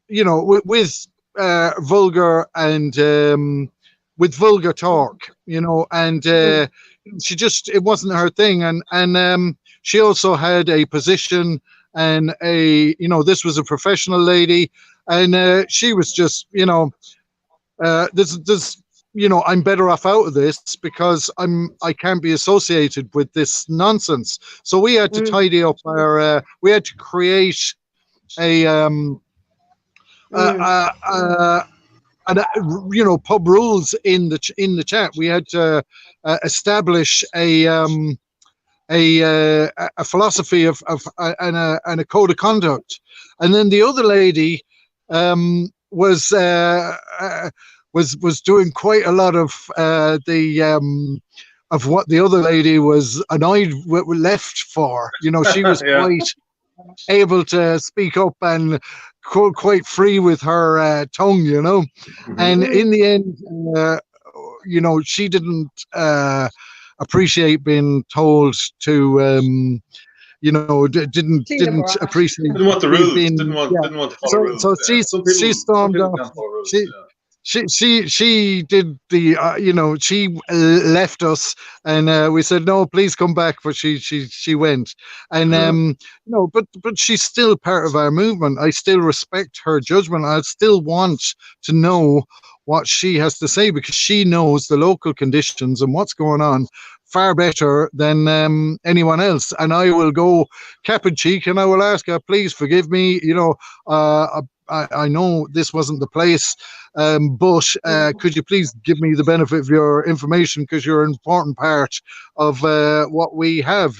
with vulgar and with vulgar talk, and it wasn't her thing, and she also had a position, and this was a professional lady, and she was just I'm better off out of this because I can't be associated with this nonsense. So we had to tidy up our we had to create a pub rules in the chat. We had to establish a philosophy of and a code of conduct. And then the other lady was doing quite a lot of of what the other lady was annoyed left for. She was quite able to speak up and quite free with her tongue, and in the end, she didn't appreciate being told to didn't appreciate. Didn't want the rules. Didn't want to follow rules. So she stormed off. She did the she left us, and we said no, please come back, but she went, and but she's still part of our movement. I still respect her judgment. I still want to know what she has to say, because she knows the local conditions and what's going on far better than anyone else. And I will go cap and cheek, and I will ask her, please forgive me, I know this wasn't the place, but could you please give me the benefit of your information, because you're an important part of what we have,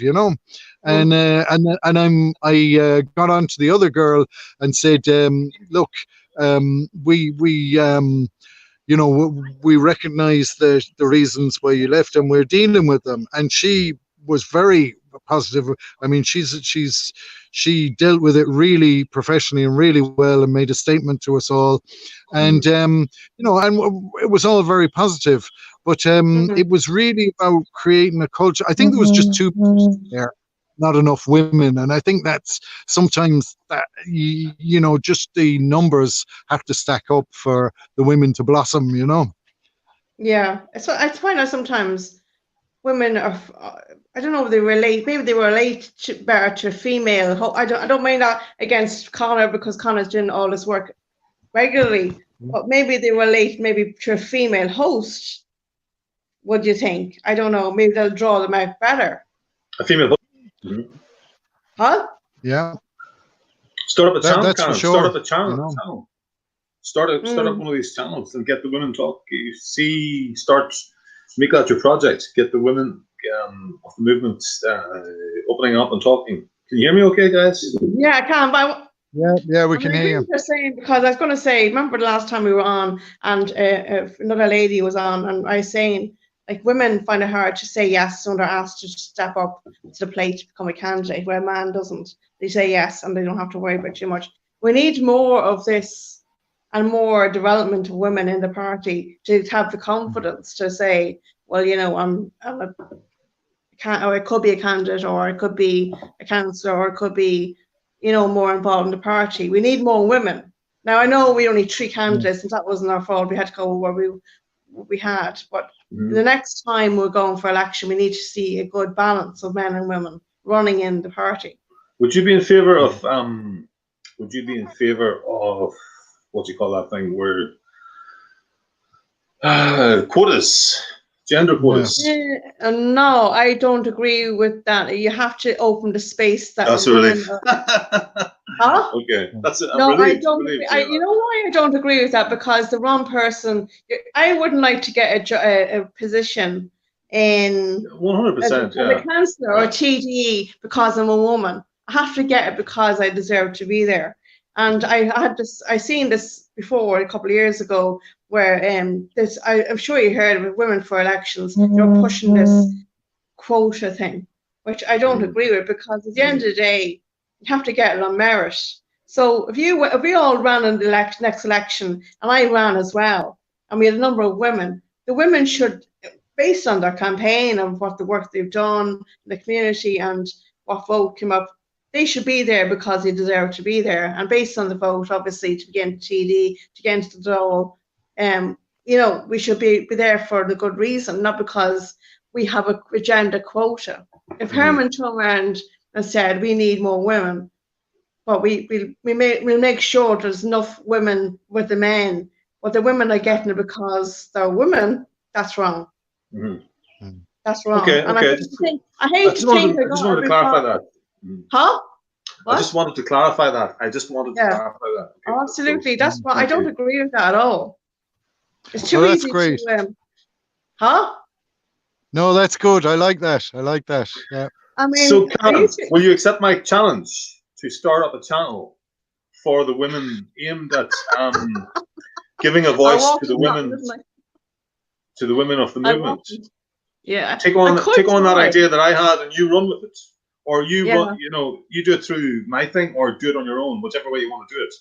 And I got on to the other girl and said, look, we recognize the reasons why you left, and we're dealing with them. And she was very positive. I mean, she dealt with it really professionally and really well, and made a statement to us all, and and it was all very positive. But it was really about creating a culture. I think there was just two people there, not enough women, and I think that's sometimes that just the numbers have to stack up for the women to blossom. Yeah, so I find that sometimes women are. I don't know if they relate. Maybe they relate better to female. I don't mean that against Conor, because Conor's doing all this work regularly. but maybe they relate maybe to a female host. What do you think? I don't know. Maybe they'll draw them out better. A female host. Huh? Yeah. Start up a channel. That's for sure. Start up a channel. You know. Start up one of these channels and get the women talk. Make that your project. Get the women of the movement opening up and talking. Can you hear me okay, guys? Yeah, I can. But yeah, we can hear you. You're saying, because I was going to say, remember the last time we were on, and another lady was on, and I was saying, like, women find it hard to say yes when they're asked to step up to the plate to become a candidate, where a man doesn't. They say yes, and they don't have to worry about too much. We need more of this and more development of women in the party to have the confidence to say, well, you know, or it could be a candidate, or it could be a councillor, or it could be, you know, more involved in the party. We need more women. Now, I know we only 3 candidates, and that wasn't our fault. We had to go where we had. But the next time we're going for election, we need to see a good balance of men and women running in the party. Would you be in favour of what do you call that thing where quotas? Gender quotas. No, I don't agree with that. You have to open the space that. That's a relief. Huh? Okay, that's it. No, I don't. You know why I don't agree with that? Because the wrong person. I wouldn't like to get a position in 100%. as a councillor or a TDE because I'm a woman. I have to get it because I deserve to be there. And I seen this before a couple of years ago, where I'm sure you heard of Women for Elections. They're pushing this quota thing, which I don't agree with, because at the end of the day, you have to get it on merit. So if we all ran in the next election, and I ran as well, and we had a number of women, the women should, based on their campaign and what the work they've done in the community and what vote came up, they should be there because they deserve to be there. And based on the vote, obviously, to get into TD, to get into the role, you know, we should be there for the good reason, not because we have a gender quota. If Herman turned around and said we need more women, but we'll make sure there's enough women with the men, but the women are getting it because they're women, that's wrong. That's wrong. Okay, and okay. I just wanted to clarify that. Huh? What? I just wanted to clarify that. Okay, oh, absolutely. That's why I don't agree with that at all. It's too that's easy great. to huh? No, that's good. I like that. Yeah. I mean, so Karen, will you accept my challenge to start up a channel for the women aimed at giving a voice to the women of the movement? Yeah. Take on that idea that I had, and you run with it. Or you run, you do it through my thing, or do it on your own, whichever way you want to do it.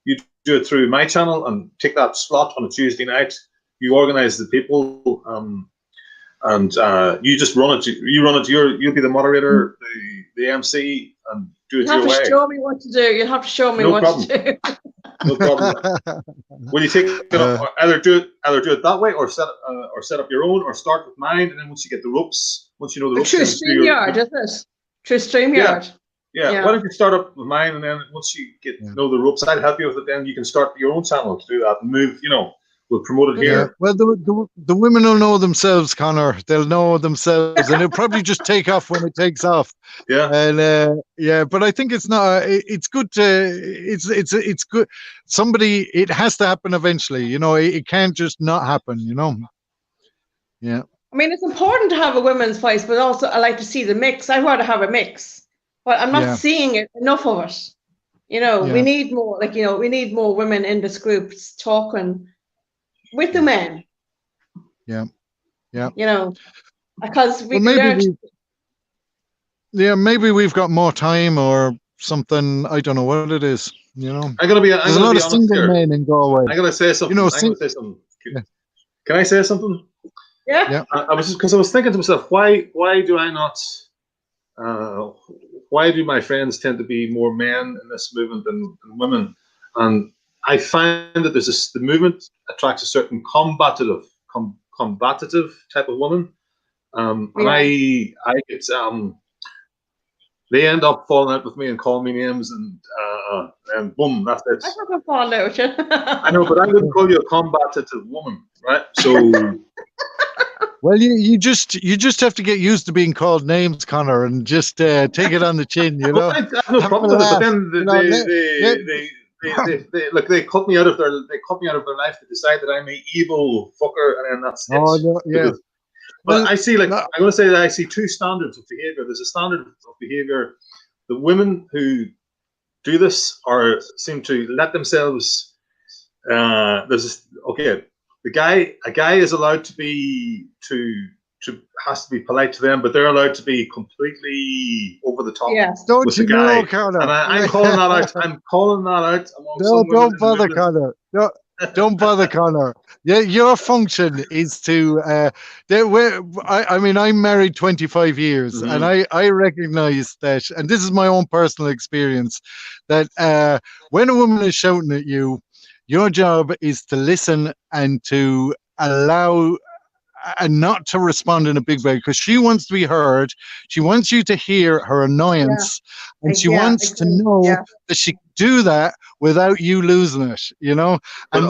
You do it through my channel and take that slot on a Tuesday night. You organize the people, and you just run it. You'll be the moderator, the MC, and do it your way. You have to show me what to do. You have to show me what to do. No problem. Will you take it up, either do it that way, or set up your own, or start with mine, and then once you get the ropes, once you know the ropes, true StreamYard, isn't it? True StreamYard. Yeah. Why don't you start up with mine, and then once you get to know the ropes, I'll help you with it. Then you can start your own channel to do that and move. We'll promote it here. Well, the women will know themselves, Connor. They'll know themselves, and it'll probably just take off when it takes off. Yeah. And but I think it's not. It's good to. It's good. It has to happen eventually. It can't just not happen. Yeah. I mean, it's important to have a women's voice, but also I like to see the mix. I'd rather have a mix, but I'm not seeing enough of it. We need more. We need more women in this group talking with the men. Yeah. Because maybe we've got more time or something. I don't know what it is. I'm gonna be. There's a lot of single men in Galway. I'm gonna say something. Can I say something? Yeah. I was thinking to myself, why do I not? Why do my friends tend to be more men in this movement than women? And I find that the movement attracts a certain combative type of woman, and I get they end up falling out with me and calling me names, and and boom, that's it. I haven't fallen out. I know, but I wouldn't call you a combative woman, right? So. Well, you just have to get used to being called names, Connor, and just take it on the chin, you know. Well, I have no problem with it, but then they cut me out of their life to decide that I'm an evil fucker, and then that's it. Oh, no, yeah. Because, but I see, I'm going to say that I see two standards of behavior. There's a standard of behavior. The women who do this seem to let themselves. A guy is allowed to be has to be polite to them, but they're allowed to be completely over the top. Yes. Don't you know, Connor? And I'm calling that out. I'm calling that out. No, don't bother, Connor. No, don't bother, Connor. Yeah, your function is to. I'm married 25 years, and I recognize that, and this is my own personal experience, that when a woman is shouting at you, your job is to listen and to allow and not to respond in a big way, because she wants to be heard. She wants you to hear her annoyance, and she wants to know that she can do that without you losing it, you know. And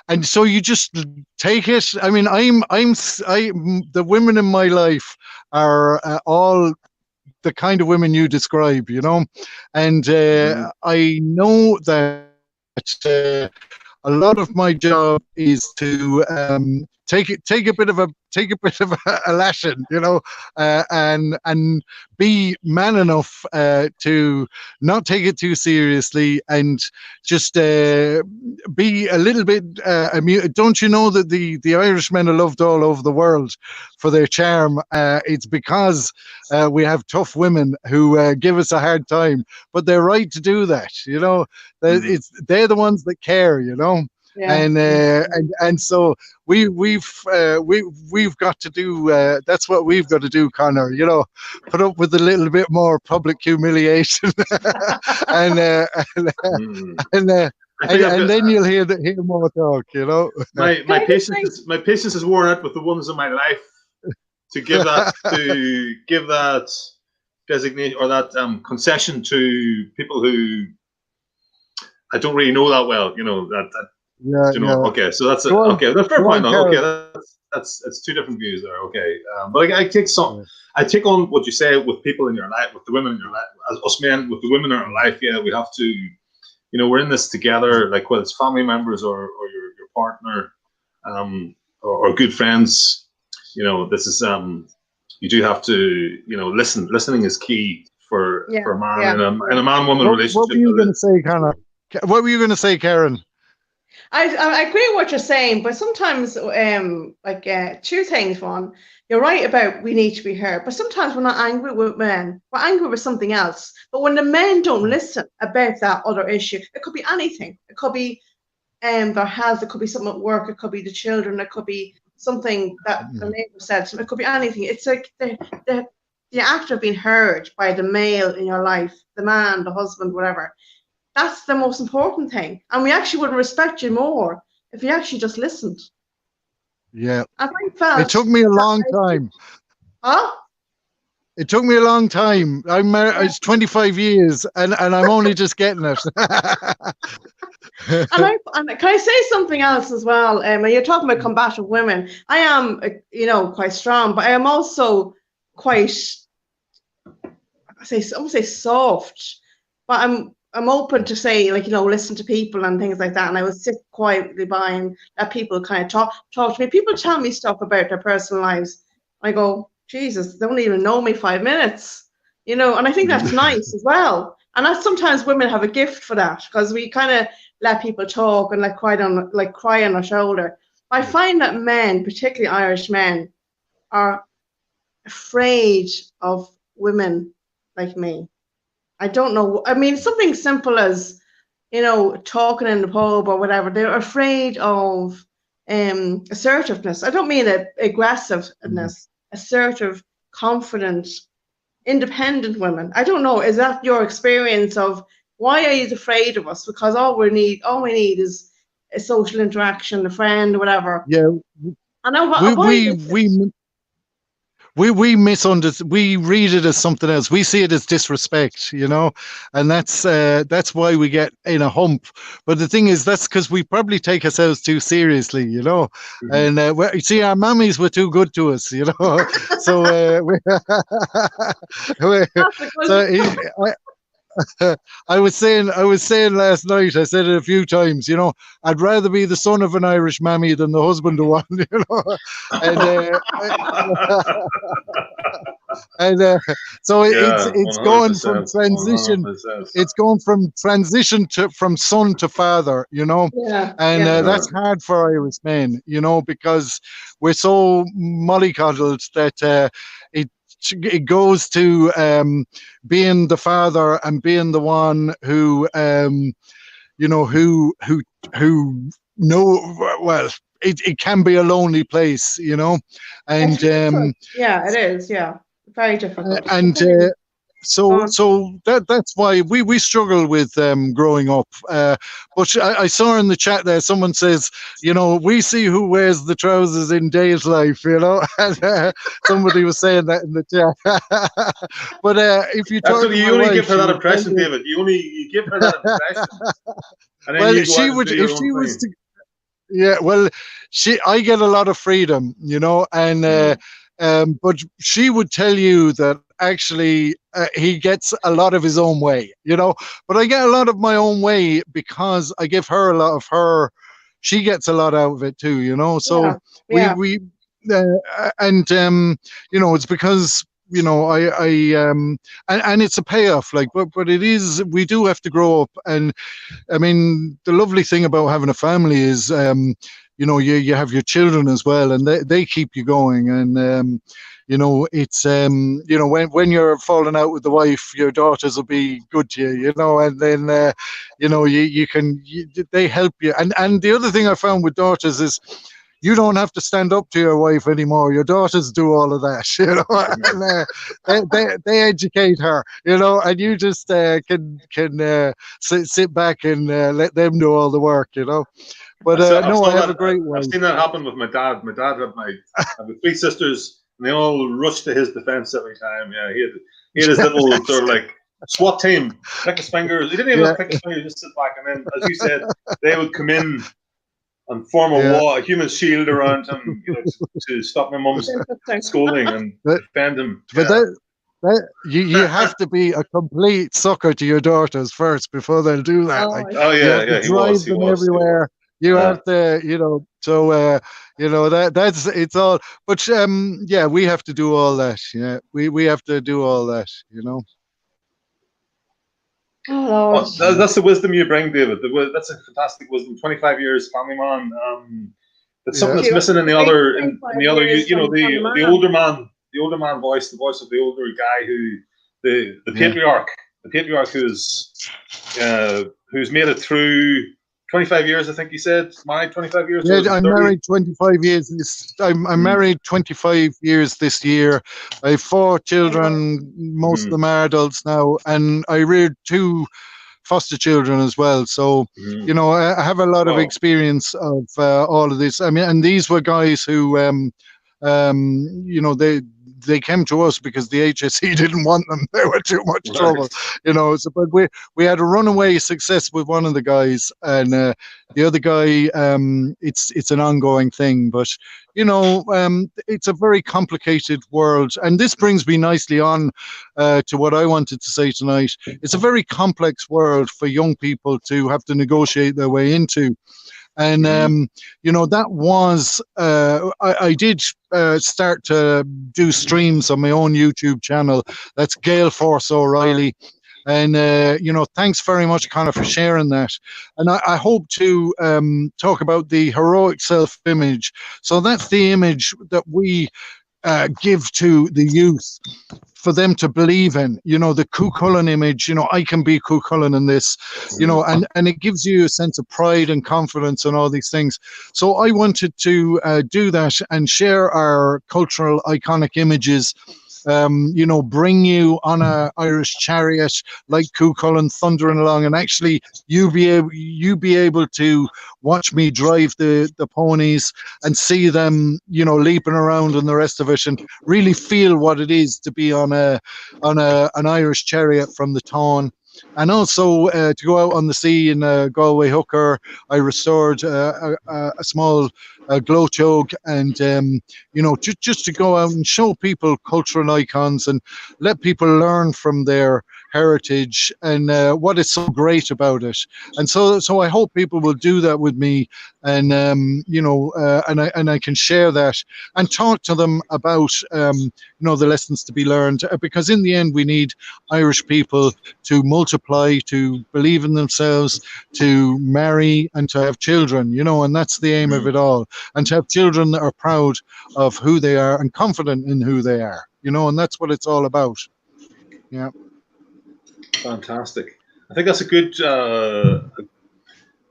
and so you just take it. I mean, the women in my life are all the kind of women you describe, you know, and I know that a lot of my job is to take a bit of a lashing, you know, and be man enough to not take it too seriously, and just be a little bit amused. Don't you know that the Irishmen are loved all over the world for their charm? It's because we have tough women who give us a hard time, but they're right to do that, you know. They're the ones that care, you know. Yeah. And so we've got to do that's what we've got to do, Connor, you know, put up with a little bit more public humiliation and then you'll hear more talk, you know. My patience is worn out with the ones in my life to give that designation or that concession to people who I don't really know that well, you know, Okay, so that's okay. That's fair point. Okay, that's two different views there. Okay, but I take on what you say with people in your life, with the women in your life, as us men with the women in our life. Yeah, we have to, you know, we're in this together. Like whether it's family members or your partner, or good friends. You know, this is you do have to, you know, listen. Listening is key for a man and a man-woman relationship. What were you going to say, Connor? What were you going to say, Karen? I agree with what you're saying, but sometimes, two things. One, you're right about we need to be heard, but sometimes we're not angry with men. We're angry with something else. But when the men don't listen about that other issue, it could be anything. It could be their health. It could be something at work. It could be the children. It could be something that the neighbor said. It could be anything. It's like the act of being heard by the male in your life, the man, the husband, whatever. That's the most important thing. And we actually would respect you more if you actually just listened. Yeah. It took me a long time. Huh? It took me a long time. I'm married, it's 25 years, and I'm only just getting it. and can I say something else as well? You're talking about combative women. I am, quite strong, but I am also quite, I won't say soft, but I'm open to say, listen to people and things like that. And I would sit quietly by and let people kind of talk to me. People tell me stuff about their personal lives. I go, Jesus, they don't even know me 5 minutes, and I think that's nice as well. And that's sometimes women have a gift for that, because we kind of let people talk and cry on our shoulder. I find that men, particularly Irish men, are afraid of women like me. I don't know. I mean, something simple as, talking in the pub or whatever. They're afraid of assertiveness. I don't mean aggressiveness. Assertive, confident, independent women. I don't know. Is that your experience of why are you afraid of us? Because all we need is a social interaction, a friend, whatever. Yeah. And we misunderstand. We read it as something else. We see it as disrespect, and that's why we get in a hump. But the thing is, that's because we probably take ourselves too seriously, Mm-hmm. And see, our mummies were too good to us, So, I was saying last night, I said it a few times, I'd rather be the son of an Irish mammy than the husband of one, And and so it's going from transition. 100%. It's going from transition from son to father, and that's hard for Irish men, because we're so mollycoddled that it goes to being the father and being the one who well, it can be a lonely place, and yeah, it is, very difficult. And so that's why we struggle with growing up. But I saw in the chat there, someone says, we see who wears the trousers in Dale's life, and somebody was saying that in the chat. But if you talk to you only give her that impression, David. You give her that impression. And then well, she would if she was to, yeah. Well, I get a lot of freedom, and. But she would tell you that actually he gets a lot of his own way, but I get a lot of my own way because I give her a lot of her. She gets a lot out of it too, so we and it's because and it's a payoff, but it is, we do have to grow up. And I mean, the lovely thing about having a family is you have your children as well, and they keep you going. And it's when you're falling out with the wife, your daughters will be good to you, and then they help you. And the other thing I found with daughters is you don't have to stand up to your wife anymore. Your daughters do all of that, and they educate her, and you just can sit back and let them do all the work, But I have a great wife. I've seen that happen with my dad. My dad had 3 sisters, and they all rushed to his defense every time. Yeah, he had his little sort of like SWAT team, pick his fingers. He didn't even pick his fingers, just sit back, and then, as you said, they would come in and form a wall, a human shield around him, to stop my mum's scolding and defend him. But you have to be a complete sucker to your daughters first before they'll do that. He was everywhere. You have to, so that's it's all. But we have to do all that. Yeah, we have to do all that. Oh, that's the wisdom you bring, David. That's a fantastic wisdom. 25 years, family man. It's something that's missing in the other, the older man, voice, the voice of the older guy the patriarch who's made it through 25 years, I think he said. Married 25 years. Yeah, I'm married 25 years. I'm married 25 years this year. I have 4 children. Most of them are adults now, and I reared 2 foster children as well. So, I have a lot of experience of all of this. I mean, and these were guys who, they came to us because the HSE didn't want them. They were too much trouble, So, but we had a runaway success with one of the guys, and the other guy, it's an ongoing thing. But it's a very complicated world, and this brings me nicely on to what I wanted to say tonight. It's a very complex world for young people to have to negotiate their way into. And, that was, I did start to do streams on my own YouTube channel. That's Gail Force O'Reilly. And, thanks very much, Conor, for sharing that. And I hope to talk about the heroic self-image. So that's the image that we give to the youth for them to believe in, the Cú Chulainn image, I can be Cú Chulainn in this, and it gives you a sense of pride and confidence and all these things. So I wanted to do that and share our cultural iconic images bring you on a Irish chariot like Cuchulainn thundering along, and actually you be able to watch me drive the ponies and see them, leaping around and the rest of it, and really feel what it is to be on an Irish chariot from the Táin. And also to go out on the sea in Galway Hooker. I restored a small Glórtha, and just to go out and show people cultural icons and let people learn from their heritage and what is so great about it. And so I hope people will do that with me, and and I can share that and talk to them about the lessons to be learned, because in the end we need Irish people to multiply, to believe in themselves, to marry, and to have children, and that's the aim of it all, and to have children that are proud of who they are and confident in who they are, and that's what it's all about. Yeah. Fantastic. I think that's a good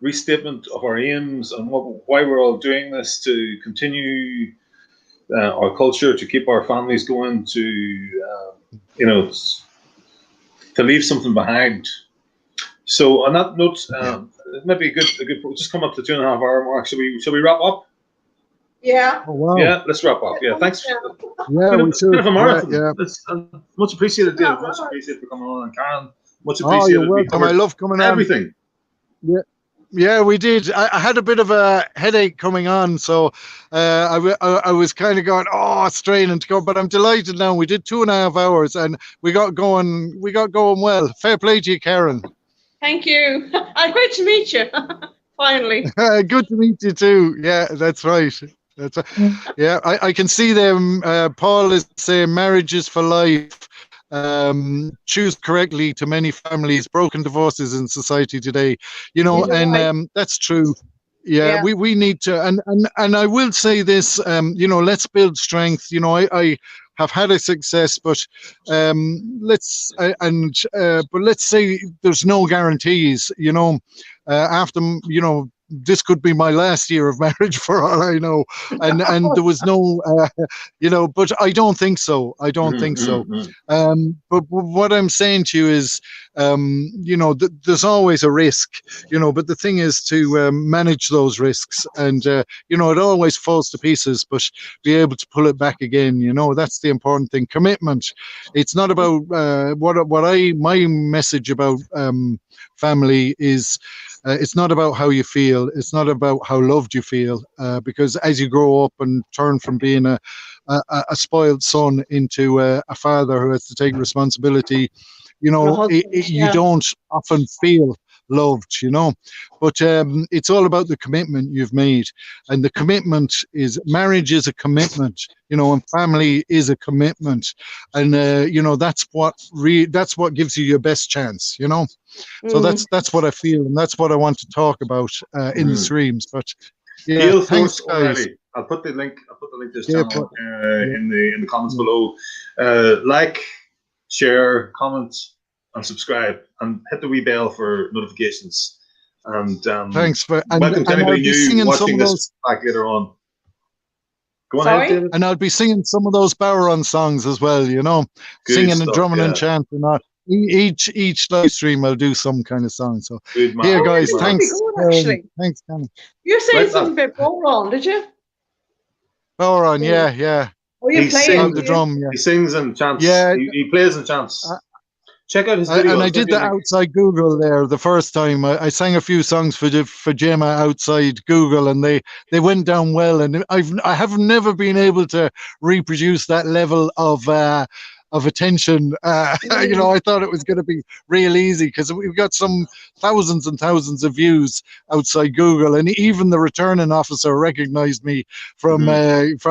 restatement of our aims and why we're all doing this, to continue our culture, to keep our families going, to to leave something behind. So on that note, it might be a good. We'll just come up to the 2.5 hour mark. Shall we wrap up? Yeah. Oh, wow. Yeah, let's wrap up. Yeah, thanks. Yeah, we should. Bit of a marathon. Yeah. Much appreciated, Dave. Much appreciated for coming on, and Karen. Much appreciated. Oh, you're welcome. I love coming on. Everything. Yeah. Yeah, we did. I had a bit of a headache coming on, so I was kind of going, straining to go. But I'm delighted now. We did 2.5 hours, and we got going well. Fair play to you, Karen. Thank you. Great to meet you. Finally. Good to meet you too. Yeah, that's right. Yeah, I can see them. Paul is saying marriage is for life. Choose correctly to many families, broken divorces in society today, and that's true. Yeah, we need to, and I will say this, let's build strength. I have had a success, but let's say there's no guarantees. After this could be my last year of marriage for all I know, and there was no but I don't think so. But what I'm saying to you is there's always a risk, but the thing is to manage those risks, and it always falls to pieces, but be able to pull it back again. That's the important thing. Commitment. It's not about my message about family is it's not about how you feel. It's not about how loved you feel, because as you grow up and turn from being a spoiled son into a father who has to take responsibility, you don't often feel loved, but it's all about the commitment you've made, and the commitment is marriage is a commitment, and family is a commitment, and that's what gives you your best chance, So that's what I feel, and that's what I want to talk about in the streams. But yeah, thanks, guys. I'll put the link to this channel in the comments below. Like, share, comment, and subscribe, and hit the wee bell for notifications. And thanks for welcome to anybody new watching this back later on. Go on ahead, David. And I'll be singing some of those Bowron songs as well. Good singing stuff, and drumming and chanting. Each live stream I'll do some kind of song. So here, guys, thanks. Thanks, Connie. You're saying something about Bowron, did you? Bowron, yeah. Oh, you play on the drum. Yeah. He sings and chants. Yeah, he plays and chants. Check out his videos. And I did that outside Google there the first time. I sang a few songs for Gemma outside Google, and they went down well. And I have never been able to reproduce that level of attention. I thought it was going to be real easy, because we've got some thousands and thousands of views outside Google, and even the returning officer recognized me from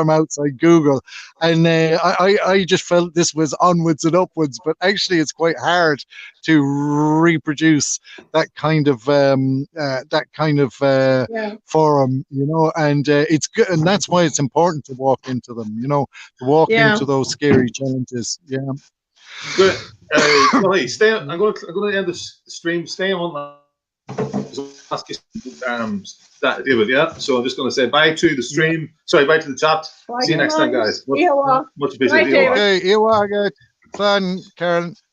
outside Google, and I just felt this was onwards and upwards. But actually, it's quite hard to reproduce that kind of forum, and it's good, and that's why it's important to walk into them, to walk into those scary challenges. Yeah. Good. Stay. I'm going to end the stream. Stay on David, yeah. So I'm just going to say bye to the stream. Sorry, bye to the chat. Bye, See you next time, guys. Much appreciated. Bye, David. Okay, you are good. Fun, Karen.